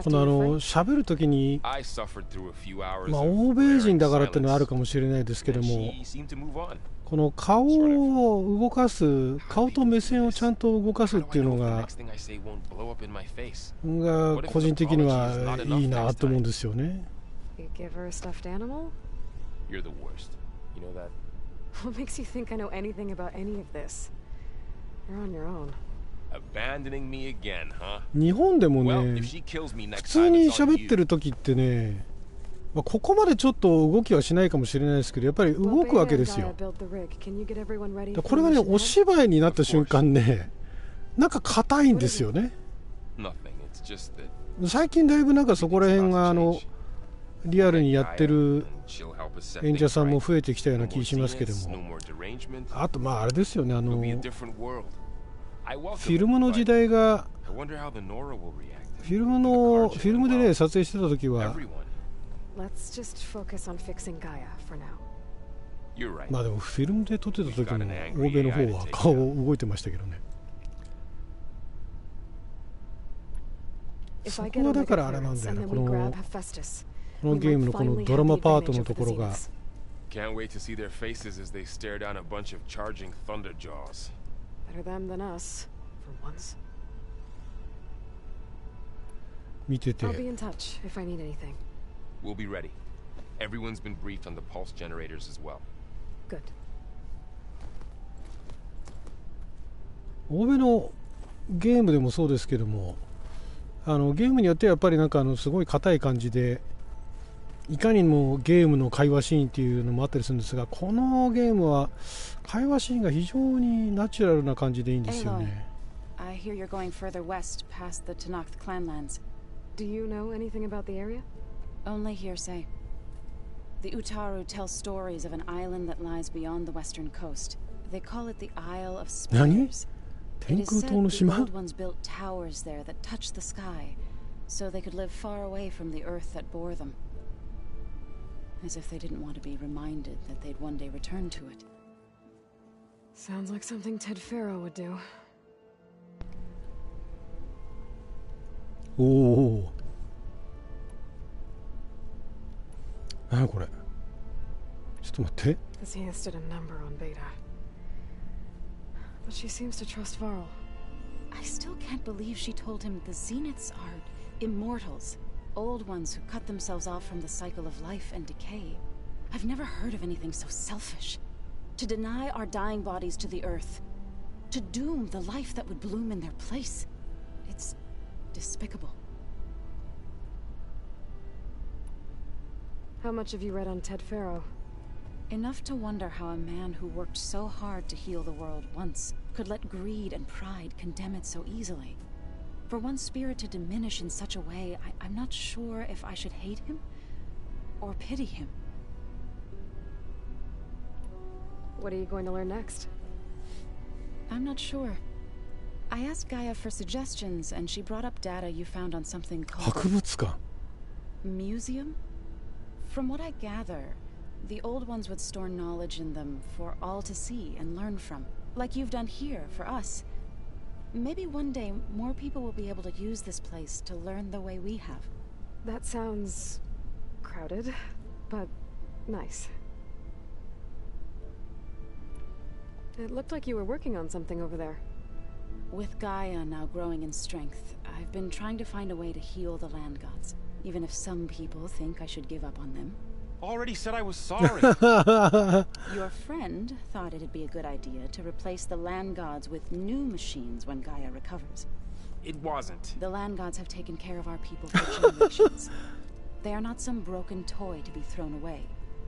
この喋るときに、I suffered through a few hours 欧米人だからっていうのはあるかもしれないですけども、この顔を動かす、顔と目線をちゃんと動かすっていうのが個人的にはいいなと思うんですよね。You give her a stuffed animal? You're the worst. You know that? What makes you think I know anything about any of this? You're on your own. Abandoning me again, huh? 日本でもね、普通に喋ってる時ってね、ここまでちょっと動きはしないかもしれないですけど、やっぱり動くわけですよ。これがね、お芝居になった瞬間ね、なんか硬いんですよね。最近だいぶなんかそこら辺がリアルにやってる演者さんも増えてきたような気しますけども、あとまああれですよね、フィルムの時代がフィルムでね撮影してた時はまあでもフィルムで撮ってた時も欧米の方は顔動いてましたけどね。そこはだからあれなんだよな、このゲームのこのドラマパートのところが。Can't wait to see their faces as they stare down a bunch of charging thunder jaws. Better them than us, for once. 見てて。I'll be in touch if I need anything. We'll be ready. Everyone's been briefed on the pulse generators as well. Good. 欧米のゲームでもそうですけども、ゲームによってはやっぱりなんかすごい硬い感じで、いかにもゲームの会話シーンっていうのもあったりするんですが、このゲームは会話シーンが非常にナチュラルな感じでいいんですよね。I hear you're going further west past the Tenakth clanlands. Do you know anything about the area? Only hearsay. The Utaru tell stories of an island that lies beyond the western coast. They call it the Isle of Spires. It is said the old ones built towers there that touch the sky, so they could live far away from the earth that bore them. As if they didn't want to be reminded that they'd one day return to it. Sounds like something Ted Faro would do. おお。何これ。ちょっと待って。The Zenith stood a number on Beta. But she seems to trust Varl. I still can't believe she told him the Zeniths are immortals. Old ones who cut themselves off from the cycle of life and decay. I've never heard of anything so selfish. To deny our dying bodies to the earth. To doom the life that would bloom in their place. It's despicable. How much have you read on Ted Faro? Enough to wonder how a man who worked so hard to heal the world once could let greed and pride condemn it so easily. For one spirit to diminish in such a way, I'm not sure if I should hate him or pity him. What are you going to learn next? I'm not sure. I asked Gaia for suggestions, and she brought up data you found on something called 博物館 museum? From what I gather, the old ones would store knowledge in them for all to see and learn from, like you've done here for us. Maybe one day more people will be able to use this place to learn the way we have. That sounds crowded, but nice. It looked like you were working on something over there. With Gaia now growing in strength, I've been trying to find a way to heal the land gods, even if some people think I should give up on them. Already said I was sorry. Your friend thought it'd be a good idea to replace the land gods with new machines when Gaia recovers. It wasn't. The land gods have taken care of our people for generations. They are not some broken toy to be thrown away.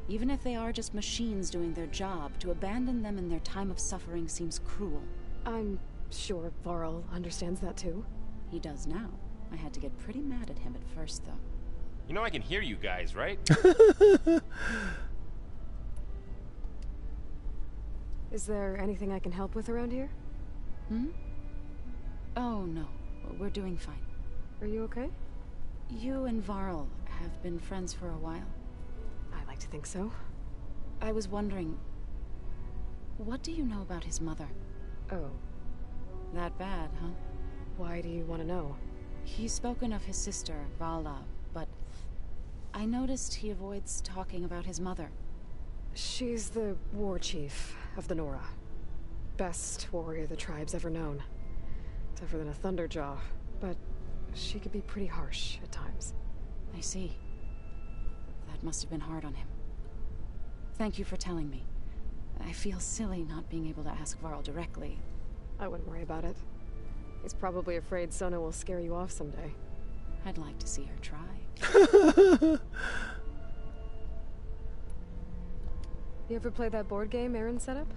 Even if they are just machines doing their job, to abandon them in their time of suffering seems cruel. I'm sure Varl understands that too. He does now. I had to get pretty mad at him at first, though. You know I can hear you guys, right? Is there anything I can help with around here? Hmm? Oh, no. We're doing fine. Are you okay? You and Varl have been friends for a while. I like to think so. I was wondering, what do you know about his mother? Oh. That bad, huh? Why do you want to know? He's spoken of his sister, Vala, but I noticed he avoids talking about his mother. She's the war chief of the Nora. Best warrior the tribe's ever known. Tougher than a Thunderjaw, but she could be pretty harsh at times. I see. That must have been hard on him. Thank you for telling me. I feel silly not being able to ask Varl directly. I wouldn't worry about it. He's probably afraid Sona will scare you off someday. I'd like to see her try. You ever play that board game Aaron set up?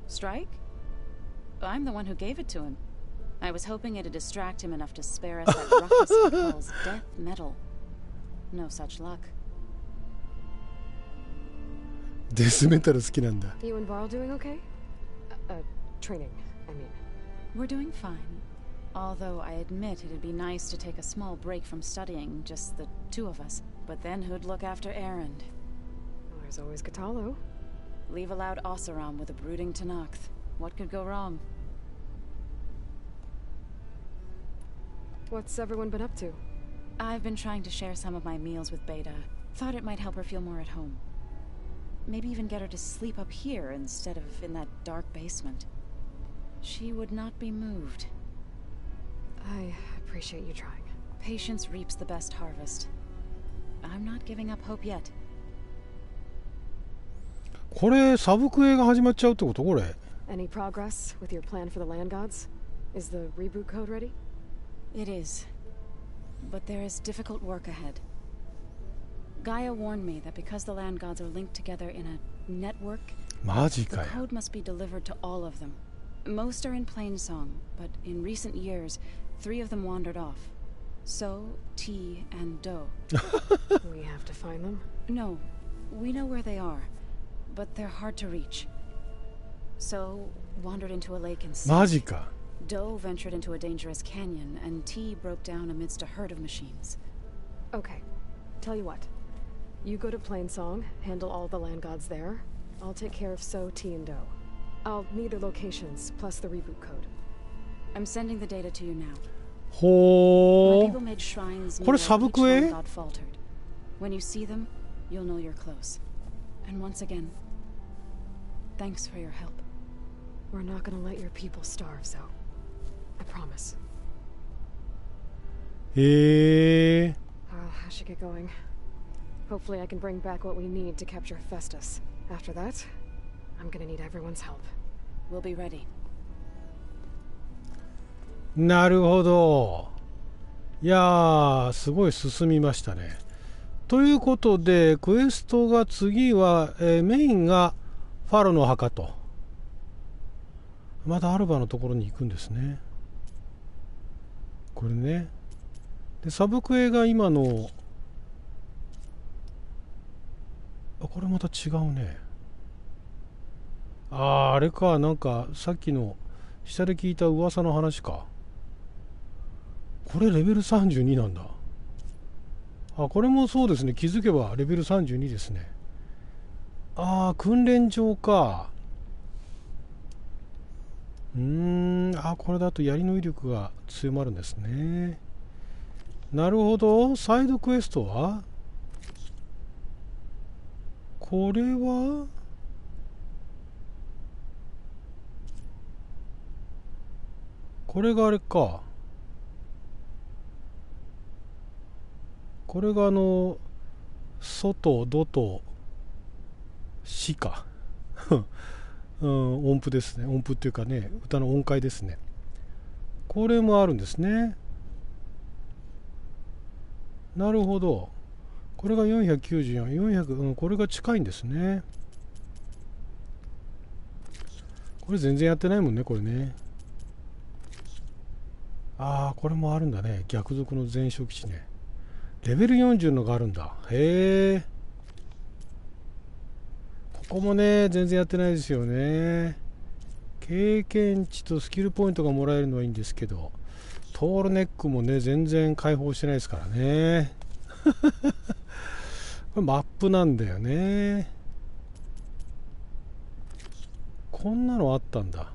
Strike? I'm the one who gave it to him. I was hoping it'd distract him enough to spare us that ruckus he calls death metal. No such luck. デスメタル好きなんだ。 You and Varl doing okay? Training, I mean. We're doing fine. Although I admit it'd be nice to take a small break from studying, just the two of us. But then who'd look after Aaron? Well, there's always Katalo. Leave a loud Oseram with a brooding Tenakth. What could go wrong? What's everyone been up to? I've been trying to share some of my meals with Beta. Thought it might help her feel more at home. Maybe even get her to sleep up here instead of in that dark basement. She would not be moved. I appreciate you trying. Patience reaps the best harvest. I'm not giving up hope yet. これサブクエが始まっちゃうってことこれ。 Any progress with your plan for the land gods? Is the reboot code ready? It is. But there is difficult work ahead. Gaia warned me that because the land gods are linked together in a network, マジ the かよ。 code must be delivered to all of them. Most are in Plainsong, but in recent years, 3 of them wandered off. So, T, and Do. We have to find them? No, we know where they are, but they're hard to reach. So, wandered into a lake and マジか。 Do ventured into a dangerous canyon, and T broke down amidst a herd of machines. Okay, tell you what. You go to Plainsong, handle all the land gods there. I'll take care of So, T, and Do. I'll need their locations, plus the reboot code. I'm sending the data to you now. ほ My ー people made shrines これ near サ where ブ each クエ land god faltered. When you see them, you'll know you're close. And once again, thanks for your help. We're not gonna let your people starve, So. I promise. へえ。 I should get going. Hopefully I can bring back what we need to capture Festus. After that, I'm gonna need everyone's help. We'll be ready. なるほど。いやー、すごい進みましたね。ということで、クエストが次は、メインがファロの墓と。またアルバのところに行くんですね。これね。でサブクエが今の、これまた違うね。あれか、なんかさっきの下で聞いた噂の話か。これレベル32なんだ。これもそうですね。気づけばレベル32ですね。訓練場か。これだと槍の威力が強まるんですね。なるほど。サイドクエストはこれはこれがあれか。これが外、ドとシか。音符ですね。音符っていうかね、歌の音階ですね。これもあるんですね。なるほど。これが494、400、これが近いんですね。これ全然やってないもんね、これね。これもあるんだね。逆賊の全初基地ね。レベル40のがあるんだ。へえ。ここもね、全然やってないですよね。経験値とスキルポイントがもらえるのはいいんですけど、トールネックもね、全然開放してないですからね。これマップなんだよね。こんなのあったんだ。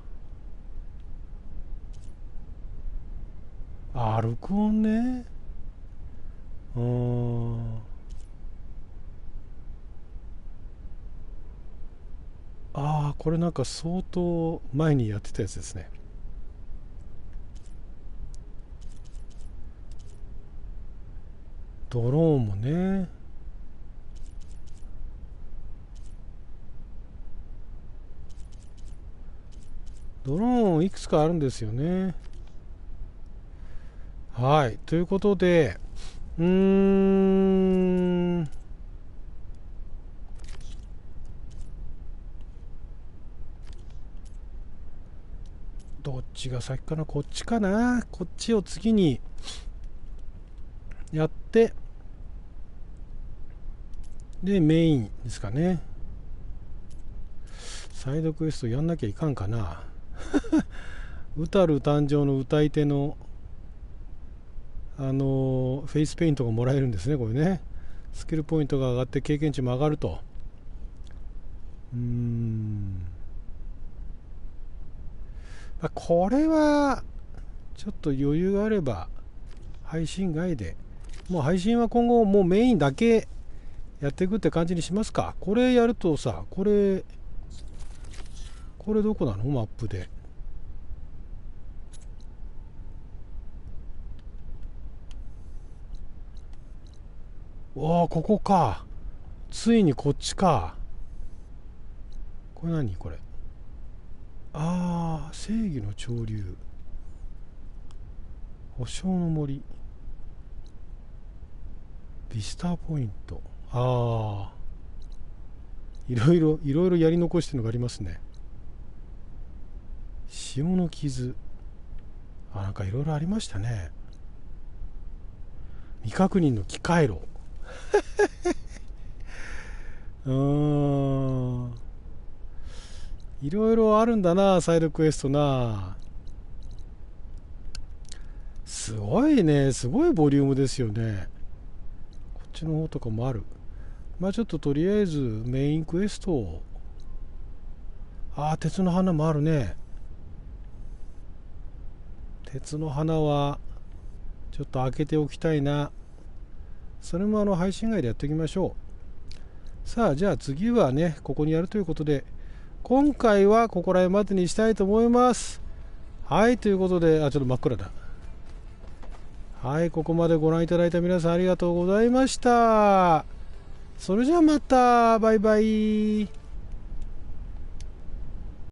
録音ね。これなんか相当前にやってたやつですね。ドローンもね。ドローンいくつかあるんですよね。はい。ということで、どっちが先かな。こっちかな。こっちを次にやって、でメインですかね。サイドクエストやんなきゃいかんかな。ウタル誕生の歌い手のフェイスペイントがもらえるんですね。これね、スキルポイントが上がって経験値も上がると。これはちょっと余裕があれば配信外で、もう配信は今後もうメインだけやっていくって感じにしますか。これやるとさ、これどこなのマップで。ここか。ついにこっちか。これ何これ。正義の潮流。保証の森。ビスターポイント。いろいろやり残してるのがありますね。潮の傷。なんかいろいろありましたね。未確認の機回路。いろいろあるんだな、サイドクエストな。すごいね、すごいボリュームですよね。こっちの方とかもある。ちょっととりあえずメインクエストを。鉄の花もあるね。鉄の花はちょっと開けておきたいな。それも配信外でやっておきましょう。さあ、じゃあ次はね、ここにやるということで、今回はここら辺までにしたいと思います。はい、ということで、ちょっと真っ暗だ。はい、ここまでご覧いただいた皆さんありがとうございました。それじゃあまた、バイバイ。